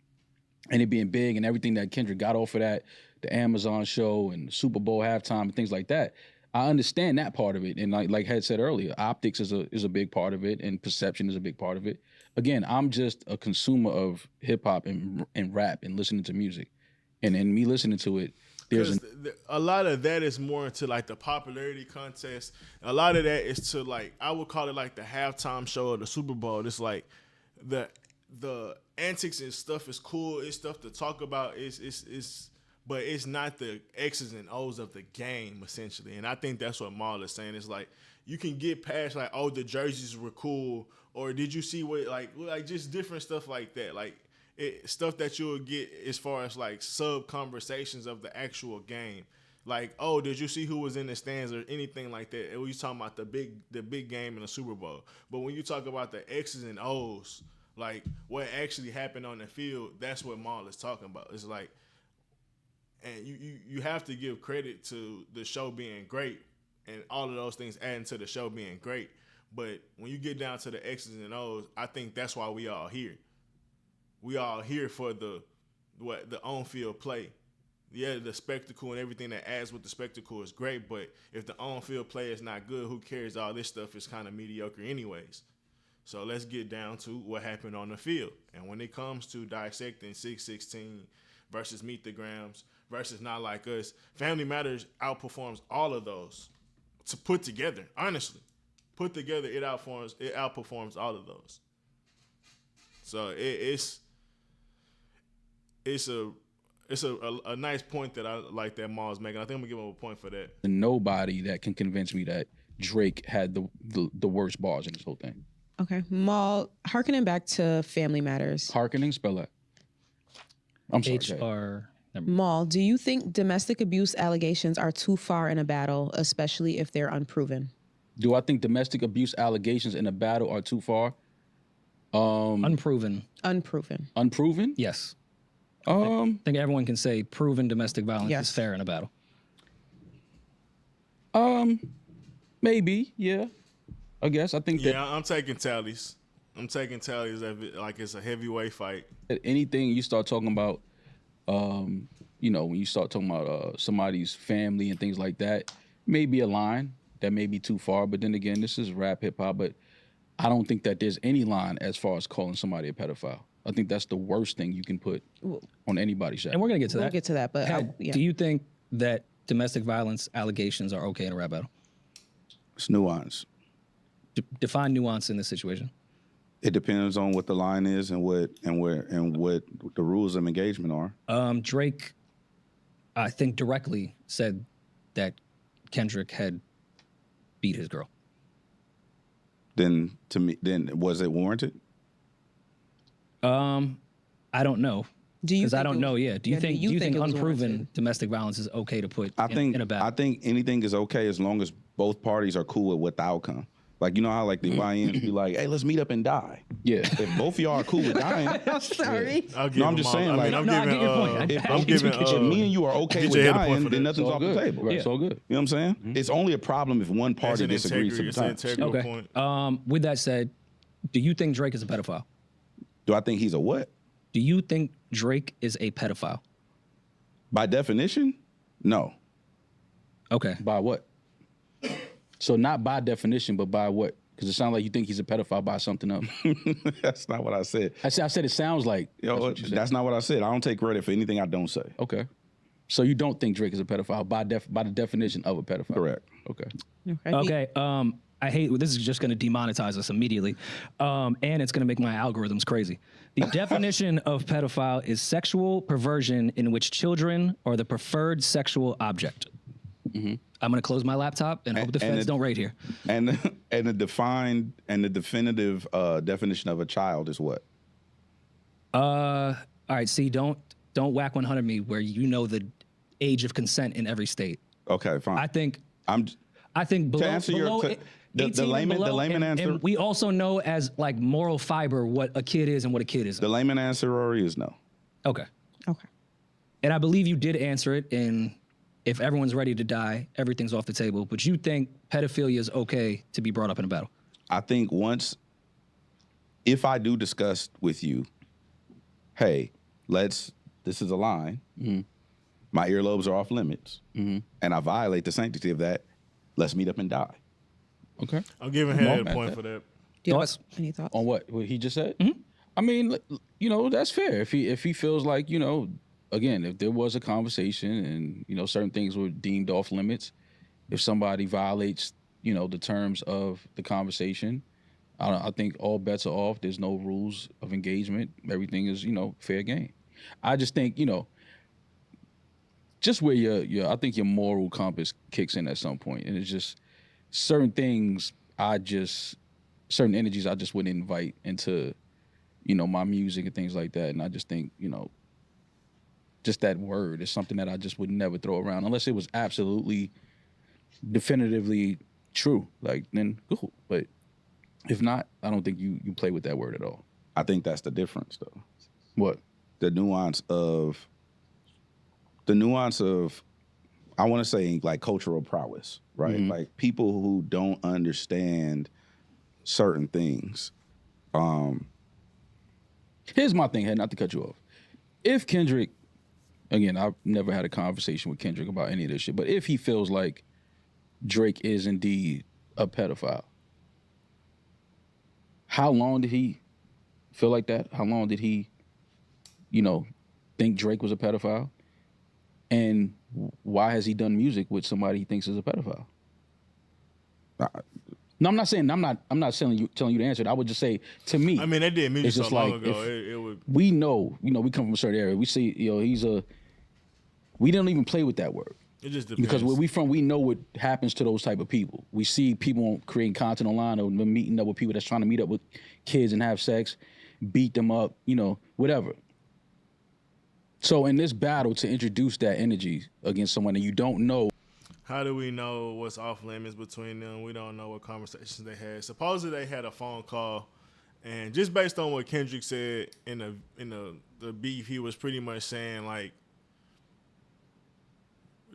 and it being big and everything that Kendrick got off of that, the Amazon show and Super Bowl halftime and things like that. I understand that part of it. And like Head said earlier, optics is a big part of it, and perception is a big part of it. Again, I'm just a consumer of hip-hop and rap and listening to music. And in me listening to it, there's a lot of that is more into like the popularity contest. A lot of that is to, like, I would call it like the halftime show or the Super Bowl. It's like the antics and stuff is cool. It's stuff to talk about. It's but it's not the X's and O's of the game, essentially. And I think that's what Maul is saying. It's like, you can get past, like, oh, the jerseys were cool, or did you see what, like just different stuff like that. Like, stuff that you'll get as far as, like, sub-conversations of the actual game. Like, oh, did you see who was in the stands or anything like that? And we talking about the big game in the Super Bowl. But when you talk about the X's and O's, like, what actually happened on the field, that's what Maul is talking about. It's like, and you have to give credit to the show being great and all of those things adding to the show being great. But when you get down to the X's and O's, I think that's why we all here. We all here for the on-field play. Yeah, the spectacle and everything that adds with the spectacle is great, but if the on-field play is not good, who cares? All this stuff is kind of mediocre anyways. So let's get down to what happened on the field. And when it comes to dissecting 616 versus Meet the Grams versus Not Like Us, Family Matters outperforms all of those to put together, honestly. Put together, it outperforms all of those. So it's a nice point that I like that Maul's making. I think I'm gonna give him a point for that. Nobody that can convince me that Drake had the worst bars in this whole thing. Okay, Maul, hearkening back to Family Matters. Hearkening, spell that. I'm sorry. HR. Maul, do you think domestic abuse allegations are too far in a battle, especially if they're unproven? Do I think domestic abuse allegations in a battle are too far? Unproven. Unproven. Unproven? Yes. Um, I think everyone can say proven domestic violence Yes. is fair in a battle. Maybe, yeah. I guess I think that Yeah, I'm taking tallies. As like it's a heavyweight fight. anything you start talking about, you know, when you start talking about somebody's family and things like that, maybe a line that may be too far. But then again, this is rap hip hop, but I don't think that there's any line as far as calling somebody a pedophile. I think that's the worst thing you can put on anybody's show. And we're going to get to We'll that. get to that, but Ed, yeah. do you think that domestic violence allegations are okay in a rap battle? It's nuance. Define nuance in this situation. It depends on what the line is and what the rules of engagement are. Drake, I think, directly said that Kendrick had beat his girl. Then was it warranted? I don't know. Do you? Because I think don't it know. was- Yeah. Do you think it was unproven warranted? domestic violence is okay to put I think in a battle? I think anything is okay as long as both parties are cool with what the outcome. Like, you know how like the YNs be like, hey, let's meet up and die. Yeah. If both of y'all are cool with dying, I'm sorry. I'll give No, I'm him just all- saying, I like- mean, I'm No, I giving, get your point. if, I'm giving, if me and you are okay DJ with hit a point dying, for then that. nothing's It's all off the good. table. Right, it's all good. You know what I'm saying? It's only a problem if one party disagrees It's sometimes. an integral Okay. point. With that said, do you think Drake is a pedophile? Do I think he's a what? Do you think Drake is a pedophile? By definition, no. Okay. By what? So not by definition, but by what? Because it sounds like you think he's a pedophile by something else. That's not what I said. I said it sounds like. Yo, what you said. that's not what I said. I don't take credit for anything I don't say. Okay. So you don't think Drake is a pedophile by the definition of a pedophile? Correct. Okay. Okay. I hate this is just going to demonetize us immediately, and it's going to make my algorithms crazy. The definition of pedophile is sexual perversion in which children are the preferred sexual object. I'm going to close my laptop and hope the feds don't raid here. And the definitive definition of a child is what? All right. See, don't whack 100 me where you know the age of consent in every state. Okay, fine. I think To below, answer your- below to- the 18 and layman- the below, layman and answer- we also know as like moral fiber what a kid is and what a kid isn't. the layman answer, Rory, is no. Okay. Okay. And I believe you did answer it in if everyone's ready to die, everything's off the table. But you think pedophilia is okay to be brought up in a battle? I think if I do discuss with you, hey, this is a line, my earlobes are off limits, and I violate the sanctity of that, let's meet up and die. Okay. I'm giving him a point for that. Do you have Thoughts? any thoughts? On what he just said? I mean, you know, that's fair. If he feels like, you know, again, if there was a conversation and, you know, certain things were deemed off limits, if somebody violates, you know, the terms of the conversation, I think all bets are off. There's no rules of engagement. Everything is, you know, fair game. I just think, you know, just where your I think your moral compass kicks in at some point, and it's just certain things certain energies I just wouldn't invite into, my music and things like that. And I just think, just that word is something that I just would never throw around unless it was absolutely definitively true. Like, then cool. But if not, I don't think you play with that word at all. I think that's the difference, though. What? The nuance of, I want to say, like, cultural prowess, right? Mhm. Like, people who don't understand certain things. Here's my thing, not to cut you off. If Kendrick, again, I've never had a conversation with Kendrick about any of this shit, but if he feels like Drake is indeed a pedophile, how long did he feel like that? How long did he, think Drake was a pedophile? And why has he done music with somebody he thinks is a pedophile? No, I'm not saying I'm not telling you to answer it. I would just say, to me, I mean, they did music it's so just long like ago. if It would. we know, we come from a certain area. We see, we didn't even play with that word. It just depends. Because where we from, we know what happens to those type of people. We see people creating content online or meeting up with people that's trying to meet up with kids and have sex, beat them up, whatever. So in this battle, to introduce that energy against someone that you don't know. How do we know what's off limits between them? We don't know what conversations they had. Supposedly they had a phone call, and just based on what Kendrick said in the beef, he was pretty much saying, like,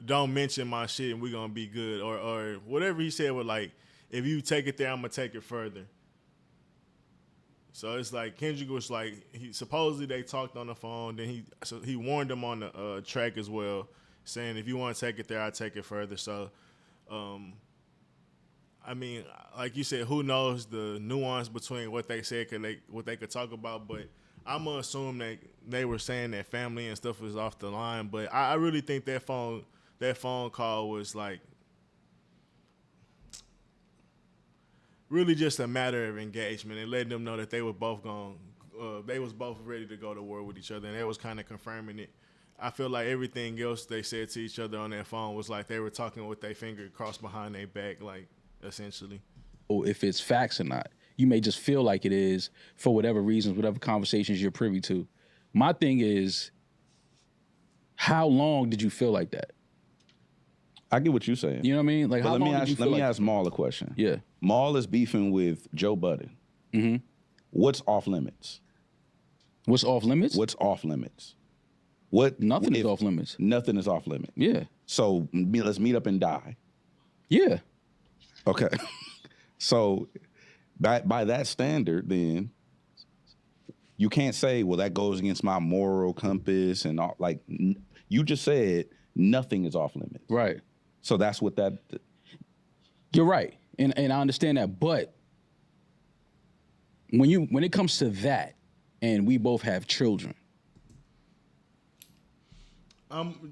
don't mention my shit and we're gonna be good, or whatever he said was like, if you take it there, I'm gonna take it further. So it's like Kendrick was like, he supposedly they talked on the phone, then he warned him on the track as well, saying if you want to take it there, I'll take it further. So, I mean, like you said, who knows the nuance between what they said, what they could talk about, but I'm gonna assume that they were saying that family and stuff was off the line. But I really think that phone call was like really just a matter of engagement and letting them know that they were both they was both ready to go to war with each other, and they was kind of confirming it. I feel like everything else they said to each other on that phone was like they were talking with their finger crossed behind their back, like, essentially. Or if it's facts or not. You may just feel like it is for whatever reasons, whatever conversations you're privy to. My thing is, how long did you feel like that? I get what you're saying. You know what I mean? Like, But how let long me did ask, you feel let me like ask Maul a question. Yeah. Maul is beefing with Joe Budden. Mm-hmm. What's off limits? What's off limits? What's off limits? Nothing is off limits. Nothing is off limits. Yeah. So let's meet up and die. Yeah. Okay. So by that standard, then you can't say, well, that goes against my moral compass and all. Like, you just said nothing is off limits. Right. So that's what that. You're right, and I understand that, but when it comes to that, and we both have children.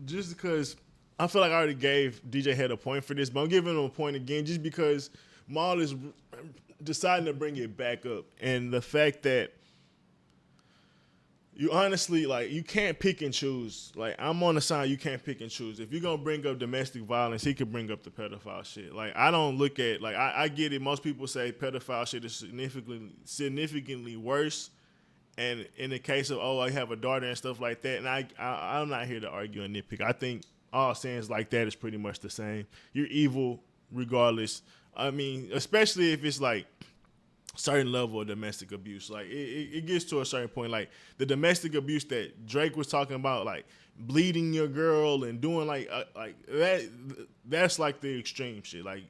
Just because I feel like I already gave DJ Head a point for this, but I'm giving him a point again just because Maul is deciding to bring it back up. And the fact that you honestly, like, you can't pick and choose. Like, I'm on the side, you can't pick and choose. If you're going to bring up domestic violence, he could bring up the pedophile shit. Like, I don't look at, like, I get it. Most people say pedophile shit is significantly worse. And in the case of, I have a daughter and stuff like that, and I'm not here to argue and nitpick. I think all sins like that is pretty much the same. You're evil regardless. I mean, especially if it's like certain level of domestic abuse. Like, it gets to a certain point. Like, the domestic abuse that Drake was talking about, like bleeding your girl and doing like that, that's like the extreme shit. Like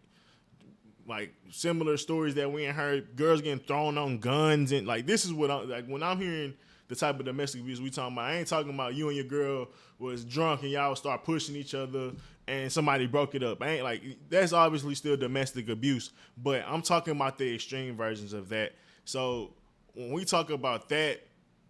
similar stories that we ain't heard, girls getting thrown on guns, and like, this is what when I'm hearing the type of domestic abuse we talking about, I ain't talking about you and your girl was drunk and y'all start pushing each other and somebody broke it up. I ain't like, that's obviously still domestic abuse, but I'm talking about the extreme versions of that. So when we talk about that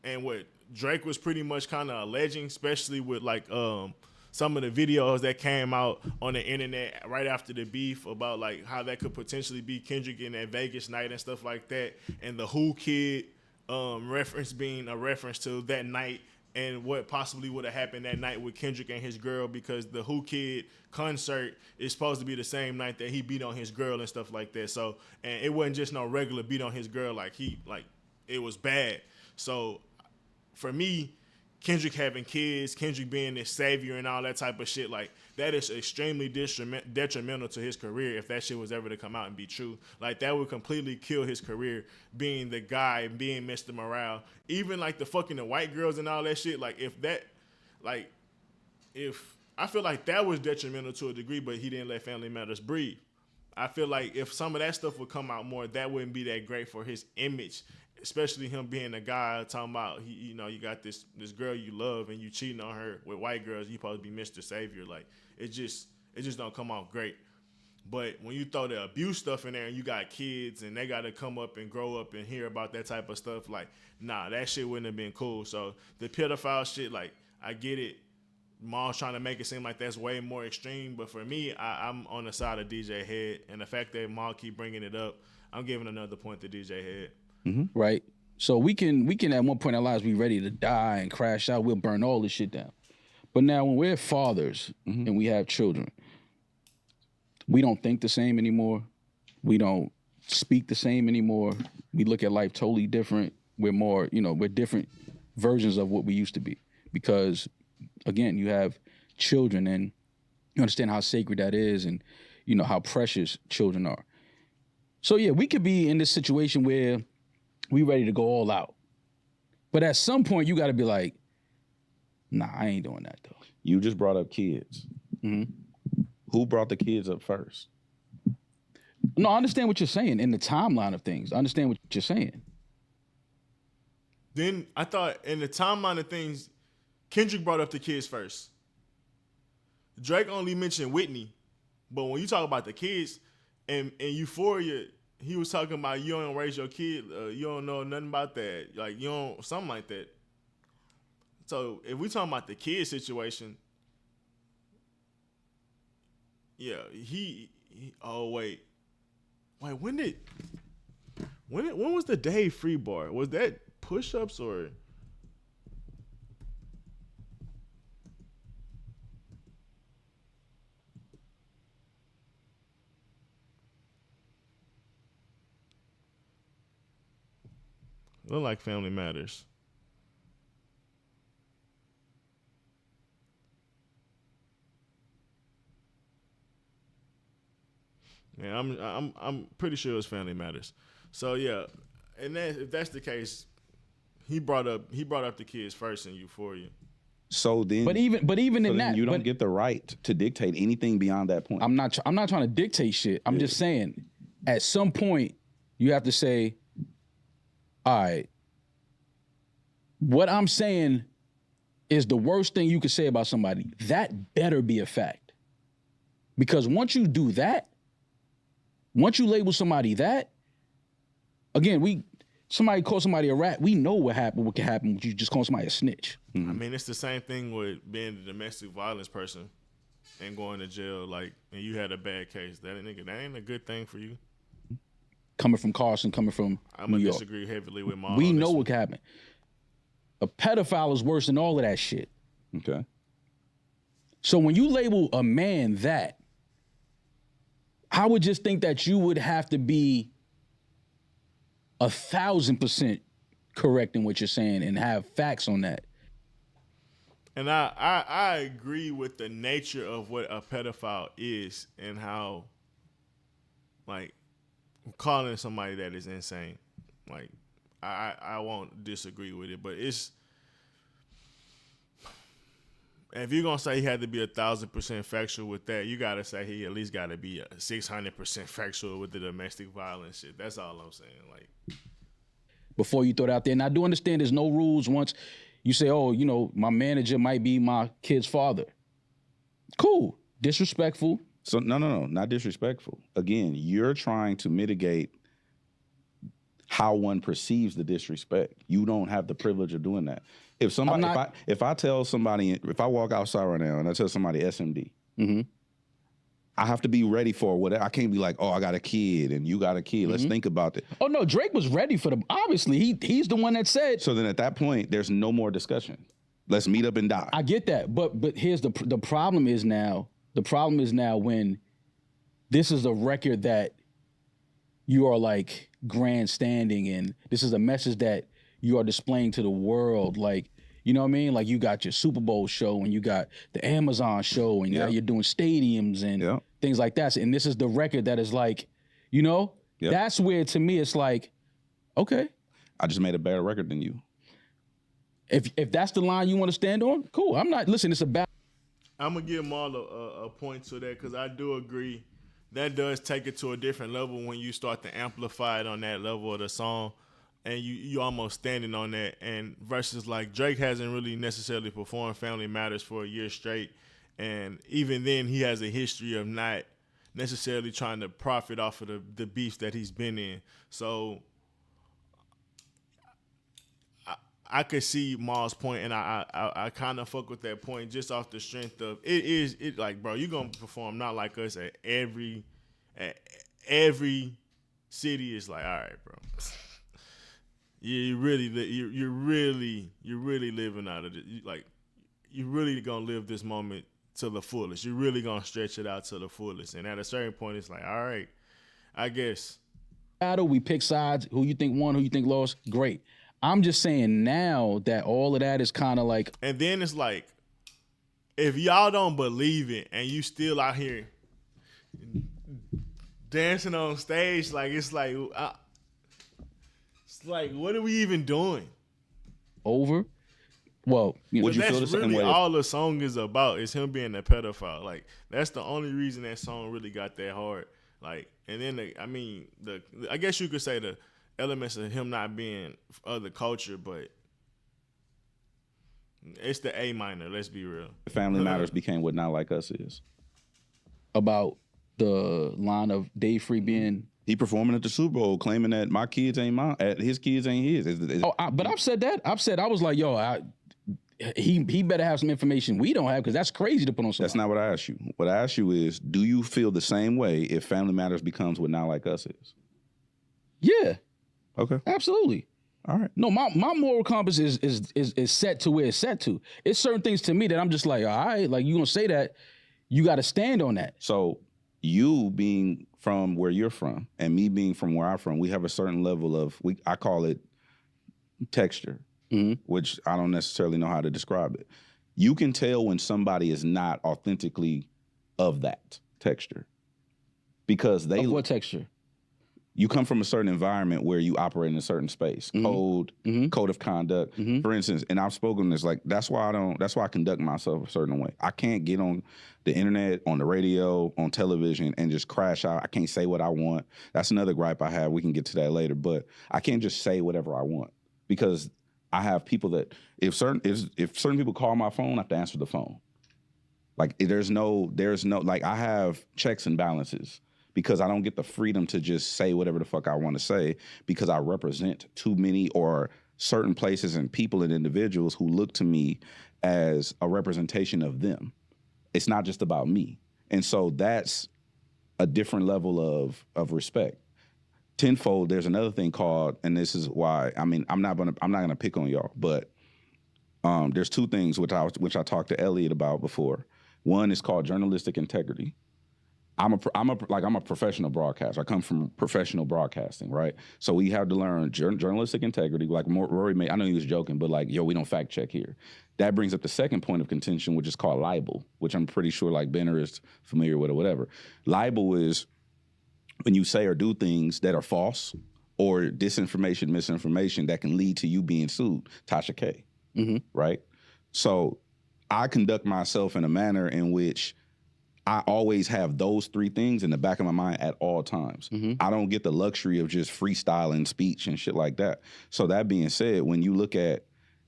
and what Drake was pretty much kind of alleging, especially with like some of the videos that came out on the internet right after the beef about like how that could potentially be Kendrick in that Vegas night and stuff like that, and the Who Kid reference being a reference to that night and what possibly would have happened that night with Kendrick and his girl, because the Who Kid concert is supposed to be the same night that he beat on his girl and stuff like that. So, and it wasn't just no regular beat on his girl, like it was bad. So for me, Kendrick having kids, Kendrick being this savior and all that type of shit, like that is extremely detrimental to his career if that shit was ever to come out and be true. Like that would completely kill his career, being the guy and being Mr. Morale. Even like the fucking the white girls and all that shit, like if I feel like that was detrimental to a degree, but he didn't let Family Matters breathe. I feel like if some of that stuff would come out more, that wouldn't be that great for his image. Especially him being a guy talking about, you got this girl you love and you cheating on her with white girls. You supposed to be Mr. Savior. Like it just don't come out great. But when you throw the abuse stuff in there and you got kids and they got to come up and grow up and hear about that type of stuff, like nah, that shit wouldn't have been cool. So the pedophile shit, like I get it. Maul's trying to make it seem like that's way more extreme, but for me, I'm on the side of DJ Head, and the fact that Maul keep bringing it up, I'm giving another point to DJ Head. Mm-hmm. Right. So we can at one point in our lives be ready to die and crash out. We'll burn all this shit down. But now when we're fathers and we have children, we don't think the same anymore. We don't speak the same anymore. We look at life totally different. We're more, we're different versions of what we used to be. Because again, you have children and you understand how sacred that is and how precious children are. So yeah, we could be in this situation where we ready to go all out. But at some point, you got to be like, nah, I ain't doing that, though. You just brought up kids. Mm-hmm. Who brought the kids up first? No, I understand what you're saying in the timeline of things. I understand what you're saying. Then I thought in the timeline of things, Kendrick brought up the kids first. Drake only mentioned Whitney. But when you talk about the kids, and Euphoria, he was talking about you don't raise your kid, you don't know nothing about that, like you don't, something like that. So if we talking about the kid situation, yeah, oh wait, when was the Dave Free bar? Was that push-ups or? Look like Family Matters. Yeah, I'm pretty sure it was Family Matters. So yeah, and then if that's the case, he brought up the kids first in Euphoria. So then, but even in that, you don't get the right to dictate anything beyond that point. I'm not trying to dictate shit. I'm just saying, at some point, you have to say, all right, what I'm saying is the worst thing you could say about somebody. That better be a fact. Because once you do that, once you label somebody that, again, somebody call somebody a rat, we know what can happen when you just call somebody a snitch. Mm-hmm. I mean, it's the same thing with being a domestic violence person and going to jail, like, and you had a bad case. That ain't a good thing for you. Coming from Carson, coming from I'm going to disagree heavily with Maul. We know what can happen. A pedophile is worse than all of that shit. Okay. So when you label a man that, I would just think that you would have to be 1,000% correct in what you're saying and have facts on that. And I agree with the nature of what a pedophile is and how, like, calling somebody that is insane. Like, I won't disagree with it, but it's, if you're gonna say he had to be 1,000% factual with that, you gotta say he at least gotta be 600% factual with the domestic violence shit. That's all I'm saying. Like, before you throw it out there, and I do understand there's no rules once you say, oh, my manager might be my kid's father. Cool. Disrespectful. So no, not disrespectful. Again, you're trying to mitigate how one perceives the disrespect. You don't have the privilege of doing that. If somebody, if I tell somebody, if I walk outside right now and I tell somebody SMD, mm-hmm. I have to be ready for whatever. I can't be like, oh, I got a kid and you got a kid. Mm-hmm. Let's think about that. Oh no, Drake was ready for them. Obviously, he's the one that said. So then at that point, there's no more discussion. Let's meet up and die. I get that, but here's the problem is now. The problem is now when this is a record that you are like grandstanding, and this is a message that you are displaying to the world. Like, you know what I mean? Like, you got your Super Bowl show, and you got the Amazon show, and now you're doing stadiums and things like that. And this is the record that is like, you know, that's where to me it's like, okay, I just made a better record than you. If that's the line you want to stand on, cool. I'm not. Listen, it's about. I'm gonna give Maul a point to that because I do agree that does take it to a different level when you start to amplify it on that level of the song, and you almost standing on that. And versus like Drake hasn't really necessarily performed Family Matters for a year straight, and even then he has a history of not necessarily trying to profit off of the beefs that he's been in. So I could see Maul's point, and I kind of fuck with that point just off the strength of it like, bro, you gonna perform Not Like Us at every city. Is like, all right, bro, you're really living out of it. Like, you're really gonna live this moment to the fullest. You're really gonna stretch it out to the fullest, and at a certain point, it's like, all right, I guess. Battle, we pick sides. Who you think won? Who you think lost? Great. I'm just saying now that all of that is kind of like. And then it's like, if y'all don't believe it and you still out here dancing on stage, like, it's like, what are we even doing? Over? Well, you know, would you feel the same way? That's really all the song is about, is him being a pedophile. Like, that's the only reason that song really got that hard. Like, and then, I guess you could say the elements of him not being of the culture, but it's the A minor, let's be real. Family Matters became what Not Like Us is. About the line of Dave Free being... He performing at the Super Bowl claiming that my kids ain't mine, his kids ain't his. But I've said that. I was like, yo, he better have some information we don't have, because that's crazy to put on somebody. That's not what I asked you. What I asked you is, do you feel the same way if Family Matters becomes what Not Like Us is? Yeah. Okay. Absolutely. All right. No, my moral compass is set to where it's set to. It's certain things to me that I'm just like, all right, like, you gonna say that, you got to stand on that. So you being from where you're from and me being from where I'm from, we have a certain level of, I call it texture, which I don't necessarily know how to describe it. You can tell when somebody is not authentically of that texture because they... Of what texture? You come from a certain environment where you operate in a certain space, code of conduct, for instance. And I've spoken this, like, that's why I conduct myself a certain way. I can't get on the internet, on the radio, on television, and just crash out. I can't say what I want. That's another gripe I have. We can get to that later, but I can't just say whatever I want because I have people that if certain people call my phone, I have to answer the phone. Like, there's no like, I have checks and balances. Because I don't get the freedom to just say whatever the fuck I want to say because I represent too many or certain places and people and individuals who look to me as a representation of them. It's not just about me. And so that's a different level of respect. Tenfold, there's another thing called, and this is why, I mean, I'm not gonna pick on y'all, but there's two things which I talked to Elliot about before. One is called journalistic integrity. I'm a professional broadcaster. I come from professional broadcasting, right? So we have to learn journalistic integrity. Like Rory I know he was joking, but like, yo, we don't fact check here. That brings up the second point of contention, which is called libel, which I'm pretty sure like Benner is familiar with or whatever. Libel is when you say or do things that are false or disinformation, misinformation that can lead to you being sued. Tasha K, right? So I conduct myself in a manner in which I always have those three things in the back of my mind at all times. I don't get the luxury of just freestyling speech and shit like that. So that being said, when you look at,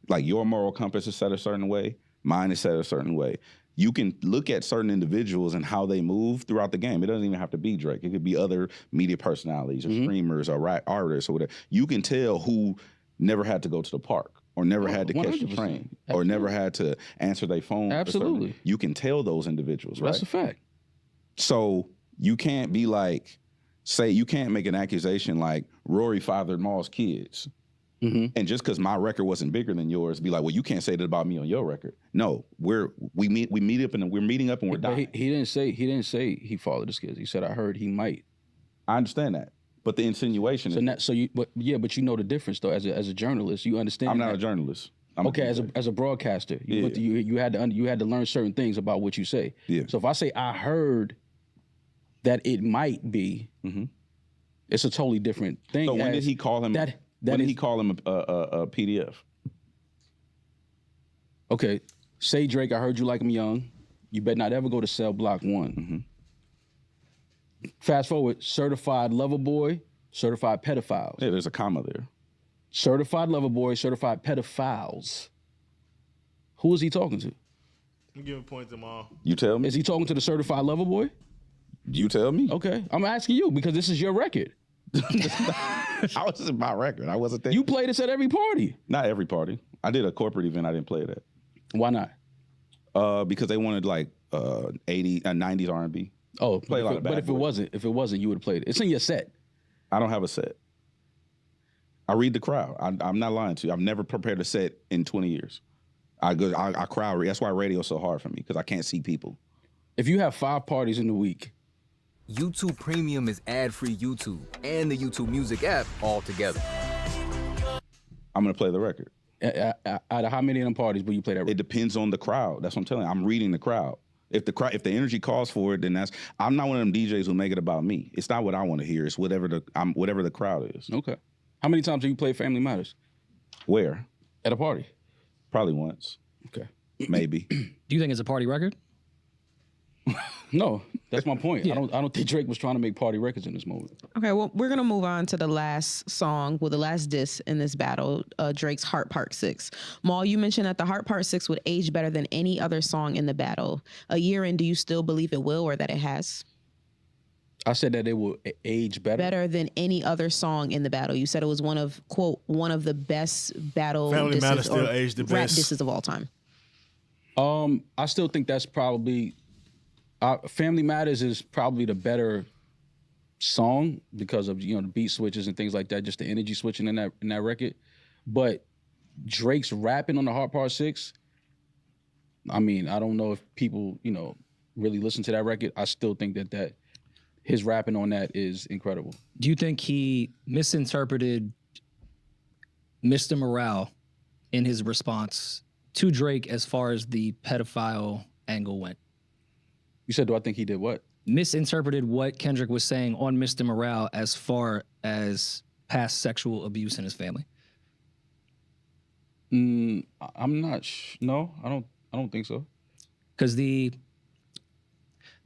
like, your moral compass is set a certain way, mine is set a certain way. You can look at certain individuals and how they move throughout the game. It doesn't even have to be Drake. It could be other media personalities or streamers or rap artists or whatever. You can tell who never had to go to the park or never had to catch the train or never had to answer their phone. Absolutely. You can tell those individuals, right? That's a fact. So you can't be like, you can't make an accusation like Rory fathered Maul's kids. And just because my record wasn't bigger than yours, be like, well, you can't say that about me on your record. No, we meet up and we're meeting up and we're But dying. he didn't say he followed the Skids. He said I heard he might. I understand that, but the insinuation is. But you know the difference though. As a journalist, you understand. I'm not that. a journalist. I'm Okay, a as a broadcaster, you went to, you had to learn certain things about what you say. Yeah. So if I say I heard that it might be, it's a totally different thing. So when did he call him? When did he call him a PDF? Okay, say Drake, I heard you like him young. You better not ever go to cell block 1. Fast forward, certified lover boy, certified pedophiles. Yeah, there's a comma there. Certified lover boy, certified pedophiles. Who is he talking to? I'm giving points to them all. You tell me. Is he talking to the certified lover boy? You tell me. Okay, I'm asking you because this is your record. I was just my record. I wasn't there. You play this at every party. Not every party. I did a corporate event. I didn't play that. Why not? Because they wanted like 90s R&B. Oh, Play a lot of but Bad if it Boys. wasn't, you would have played it. It's in your set. I don't have a set. I read the crowd. I'm not lying to you. I've never prepared a set in 20 years. I crowd read. That's why radio's so hard for me because I can't see people. If you have 5 parties in a week, YouTube Premium is ad-free YouTube and the YouTube Music app all together. I'm gonna play the record. out of how many of them parties will you play that record? It depends on the crowd. That's what I'm telling you. I'm reading the crowd. If the energy calls for it, then I'm not one of them DJs who make it about me. It's not what I want to hear. It's whatever the crowd is. Okay. How many times have you played Family Matters? Where? At a party? Probably once. Okay. Maybe. Do you think it's a party record? No, that's my point. I don't think Drake was trying to make party records in this moment. Okay, well, we're gonna move on to the last song, the last diss in this battle, Drake's Heart Part 6. Maul, you mentioned that the Heart Part 6 would age better than any other song in the battle. A year in, do you still believe it will or that it has? I said that it will age better. Better than any other song in the battle. You said it was one of the best battle Family disses Matters still or aged the rap best. disses of all time. I still think that's probably Family Matters is probably the better song because of the beat switches and things like that, just the energy switching in that record. But Drake's rapping on the Heart Part 6, I mean, I don't know if people, really listen to that record. I still think that his rapping on that is incredible. Do you think he misinterpreted Mr. Morale in his response to Drake as far as the pedophile angle went? You said, do I think he did what? Misinterpreted what Kendrick was saying on Mr. Morale as far as past sexual abuse in his family. I'm not. No, I don't think so. Because the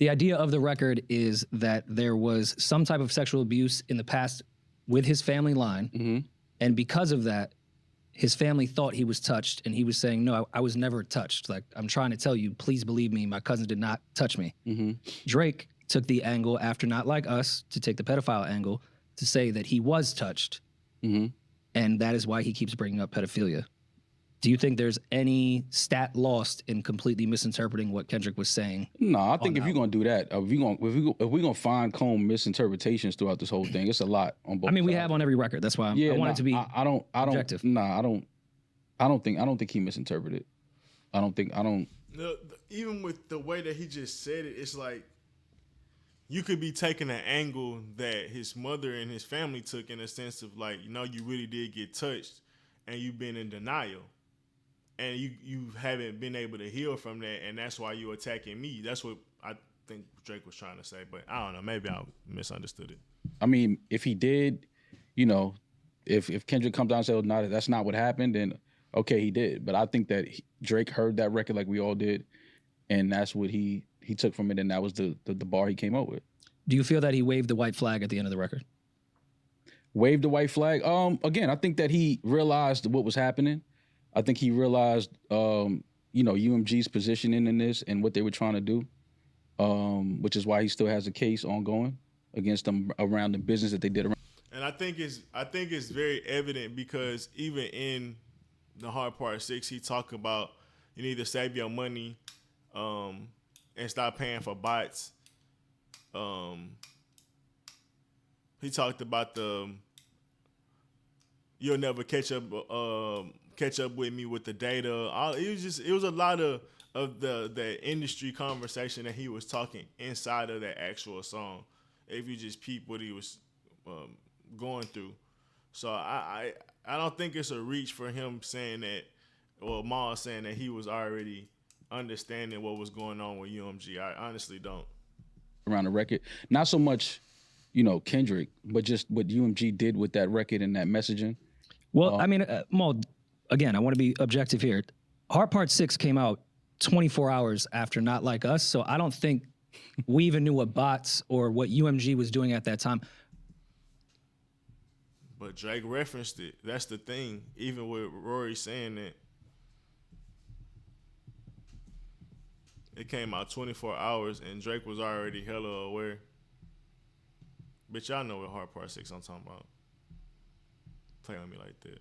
idea of the record is that there was some type of sexual abuse in the past with his family line, and because of that, his family thought he was touched, and he was saying, no, I was never touched. Like, I'm trying to tell you, please believe me, my cousin did not touch me. Drake took the angle after Not Like Us to take the pedophile angle to say that he was touched, and that is why he keeps bringing up pedophilia. Do you think there's any stat lost in completely misinterpreting what Kendrick was saying? No, I think if you're gonna do that, if we're gonna fine comb misinterpretations throughout this whole thing, it's a lot on both. I mean, we sides. have on every record. That's why I want it to be. I don't. objective. Nah, I don't think he misinterpreted. I don't. Even with the way that he just said it, it's like you could be taking an angle that his mother and his family took in a sense of like, you really did get touched, and you've been in denial. And you haven't been able to heal from that, and that's why you're attacking me. That's what I think Drake was trying to say, but I don't know. Maybe I misunderstood it. I mean, if he did, if Kendrick comes down and says, "No, that's not what happened," then okay, he did. But I think that Drake heard that record like we all did, and that's what he took from it, and that was the bar he came up with. Do you feel that he waved the white flag at the end of the record? Waved the white flag? Again, I think that he realized what was happening. I think he realized, UMG's positioning in this and what they were trying to do, which is why he still has a case ongoing against them around the business that they did around. And I think it's very evident because even in the Hard Part 6, he talked about you need to save your money and stop paying for bots. He talked about you'll never catch up with me with the data. It was a lot of the industry conversation that he was talking inside of that actual song. If you just peep what he was going through, so I don't think it's a reach for him saying that, or Mal saying that he was already understanding what was going on with UMG. I honestly don't. Around the record, not so much, Kendrick, but just what UMG did with that record and that messaging. Well, I mean, Mo, again, I want to be objective here. Hard Part 6 came out 24 hours after Not Like Us, so I don't think we even knew what bots or what UMG was doing at that time. But Drake referenced it. That's the thing. Even with Rory saying that, it came out 24 hours and Drake was already hella aware. Bitch, y'all know what Hard Part 6 I'm talking about. Play on me like that.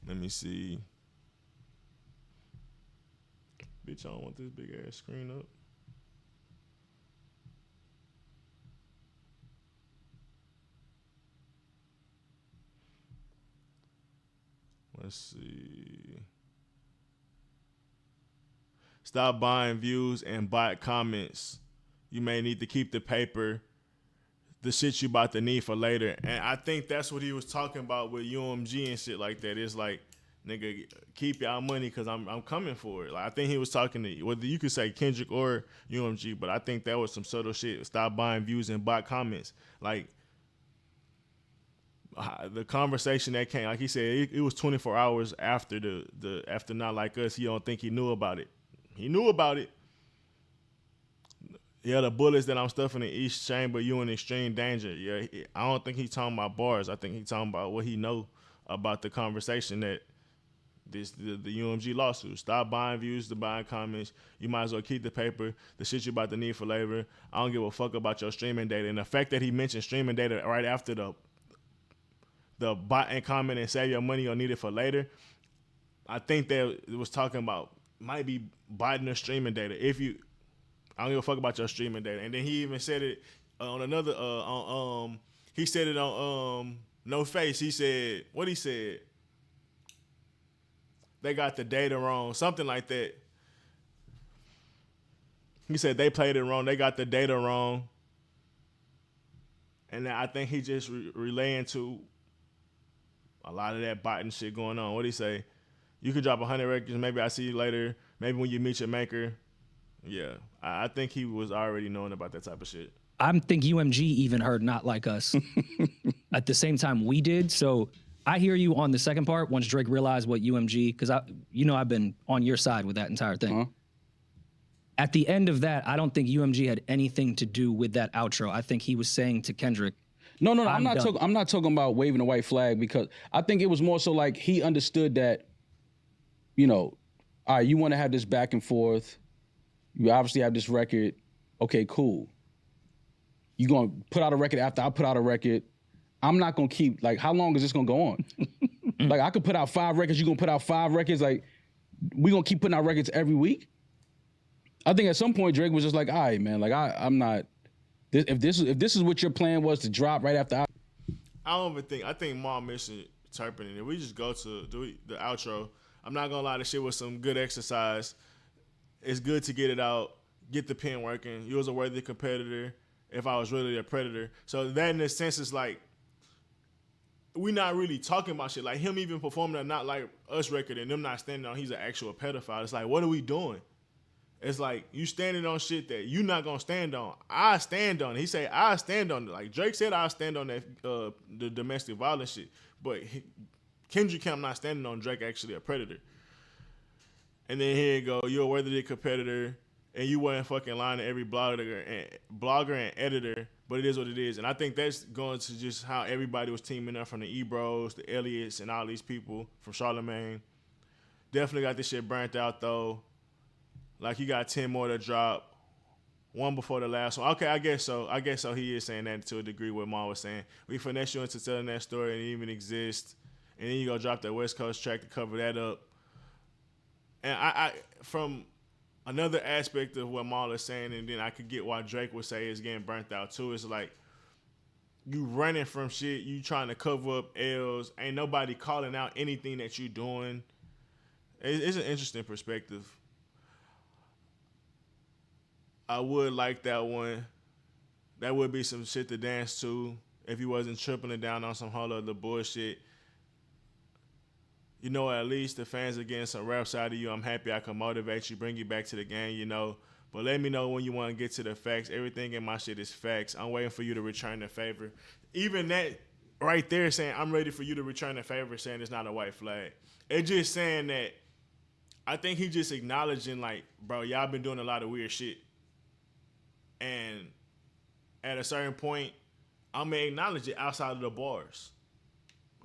Let me see. Bitch, I don't want this big ass screen up. Let's see. Stop buying views and bot comments. You may need to keep the paper. The shit you about to need for later. And I think that's what he was talking about with UMG and shit like that. It's like, nigga, keep y'all money because I'm coming for it. Like, I think he was talking to, whether you could say Kendrick or UMG, but I think that was some subtle shit. Stop buying views and bot comments. Like, the conversation that came, like he said, it was 24 hours after after Not Like Us. He don't think he knew about it. He knew about it. Yeah, the bullets that I'm stuffing in each chamber, you in extreme danger. Yeah, I don't think he's talking about bars. I think he's talking about what he know about the conversation that the UMG lawsuit. Stop buying views to buying comments. You might as well keep the paper. The shit you about to need for labor. I don't give a fuck about your streaming data. And the fact that he mentioned streaming data right after the bot and comment and save your money or need it for later, I think that it was talking about might be buying or streaming data. I don't give a fuck about your streaming data. And then he even said it on another, he said it on No Face. He said, what he said? They got the data wrong, something like that. He said they played it wrong. They got the data wrong. And I think he just relaying to a lot of that bot and shit going on. What did he say? You could drop 100 records. Maybe I see you later. Maybe when you meet your maker. Yeah, I think he was already knowing about that type of shit. I think UMG even heard Not Like Us at the same time we did. So I hear you on the second part once Drake realized what UMG, because I've been on your side with that entire thing. Uh-huh. At the end of that, I don't think UMG had anything to do with that outro. I think he was saying to Kendrick, No, I'm not talking about waving a white flag, because I think it was more so like he understood that, all right, you want to have this back and forth. You obviously have this record. Okay, cool. You going to put out a record after I put out a record. I'm not going to keep, like, how long is this going to go on? Like, I could put out 5 records. You going to put out 5 records? Like, we going to keep putting out records every week? I think at some point Drake was just like, all right, man, like, I'm not, if this is what your plan was to drop right after I think Mom misinterpreting it. We just go to the outro. I'm not going to lie, this shit was some good exercise. It's good to get it out, get the pen working. You was a worthy competitor if I was really a predator. So that in a sense is like, we not really talking about shit. Like him even performing a Not Like Us record and them not standing on he's an actual pedophile. It's like, what are we doing? It's like you standing on shit that you not gonna stand on. I stand on it. He say I stand on it. Like Drake said, I stand on that the domestic violence shit. But Kendrick Cam not standing on Drake actually a predator. And then here you go, you're a worthy competitor, and you weren't fucking lying to every blogger and editor, but it is what it is. And I think that's going to just how everybody was teaming up, from the Ebros, the Elliots, and all these people from Charlemagne. Definitely got this shit burnt out though. Like, you got 10 more to drop, one before the last one. Okay, I guess so. He is saying that to a degree, what Ma was saying. We finesse you into telling that story and it even exists. And then you go drop that West Coast track to cover that up. And I from another aspect of what Ma is saying, and then I could get why Drake would say is getting burnt out too, is like, you running from shit, you trying to cover up L's, ain't nobody calling out anything that you doing. It's an interesting perspective. I would like that one. That would be some shit to dance to if he wasn't tripling down on some whole other bullshit. You know, at least the fans are getting some reps out of you. I'm happy I can motivate you, bring you back to the game, you know. But let me know when you want to get to the facts. Everything in my shit is facts. I'm waiting for you to return the favor. Even that right there saying, I'm ready for you to return the favor, saying it's not a white flag. It's just saying that I think he just acknowledging, like, bro, y'all been doing a lot of weird shit. And at a certain point, I'm going to acknowledge it outside of the bars.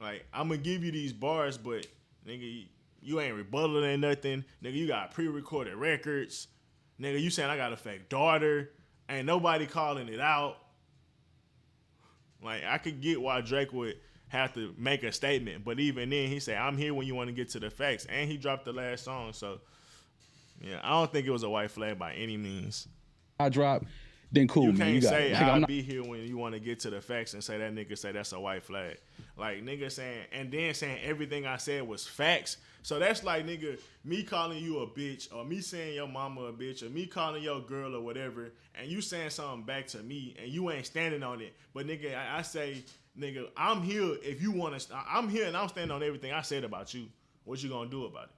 Like, I'm going to give you these bars, but, nigga, you ain't rebuttaling nothing. Nigga, you got pre-recorded records. Nigga, you saying I got a fake daughter. Ain't nobody calling it out. Like, I could get why Drake would have to make a statement. But even then, he said, I'm here when you want to get to the facts. And he dropped the last song. So, yeah, I don't think it was a white flag by any means. I drop, then cool, you man. Can't You got say it. I'll be here when you want to get to the facts and say that nigga say that's a white flag. Like, nigga saying, and then saying everything I said was facts. So that's like, nigga, me calling you a bitch, or me saying your mama a bitch, or me calling your girl or whatever, and you saying something back to me, and you ain't standing on it. But, nigga, I say, nigga, I'm here if you want to, I'm here and I'm standing on everything I said about you. What you gonna do about it?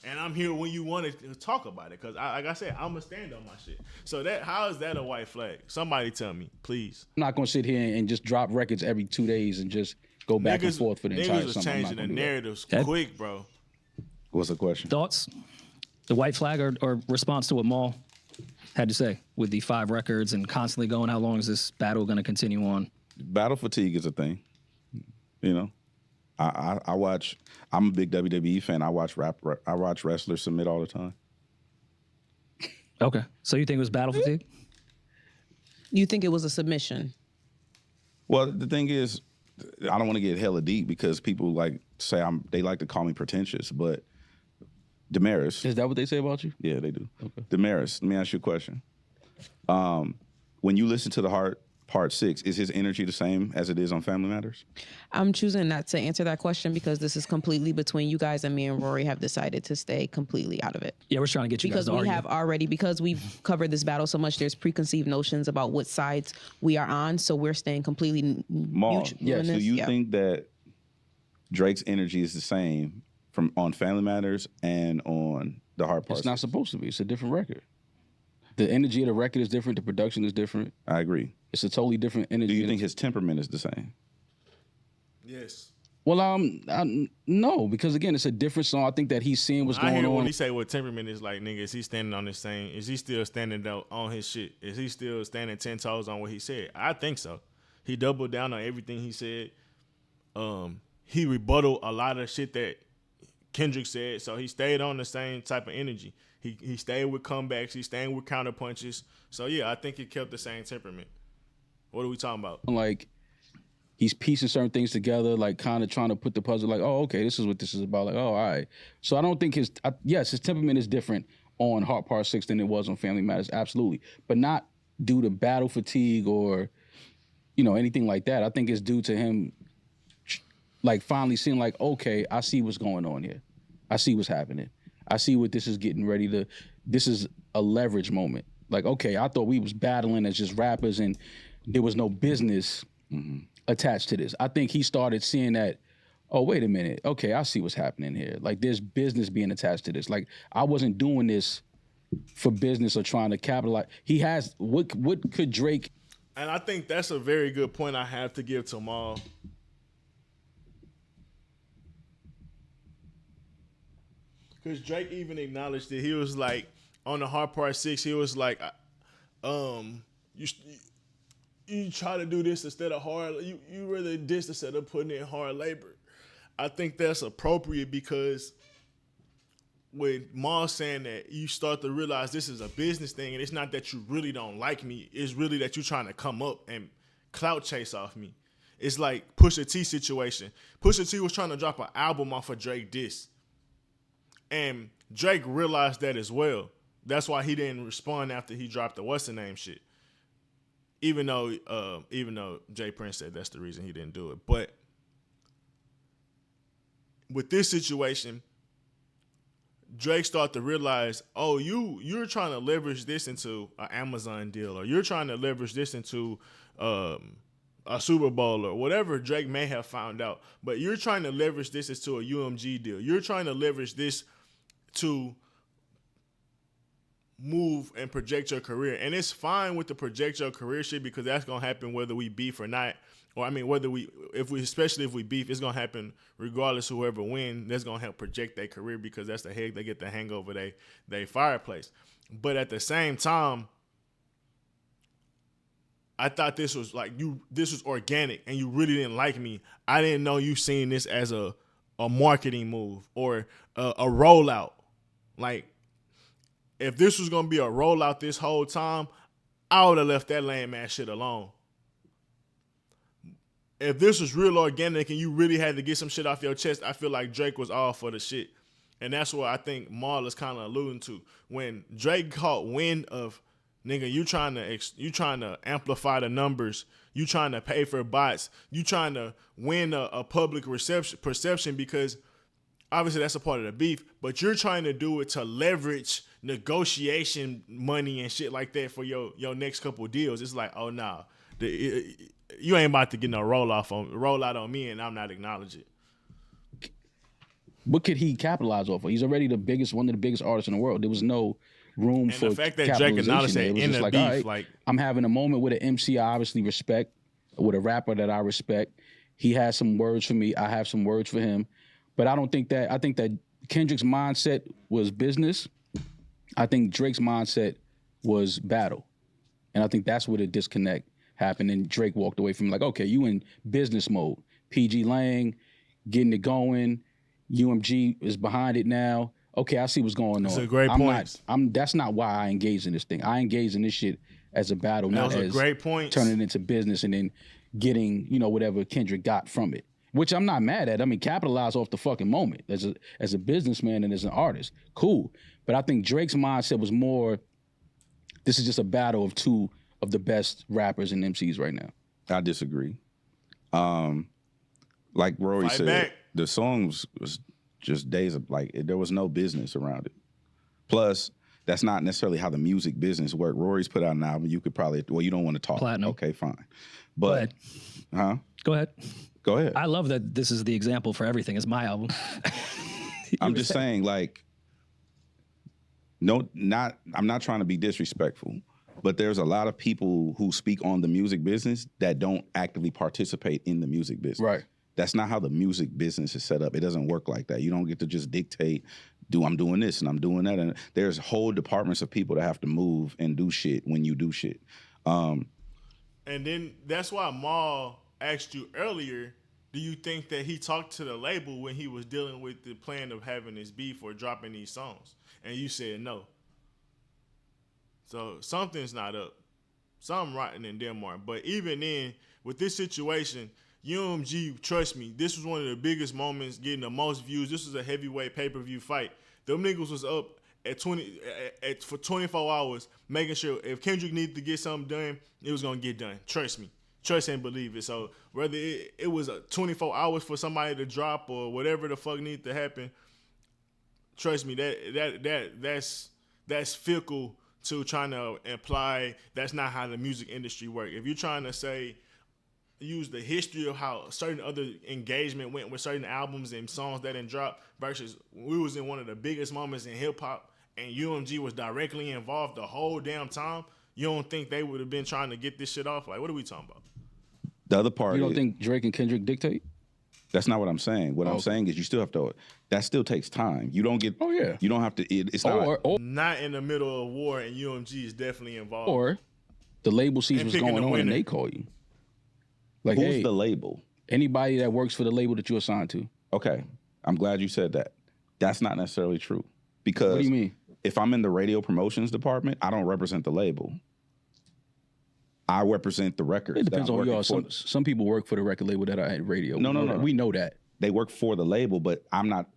And I'm here when you want to talk about it. Because, like I said, I'm going to stand on my shit. So that, how is that a white flag? Somebody tell me, please. I'm not going to sit here and just drop records every 2 days and just go back and forth for the entire Niggas was summer. changing the narratives quick, bro. What's the question? Thoughts? The white flag or response to what Maul had to say with the 5 records and constantly going, how long is this battle going to continue on? Battle fatigue is a thing. You know? I watch. I'm a big WWE fan. I watch wrestlers submit all the time. Okay, so you think it was battle fatigue? You think it was a submission? Well, the thing is, I don't want to get hella deep because people like say they like to call me pretentious, but Damaris. Is that what they say about you? Yeah, they do. Okay. Damaris, let me ask you a question. When you listen to the Heart Part 6, is his energy the same as it is on Family Matters? I'm choosing not to answer that question because this is completely between you guys, and me and Rory have decided to stay completely out of it. Yeah, we're trying to get you because guys to argue. have already, because we've covered this battle so much, there's preconceived notions about what sides we are on, so we're staying completely Maul, yes. Do you think that Drake's energy is the same on Family Matters and on the Heart Part 6? It's not supposed to be. It's a different record. The energy of the record is different. The production is different. I agree. It's a totally different energy. Do you think his temperament is the same? Yes. Well, no, because again, it's a different song. I think that he's seeing what's going on. When he say what temperament is like, nigga, is he standing on the same? Is he still standing on his shit? Is he still standing 10 toes on what he said? I think so. He doubled down on everything he said. He rebutted a lot of shit that Kendrick said, so he stayed on the same type of energy. He stayed with comebacks. He stayed with counter punches. So yeah, I think he kept the same temperament. What are we talking about? Like, he's piecing certain things together, like kind of trying to put the puzzle, like, oh, okay, this is what this is about. Like, oh, all right. So I don't think his temperament is different on Heart Part 6 than it was on Family Matters, absolutely. But not due to battle fatigue or, anything like that. I think it's due to him, like, finally seeing, like, okay, I see what's going on here. I see what's happening. I see what this is getting ready to, this is a leverage moment. Like, okay, I thought we was battling as just rappers and there was no business attached to this. I think he started seeing that, oh, wait a minute. Okay, I see what's happening here. Like, there's business being attached to this. Like, I wasn't doing this for business or trying to capitalize. He has, what could Drake? And I think that's a very good point I have to give to Maul. Because Drake even acknowledged it. He was like, on the Heart Part 6, he was like, you try to do this instead of hard. You really this instead of putting in hard labor. I think that's appropriate because with Maul saying that, you start to realize this is a business thing, and it's not that you really don't like me. It's really that you're trying to come up and clout chase off me. It's like Pusha T situation. Pusha T was trying to drop an album off of Drake diss. And Drake realized that as well. That's why he didn't respond after he dropped the what's-the-name shit. even though Jay Prince said that's the reason he didn't do it. But with this situation, Drake started to realize, oh, you're trying to leverage this into an Amazon deal, or you're trying to leverage this into a Super Bowl or whatever Drake may have found out. But you're trying to leverage this into a UMG deal. You're trying to leverage this to move and project your career. And it's fine with the project your career shit, because that's going to happen whether we beef or not. Or, I mean, especially if we beef, it's going to happen regardless of whoever wins. That's going to help project their career, because that's the heck they get the hangover they fireplace. But at the same time, I thought this was organic, and you really didn't like me. I didn't know you seen this as a marketing move or a rollout. Like, if this was going to be a rollout this whole time, I would have left that lame ass shit alone. If this was real organic and you really had to get some shit off your chest, I feel like Drake was all for the shit. And that's what I think Marl is kind of alluding to. When Drake caught wind of, nigga, you trying to amplify the numbers, you trying to pay for bots, you trying to win a public perception, because obviously that's a part of the beef, but you're trying to do it to leverage negotiation money and shit like that for your next couple of deals. It's like, oh, nah. You ain't about to get no roll out on me, and I'm not acknowledging it. What could he capitalize off of? He's already one of the biggest artists in the world. There was no room and for the fact that Drake acknowledged that in the beef, all right, like, I'm having a moment with an MC I obviously respect, with a rapper that I respect. He has some words for me. I have some words for him. But I think that Kendrick's mindset was business. I think Drake's mindset was battle. And I think that's where the disconnect happened, and Drake walked away from, like, okay, you in business mode. PG Lang, getting it going. UMG is behind it now. Okay, I see what's going on. That's a great point. That's not why I engaged in this thing. I engaged in this shit as a battle, not as great point. Turning it into business and then getting, whatever Kendrick got from it. Which I'm not mad at. I mean, capitalize off the fucking moment as a businessman and as an artist. Cool. But I think Drake's mindset was more, this is just a battle of two of the best rappers and MCs right now. I disagree. Like Rory said, back. The song was just days of, like, there was no business around it. Plus, that's not necessarily how the music business works. Rory's put out an album. You could probably, well, you don't want to talk. Platinum. Okay, fine. But, Go ahead. Go ahead. I love that this is the example for everything. It's my album. I'm just saying, like, I'm not trying to be disrespectful, but there's a lot of people who speak on the music business that don't actively participate in the music business. Right. That's not how the music business is set up. It doesn't work like that. You don't get to just dictate, I'm doing this and I'm doing that. And there's whole departments of people that have to move and do shit when you do shit. And then that's why Maul asked you earlier, do you think that he talked to the label when he was dealing with the plan of having this beef or dropping these songs? And you said no. So something's not up. Something rotten in Denmark. But even then, with this situation, UMG, trust me, this was one of the biggest moments, getting the most views. This was a heavyweight pay-per-view fight. Them niggas was up for 24 hours, making sure if Kendrick needed to get something done, it was going to get done. Trust me. Trust and believe it. So whether it was 24 hours for somebody to drop or whatever the fuck needs to happen, trust me, that's fickle to trying to imply that's not how the music industry works. If you're trying to say, use the history of how certain other engagement went with certain albums and songs that didn't drop versus we was in one of the biggest moments in hip hop and UMG was directly involved the whole damn time, you don't think they would have been trying to get this shit off? Like, what are we talking about? The other part, you don't think Drake and Kendrick dictate? That's not what I'm saying. What I'm saying is you still have to, that still takes time. You don't get, you don't have to, it's not. Not in the middle of war and UMG is definitely involved. Or the label sees what's going on and they call you. Like, who's hey, the label? Anybody that works for the label that you're assigned to. Okay. I'm glad you said that. That's not necessarily true. Because what do you mean? If I'm in the radio promotions department, I don't represent the label. I represent the records. It depends on y'all. Some people work for the record label that are at radio. No. We know that. they work for the label, but I'm not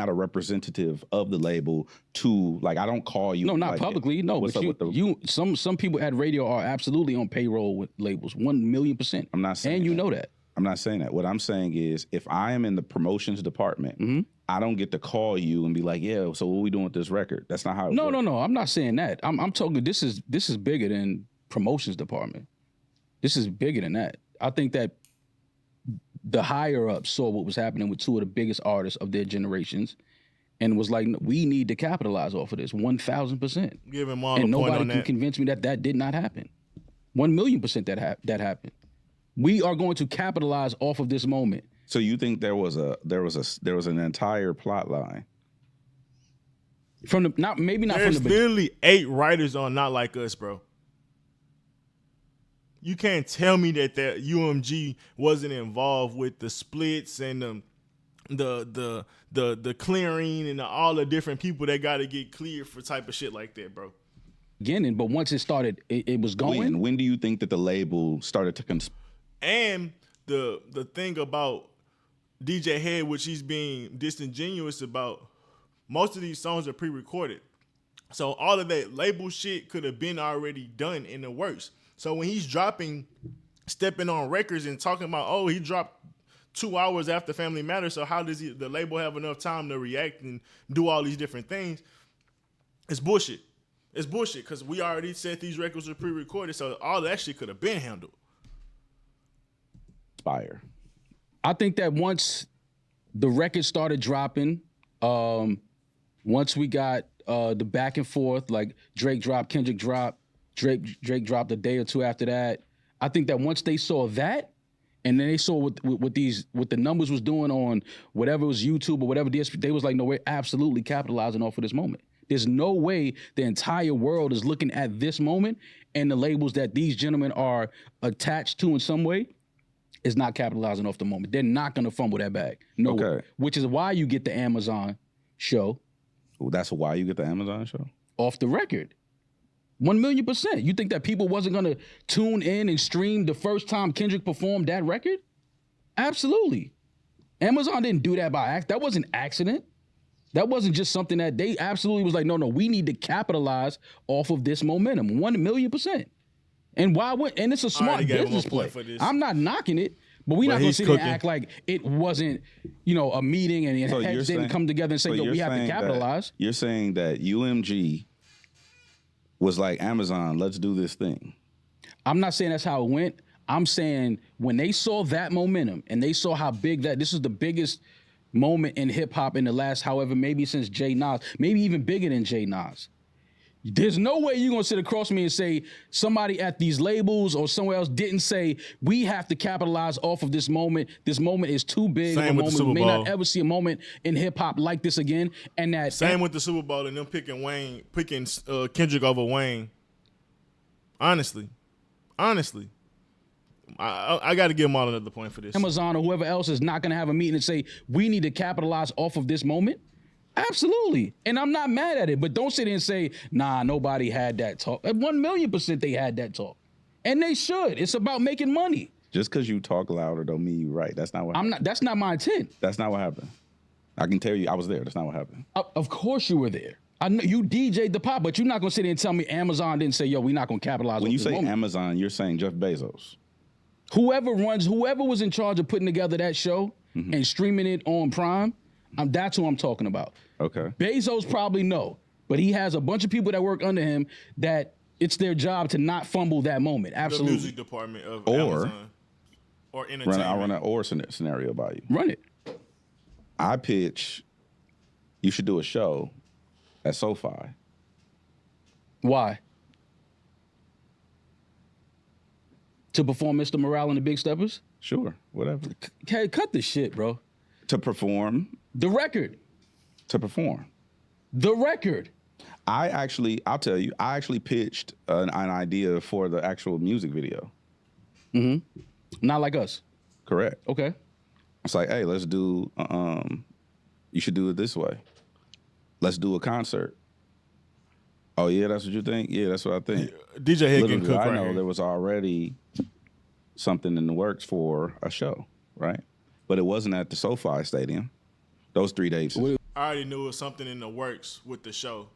a representative of the label to like I don't call you. No, not like, publicly. No, what's but up with the, you some people at radio are absolutely on payroll with labels, 1,000,000%. I'm not saying and you that. know that. I'm not saying that. What I'm saying is, if I am in the promotions department, I don't get to call you and be like, "Yeah, so what are we doing with this record?" That's not how it works. No. I'm not saying that. I'm talking. This is bigger than promotions department. This is bigger than that. I think that the higher ups saw what was happening with two of the biggest artists of their generations, and was like, "We need to capitalize off of this 1,000%." Give him all and the point nobody on can that. convince me that did not happen. 1,000,000% that happened. We are going to capitalize off of this moment. So you think there was an entire plot line? From the maybe not There's from the beginning. literally 8 writers on Not Like Us, bro. You can't tell me that UMG wasn't involved with the splits and the clearing and all the different people that got to get cleared for type of shit like that, bro. Beginning, but once it started, it was going. When do you think that the label started to And the thing about DJ Head, which he's being disingenuous about, most of these songs are pre-recorded. So all of that label shit could have been already done in the works. So when he's stepping on records and talking about, oh, he dropped 2 hours after Family Matters, so how does the label have enough time to react and do all these different things? It's bullshit. It's bullshit because we already said these records were pre-recorded, so all that shit could have been handled. inspire? I think that once the record started dropping, once we got the back and forth, like Drake dropped, Kendrick dropped, Drake dropped a day or two after that. I think that once they saw that, and then they saw what the numbers was doing on whatever was YouTube or whatever DSP, they was like, no, we're absolutely capitalizing off of this moment. There's no way the entire world is looking at this moment and the labels that these gentlemen are attached to in some way is not capitalizing off the moment. They're not going to fumble that bag. No way. Okay. Which is why you get the Amazon show Well, that's why you get the Amazon show. off the record. 1,000,000%. You think that people wasn't going to tune in and stream the first time Kendrick performed that record? Absolutely. Amazon didn't do that by accident. That wasn't accident. That wasn't just something that they absolutely was like, no, we need to capitalize off of this momentum. 1,000,000%. And and it's a smart already gave him a business play. point for this. I'm not knocking it, but we're But not going to he's sit there and cooking. act like it wasn't, a meeting and So heads you're didn't saying- come together and say, so yo, you're we have to saying that- capitalize. You're saying that UMG was like, Amazon, let's do this thing. I'm not saying that's how it went. I'm saying when they saw that momentum and they saw how big this is the biggest moment in hip hop in the last, however, maybe since Jay Nas, maybe even bigger than Jay Nas. There's no way you're gonna sit across me and say somebody at these labels or somewhere else didn't say we have to capitalize off of this moment. This moment is too big of a Same with the moment. Super We may not Bowl. ever see a moment in hip hop like this again. And that Same with the Super Bowl and them picking Kendrick over Wayne. Honestly, I got to give them all another point for this. Amazon or whoever else is not going to have a meeting and say, we need to capitalize off of this moment? Absolutely. And I'm not mad at it, but don't sit there and say, nah, nobody had that talk. At 1,000,000% they had that talk. And they should. It's about making money. Just because you talk louder don't mean you're right. That's not what happened. That's not my intent. That's not what happened. I can tell you I was there. That's not what happened. Of course you were there. I know you DJ'd the pop, but you're not going to sit there and tell me Amazon didn't say, yo, we're not going to capitalize When off you this say moment. Amazon, you're saying Jeff Bezos. Whoever was in charge of putting together that show and streaming it on Prime, that's who I'm talking about. Okay. Bezos probably no, but he has a bunch of people that work under him that it's their job to not fumble that moment. The Absolutely. music department of Or- Amazon. Or entertainment. I'll run an or scenario by you. Run it. I pitch, you should do a show at SoFi. Why? To perform Mr. Morale and the Big Steppers? Sure, whatever. Hey, cut the shit, bro. To perform. The record. The record. I'll tell you, I actually pitched an idea for the actual music video. Not like us. Correct. Okay. It's like, hey, let's do, you should do it this way. Let's do a concert. Oh, yeah, that's what you think? Yeah, that's what I think. DJ Head Little getting did cooked I right know here. there was already something in the works for a show, right? but it wasn't at the SoFi Stadium. Those 3 days. I already knew it was something in the works with the show.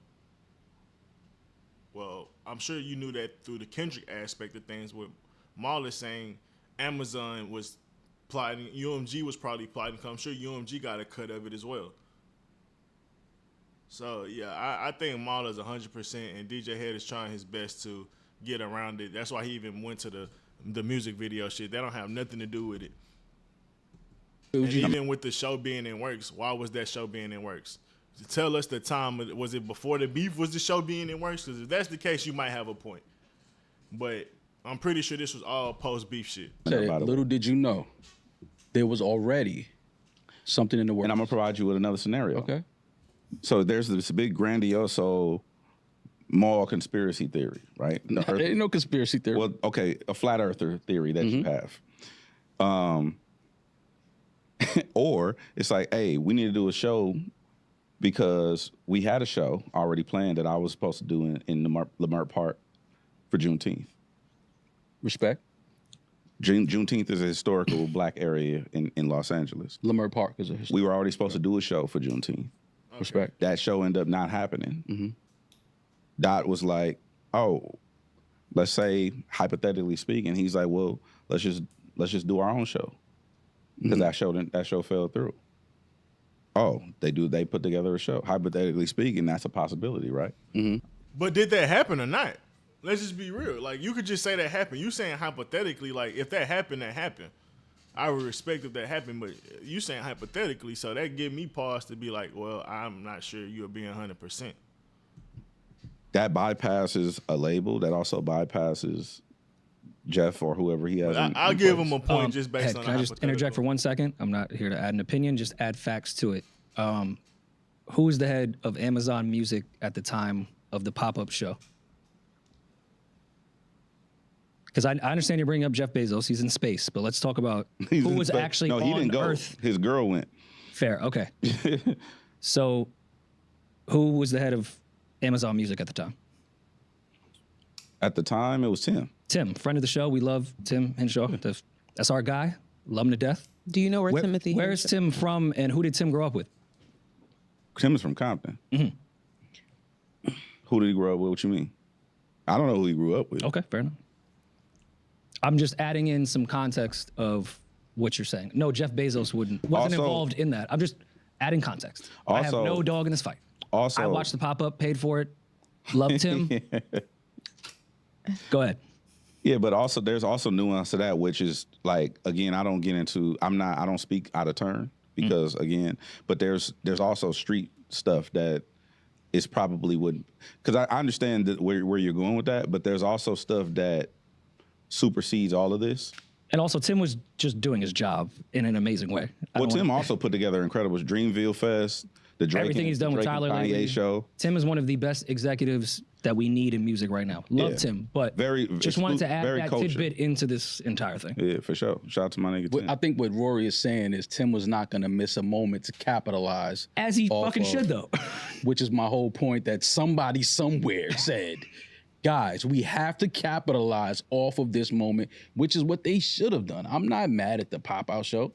Well, I'm sure you knew that through the Kendrick aspect of things, with Marlon saying Amazon was plotting, UMG was probably plotting, because I'm sure UMG got a cut of it as well. So, yeah, I think Marlon's 100%, and DJ Head is trying his best to get around it. That's why he even went to the music video shit. That don't have nothing to do with it. And even with the show being in works, why was that show being in works? Tell us the time. Was it before the beef? Was the show being in works? Because if that's the case, you might have a point. But I'm pretty sure this was all post-beef shit. Little did you know, there was already something in the works. And I'm going to provide you with another scenario. Okay. So there's this big grandiose mall conspiracy theory, right? There ain't no conspiracy theory. Well, okay, a flat earther theory that you have. Or it's like, hey, we need to do a show because we had a show already planned that I was supposed to do in Leimert Park for Juneteenth. Respect. Juneteenth is a historical black area in Los Angeles. Leimert Park is a historical. We were already supposed to do a show for Juneteenth. Okay. Respect. That show ended up not happening. Dot was like, oh, let's say, hypothetically speaking, he's like, well, let's just do our own show. Because that show fell through. Oh, they put together a show. Hypothetically speaking, that's a possibility, right? But did that happen or not? Let's just be real. Like, you could just say that happened. You saying hypothetically, like, if that happened, that happened. I would respect if that happened, but you saying hypothetically, so that give me pause to be like, well, I'm not sure you're being 100%. That bypasses a label. That also bypasses Jeff or whoever he has. I'll give him a point just based on. Can I just interject for 1 second? I'm not here to add an opinion, just add facts to it. Who was the head of Amazon Music at the time of the pop-up show? Because I understand you're bringing up Jeff Bezos. He's in space, but let's talk about who was actually on he didn't go. Earth. His girl went. Fair, okay. So, who was the head of Amazon Music at the time? At the time, it was Tim. Tim, friend of the show. We love Tim Henshaw. That's our guy. Love him to death. Do you know where Timothy? Where is Tim from, and who did Tim grow up with? Tim is from Compton. Who did he grow up with? What you mean? I don't know who he grew up with. Okay, fair enough. I'm just adding in some context of what you're saying. No, Jeff Bezos wasn't involved in that. I'm just adding context. I have no dog in this fight. Also, I watched the pop-up, paid for it, loved him. Go ahead. Yeah, but also there's also nuance to that, which is like, again, I don't speak out of turn because again, but there's also street stuff that is probably because I understand that where you're going with that, but there's also stuff that supersedes all of this. And also, Tim was just doing his job in an amazing way. Well, Tim also put together incredible Dreamville Fest, the Drake, everything he's done with Tyler Kanye lately. show. Tim is one of the best executives that we need in music right now. Love Tim, but just wanted to add that tidbit into this entire thing. Yeah, for sure. Shout out to my nigga Tim. I think what Rory is saying is Tim was not going to miss a moment to capitalize. As he fucking should, though. Which is my whole point, that somebody somewhere said, guys, we have to capitalize off of this moment, which is what they should have done. I'm not mad at the pop-out show,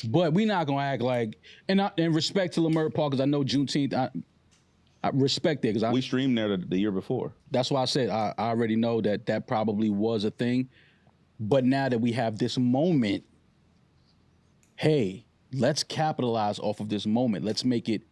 but we're not going to act like, and respect to Leimert Park, because I know Juneteenth, I respect it. Because we streamed there the year before. That's why I said I already know that probably was a thing. But now that we have this moment, hey, let's capitalize off of this moment. Let's make it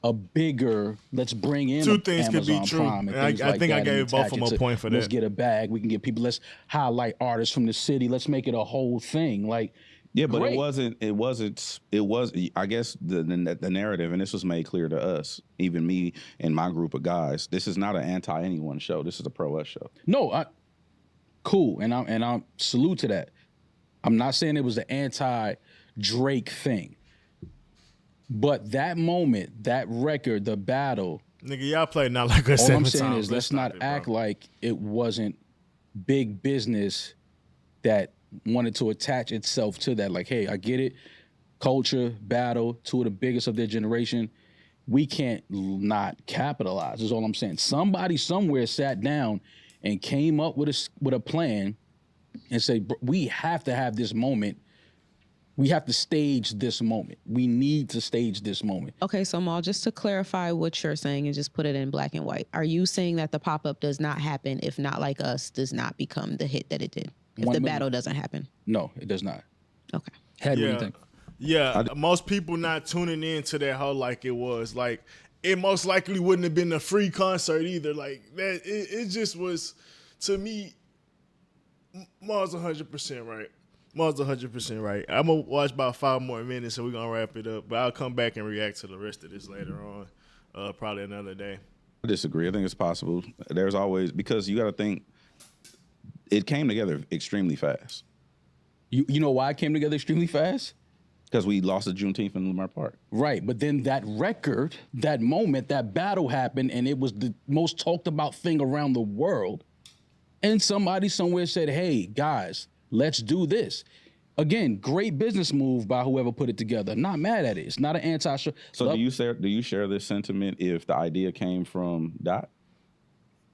a bigger, let's bring in two things Amazon could be true. Prime and I like think I that gave and both attach of them it a point for let's that. get a bag. We can get people, let's highlight artists from the city. Let's make it a whole thing. Like, yeah, but great. it was, I guess the narrative, and this was made clear to us, even me and my group of guys, this is not an anti-anyone show. This is a pro-us show. No, cool. And I salute to that. I'm not saying it was the anti-Drake thing. But that moment, that record, the battle. Nigga, y'all played not like us. All I'm saying is let's not act like it wasn't big business that wanted to attach itself to that. Like, hey, I get it. Culture, battle, two of the biggest of their generation. We can't not capitalize, is all I'm saying. Somebody somewhere sat down and came up with a plan and said, we have to have this moment We have to stage this moment. We need to stage this moment. Okay, so Maul, just to clarify what you're saying and just put it in black and white, are you saying that the pop-up does not happen if Not Like Us does not become the hit that it did? If the battle doesn't happen? No, it does not. Okay. Head, what do you think? Yeah, most people not tuning in to that whole like it was. Like, it most likely wouldn't have been a free concert either. Like, that, it just was, to me, Mars 100% right. Mars 100% right. I'm going to watch about 5 more minutes and we're going to wrap it up. But I'll come back and react to the rest of this later on, probably another day. I disagree. I think it's possible. There's always, because you got to think, it came together extremely fast. You know why it came together extremely fast? Because we lost the Juneteenth in Lamar Park. Right, but then that record, that moment, that battle happened, and it was the most talked about thing around the world. And somebody somewhere said, hey, guys, let's do this. Again, great business move by whoever put it together. Not mad at it. It's not an anti-show. So do you share this sentiment if the idea came from Dot?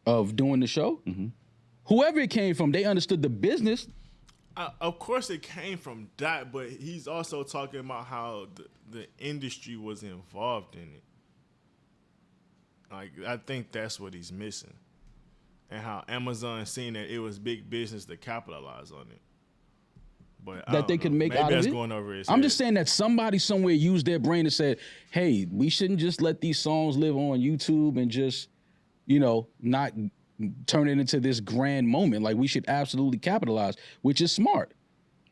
Of doing the show? Mm-hmm. Whoever it came from, they understood the business. Of course it came from Dot, but he's also talking about how the industry was involved in it. Like, I think that's what he's missing. And how Amazon seen that it was big business to capitalize on it. But that they could make Maybe out of that's it. Going over his I'm head. just saying that somebody somewhere used their brain and said, hey, we shouldn't just let these songs live on YouTube and just, not turn it into this grand moment. Like, we should absolutely capitalize, which is smart.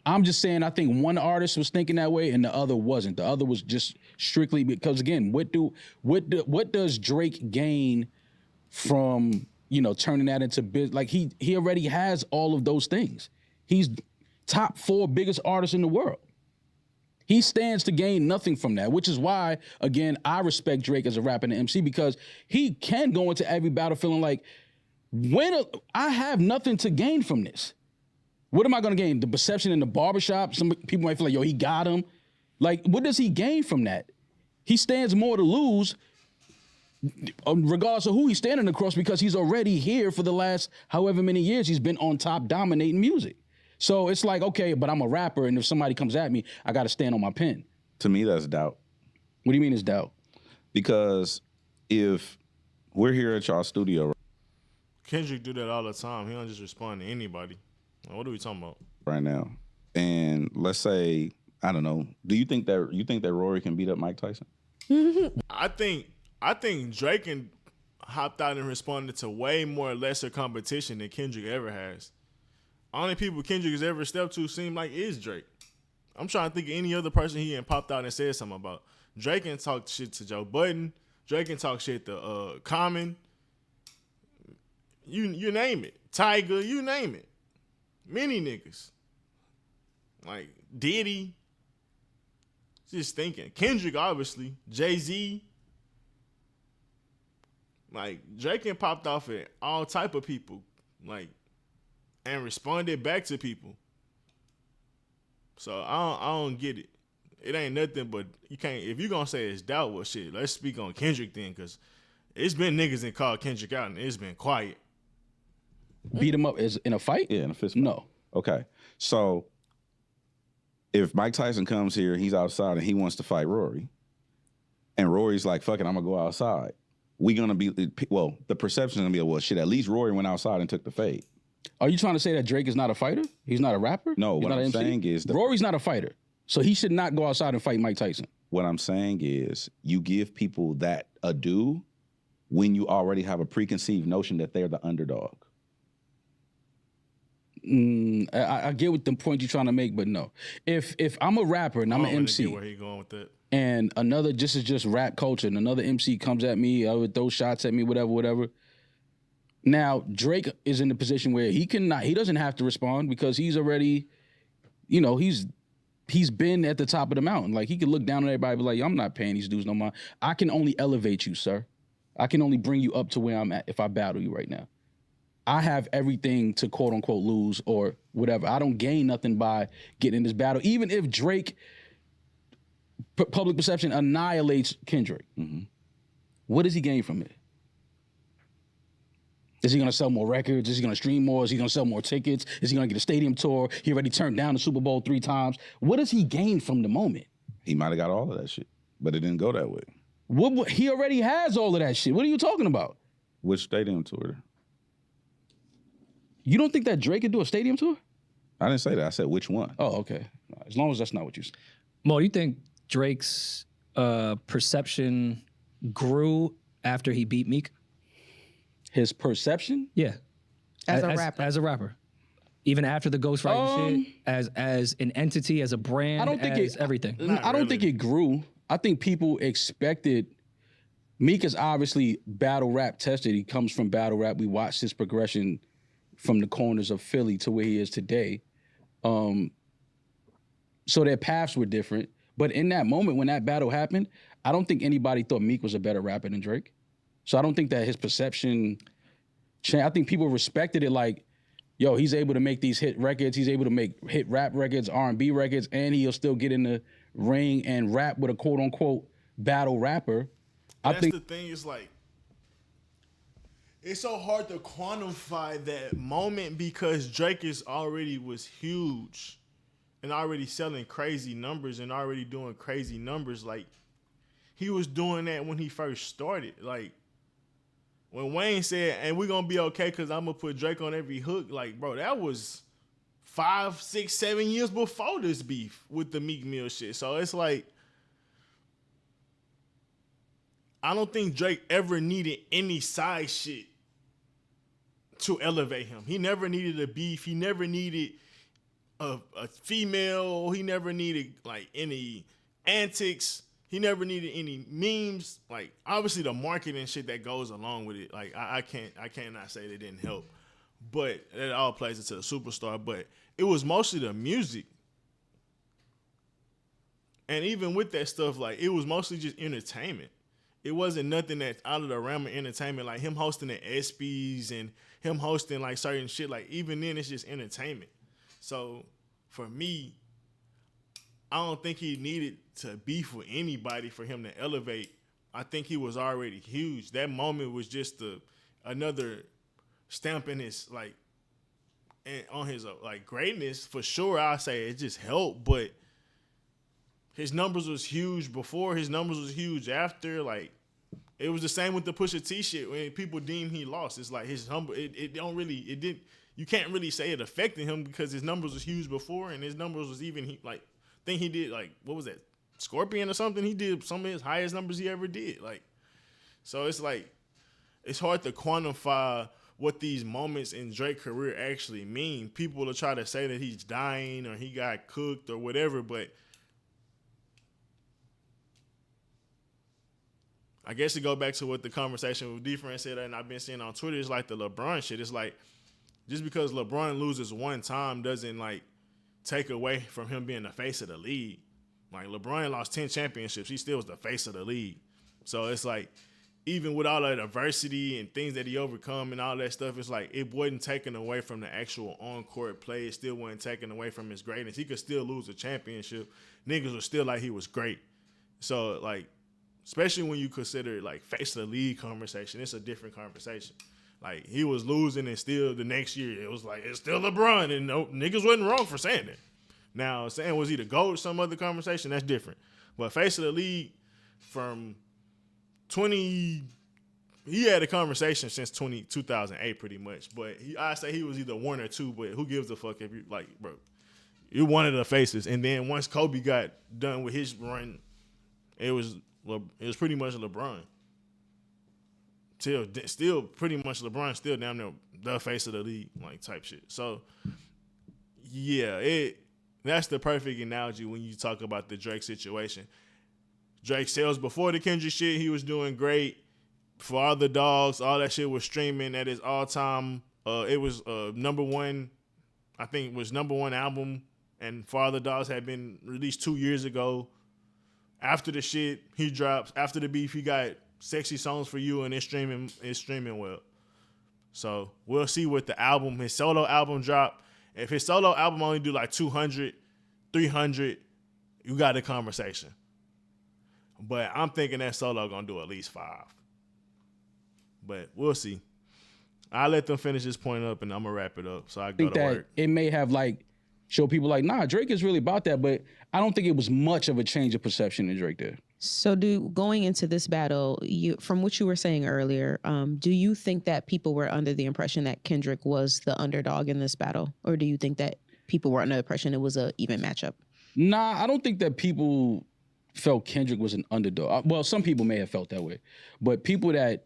I'm just saying, I think one artist was thinking that way and the other wasn't. The other was just strictly because, again, what does Drake gain from, turning that into business? Like, he already has all of those things. He's top 4 biggest artists in the world. He stands to gain nothing from that, which is why, again, I respect Drake as a rapper and an MC, because he can go into every battle feeling like, I have nothing to gain from this. What am I going to gain? The perception in the barbershop? Some people might feel like, yo, he got him. Like, what does he gain from that? He stands more to lose, regardless of who he's standing across, because he's already here for the last however many years he's been on top dominating music. So it's like, okay, but I'm a rapper, and if somebody comes at me, I got to stand on my pen. To me, that's doubt. What do you mean it's doubt? Because if we're here at y'all studio Kendrick do that all the time. He don't just respond to anybody. What are we talking about right now, and let's say, I don't know, do you think that Rory can beat up Mike Tyson? I think Drake hopped out and responded to way more lesser competition than Kendrick ever has. Only people Kendrick has ever stepped to seem like is Drake. I'm trying to think of any other person he ain't popped out and said something about. Drake can talk shit to Joe Budden. Drake can talk shit to Common. You name it. Tiger, you name it. Many niggas. Like Diddy. Just thinking. Kendrick, obviously. Jay-Z. Like, Drake can popped off at all type of people. Like, and responded back to people. So I don't get it. It ain't nothing but, you can't, if you gonna say it's doubt, well shit, let's speak on Kendrick then, because it's been niggas that called Kendrick out and it's been quiet. Beat him up in a fight? Yeah, in a fist fight. No. Okay. So if Mike Tyson comes here, he's outside and he wants to fight Rory, and Rory's like, fuck it, I'm gonna go outside. The perception is gonna be, well, shit, at least Rory went outside and took the fade. Are you trying to say that Drake is not a fighter? He's not a rapper? No, He's what not I'm an MC? saying is Rory's not a fighter, so he should not go outside and fight Mike Tyson. What I'm saying is, you give people that a due when you already have a preconceived notion that they're the underdog. I get what the point you're trying to make, but no. If I'm a rapper and I'm an MC, Get where he going with that. and this is just rap culture, and another MC comes at me, would throw shots at me, whatever. Now Drake is in the position where he doesn't have to respond because he's already, he's been at the top of the mountain. Like, he can look down on everybody and be like, I'm not paying these dudes no mind. I can only elevate you, sir. I can only bring you up to where I'm at if I battle you right now. I have everything to quote unquote lose or whatever. I don't gain nothing by getting in this battle. Even if Drake, public perception, annihilates Kendrick, what does he gain from it? Is he going to sell more records? Is he going to stream more? Is he going to sell more tickets? Is he going to get a stadium tour? He already turned down the Super Bowl 3 times. What does he gain from the moment? He might have got all of that shit, but it didn't go that way. He already has all of that shit. What are you talking about? Which stadium tour? You don't think that Drake could do a stadium tour? I didn't say that. I said which one. Oh, okay. As long as that's not what you said. Mo, you think Drake's perception grew after he beat Meek? His perception? Yeah. As a rapper. As a rapper. Even after the ghostwriting shit, as an entity, as a brand, I don't think everything. I don't think it grew. I think people expected. Meek is obviously battle rap tested. He comes from battle rap. We watched his progression from the corners of Philly to where he is today. So their paths were different. But in that moment when that battle happened, I don't think anybody thought Meek was a better rapper than Drake. So I don't think that his perception changed. I think people respected it like, yo, he's able to make these hit records. He's able to make hit rap records, R&B records, and he'll still get in the ring and rap with a quote-unquote battle rapper. That's the thing. It's like, it's so hard to quantify that moment because Drake was huge and already selling crazy numbers and already doing crazy numbers. Like, he was doing that when he first started. Like, when Wayne said, and we're going to be okay because I'm going to put Drake on every hook, like, bro, that was 5, 6, 7 years before this beef with the Meek Mill shit. So it's like, I don't think Drake ever needed any side shit to elevate him. He never needed a beef. He never needed a female. He never needed, like, any antics. He never needed any memes. Like, obviously the marketing shit that goes along with it. Like, I cannot say that didn't help. But it all plays into the superstar. But it was mostly the music. And even with that stuff, like, it was mostly just entertainment. It wasn't nothing that's out of the realm of entertainment. Like, him hosting the ESPYs and him hosting, like, certain shit. Like, even then, it's just entertainment. So, for me, I don't think he needed to beef with anybody for him to elevate. I think he was already huge. That moment was just another stamp in his, like, on his, like, greatness. For sure, I'll say it just helped, but his numbers was huge before. His numbers was huge after. Like, it was the same with the Pusha T shit. When people deem he lost, it's like his number. You can't really say it affected him because his numbers was huge before, and his numbers was even like. I think he did, like, what was that, Scorpion or something? He did some of his highest numbers he ever did. Like, so it's like, it's hard to quantify what these moments in Drake's career actually mean. People will try to say that he's dying or he got cooked or whatever, but I guess to go back to what the conversation with D-Friend said, and I've been seeing on Twitter, it's like the LeBron shit. It's like, just because LeBron loses one time doesn't, like, take away from him being the face of the league. Like, LeBron lost 10 championships. He still was the face of the league. So it's like, even with all that adversity and things that he overcome and all that stuff, it's like, it wasn't taken away from the actual on-court play. It still wasn't taken away from his greatness. He could still lose a championship. Niggas were still like he was great. So, like, especially when you consider, like, face of the league conversation, it's a different conversation. Like, he was losing and still the next year, it was like, it's still LeBron. And no, niggas wasn't wrong for saying that. Now, saying was he the GOAT or some other conversation, that's different. But face of the league from he had a conversation since 2008 pretty much. But I say he was either one or two, but who gives a fuck if you, like, bro, you're one of the faces. And then once Kobe got done with his run, it was pretty much LeBron. Still pretty much LeBron, still down there the face of the league, like, type shit. So, yeah, that's the perfect analogy when you talk about the Drake situation. Drake sales before the Kendrick shit, he was doing great. For all the dogs, all that shit was streaming at his all-time. It was number one, I think it was number one album, and For All the Dogs had been released 2 years ago. After the shit he drops, after the beef, he got Sexy Songs for You, and it's streaming well. So we'll see what his solo album drop. If his solo album only do like 200, 300, you got a conversation. But I'm thinking that solo gonna do at least 5. But we'll see. I'll let them finish this point up, and I'm gonna wrap it up. So I go think to that work. it may have like show people like, nah, Drake is really about that, but I don't think it was much of a change of perception in Drake there. So, going into this battle, from what you were saying earlier, do you think that people were under the impression that Kendrick was the underdog in this battle, or do you think that people were under the impression it was an even matchup? Nah, I don't think that people felt Kendrick was an underdog. Well, some people may have felt that way, but people that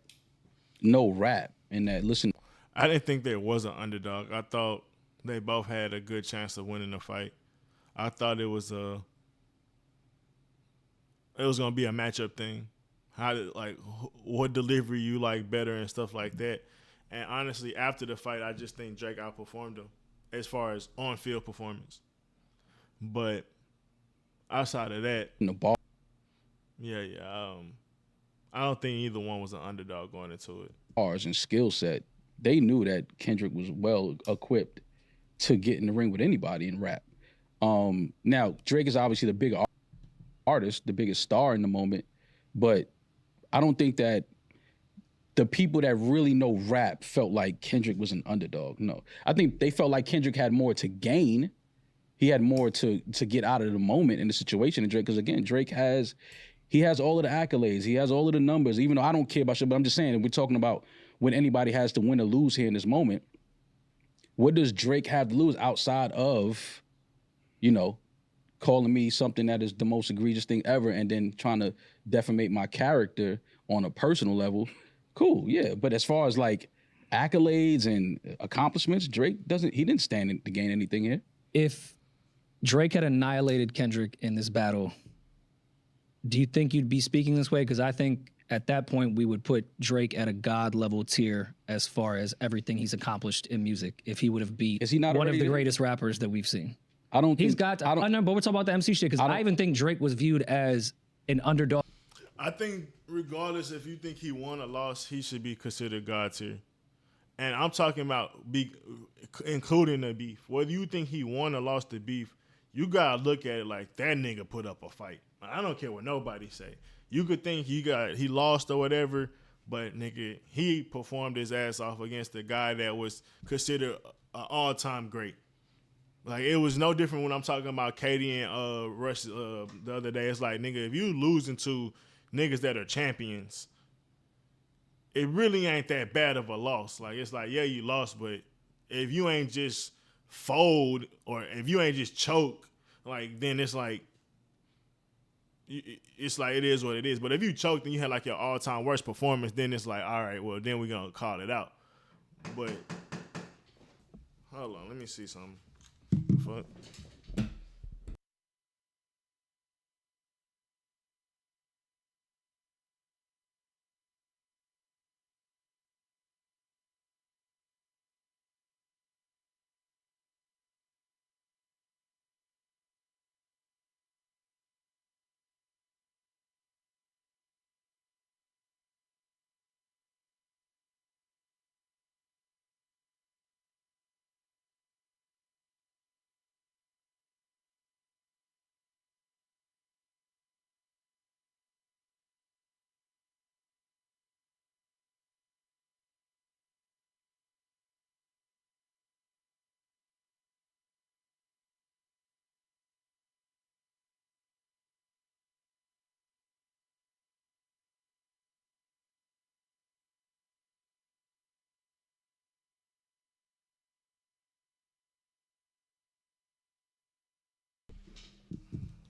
know rap and that listen. I didn't think there was an underdog. I thought they both had a good chance of winning the fight. I thought it was gonna be a matchup thing. What delivery you like better and stuff like that. And honestly, after the fight, I just think Drake outperformed him as far as on-field performance. But outside of that, in the ball. Yeah. I don't think either one was an underdog going into it. Bars and skill set, they knew that Kendrick was well equipped to get in the ring with anybody in rap. Now, Drake is obviously the bigger artist, the biggest star in the moment, but I don't think that the people that really know rap felt like Kendrick was an underdog. No. I think they felt like Kendrick had more to gain. He had more to get out of the moment in the situation than Drake, because again, Drake has all of the accolades. He has all of the numbers, even though I don't care about shit, but I'm just saying, we're talking about when anybody has to win or lose here in this moment. What does Drake have to lose outside of, calling me something that is the most egregious thing ever and then trying to defamate my character on a personal level? Cool, yeah. But as far as like accolades and accomplishments, Drake didn't stand to gain anything here. If Drake had annihilated Kendrick in this battle, do you think you'd be speaking this way? Because I think at that point we would put Drake at a god level tier as far as everything he's accomplished in music. If he would have beat one of the greatest rappers that we've seen, I know, but we're talking about the MC shit, because I even think Drake was viewed as an underdog. I think regardless if you think he won or lost, he should be considered god tier. And I'm talking about including the beef. Whether you think he won or lost the beef, you gotta look at it like that nigga put up a fight. I don't care what nobody say. You could think he lost or whatever, but nigga, he performed his ass off against the guy that was considered an all-time great. Like, it was no different when I'm talking about Katie and Rush the other day. It's like, nigga, if you losing to niggas that are champions, it really ain't that bad of a loss. Like, it's like, yeah, you lost, but if you ain't just fold or if you ain't just choke, like, then it's like it is what it is. But if you choked and you had like your all-time worst performance, then it's like, all right, well, then we're gonna call it out. But hold on, let me see something. Fuck.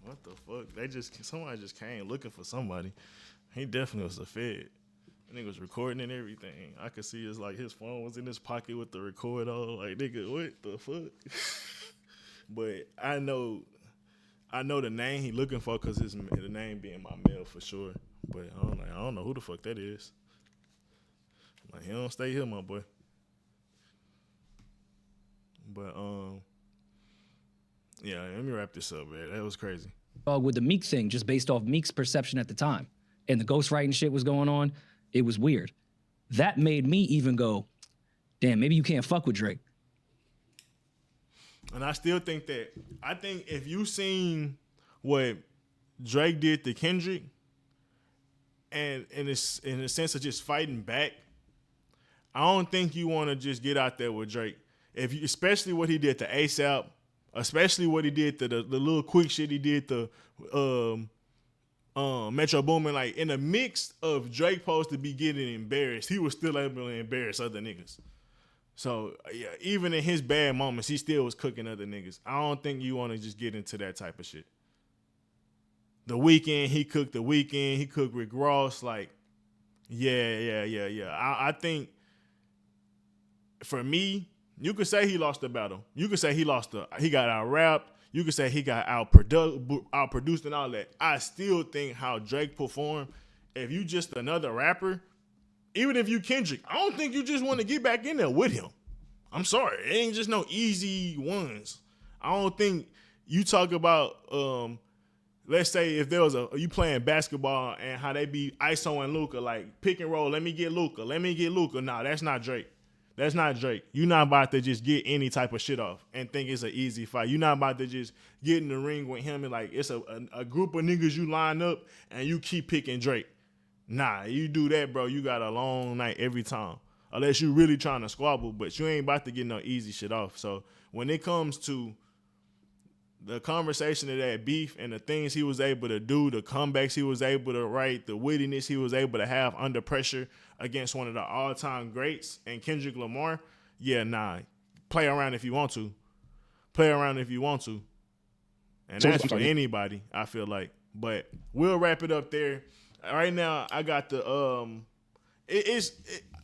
What the fuck? Somebody just came looking for somebody. He definitely was a fed. And nigga was recording and everything. I could see his phone was in his pocket with the record on. Like, nigga, what the fuck? But I know the name he looking for because the name being my mail for sure. But I don't know who the fuck that is. Like, he don't stay here, my boy. But yeah, let me wrap this up, man. That was crazy. With the Meek thing, just based off Meek's perception at the time, and the ghostwriting shit was going on, it was weird. That made me even go, damn, maybe you can't fuck with Drake. And I still think if you seen what Drake did to Kendrick, and in a sense of just fighting back, I don't think you want to just get out there with Drake. Especially what he did to ASAP, especially what he did to the little quick shit he did to Metro Boomin. Like in the mix of Drake supposed to be getting embarrassed, he was still able to embarrass other niggas. So yeah, even in his bad moments, he still was cooking other niggas. I don't think you want to just get into that type of shit. The Weeknd, he cooked The Weeknd, he cooked Rick Ross. Like, yeah. I think for me, you could say he lost the battle. You could say he got out-rapped. You could say he got outproduced and all that. I still think how Drake performed, if you just another rapper, even if you Kendrick, I don't think you just want to get back in there with him. I'm sorry. It ain't just no easy ones. I don't think you talk about, let's say if there was you playing basketball and how they be ISO and Luka, like pick and roll, let me get Luka. Nah, that's not Drake. That's not Drake. You're not about to just get any type of shit off and think it's an easy fight. You're not about to just get in the ring with him and like it's a group of niggas you line up and you keep picking Drake. Nah, you do that, bro, you got a long night every time. Unless you really trying to squabble, but you ain't about to get no easy shit off. So when it comes to the conversation of that beef and the things he was able to do, the comebacks he was able to write, the wittiness he was able to have under pressure against one of the all-time greats and Kendrick Lamar, yeah, nah. Play around if you want to. And that's for anybody, I feel like. But we'll wrap it up there. Right now, I got the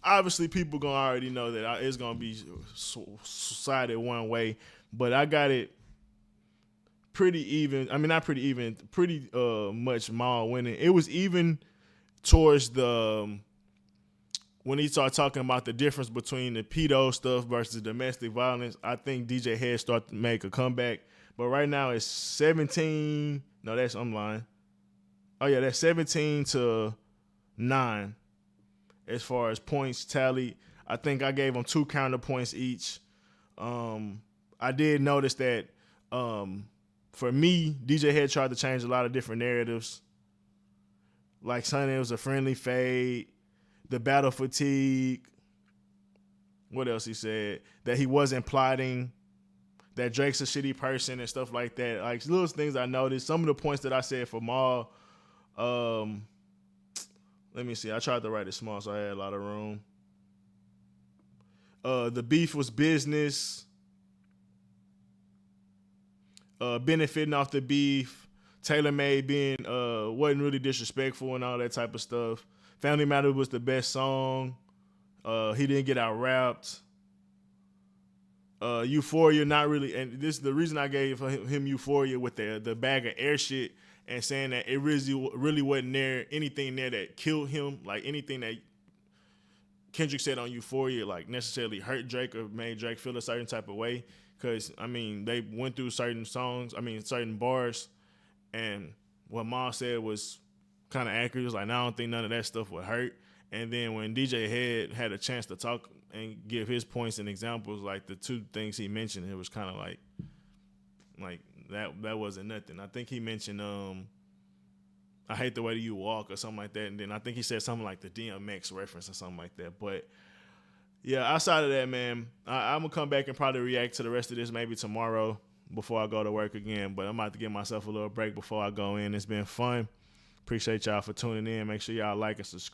obviously people gonna already know that it's gonna be sided one way, but I got it pretty even. I mean, not pretty even, pretty much Mal winning. It was even towards the when he started talking about the difference between the pedo stuff versus domestic violence. I think DJ Head started to make a comeback, but right now it's 17. No, I'm lying. Oh yeah, that's 17-9 as far as points tallied. I think I gave them 2 counterpoints each. I did notice that for me, DJ Head tried to change a lot of different narratives. Like Sonny, it was a friendly fade, the battle fatigue. What else he said? That he wasn't plotting, that Drake's a shitty person and stuff like that. Like little things I noticed. Some of the points that I said for Mal, let me see. I tried to write it small, so I had a lot of room. The beef was business. Benefiting off the beef. Taylor Made being wasn't really disrespectful and all that type of stuff. Family Matter was the best song. He didn't get out rapped. Euphoria, not really, and this is the reason I gave him Euphoria with the bag of air shit and saying that it really wasn't there anything there that killed him, like anything that Kendrick said on Euphoria like necessarily hurt Drake or made Drake feel a certain type of way. Because, I mean, they went through certain bars, and what Ma said was kind of accurate. It was like, I don't think none of that stuff would hurt. And then when DJ Head had a chance to talk and give his points and examples, like the 2 things he mentioned, it was kind of like that wasn't nothing. I think he mentioned I hate the way that you walk or something like that. And then I think he said something like the DMX reference or something like that. But yeah, outside of that, man, I'm going to come back and probably react to the rest of this maybe tomorrow before I go to work again. But I'm about to give myself a little break before I go in. It's been fun. Appreciate y'all for tuning in. Make sure y'all like and subscribe.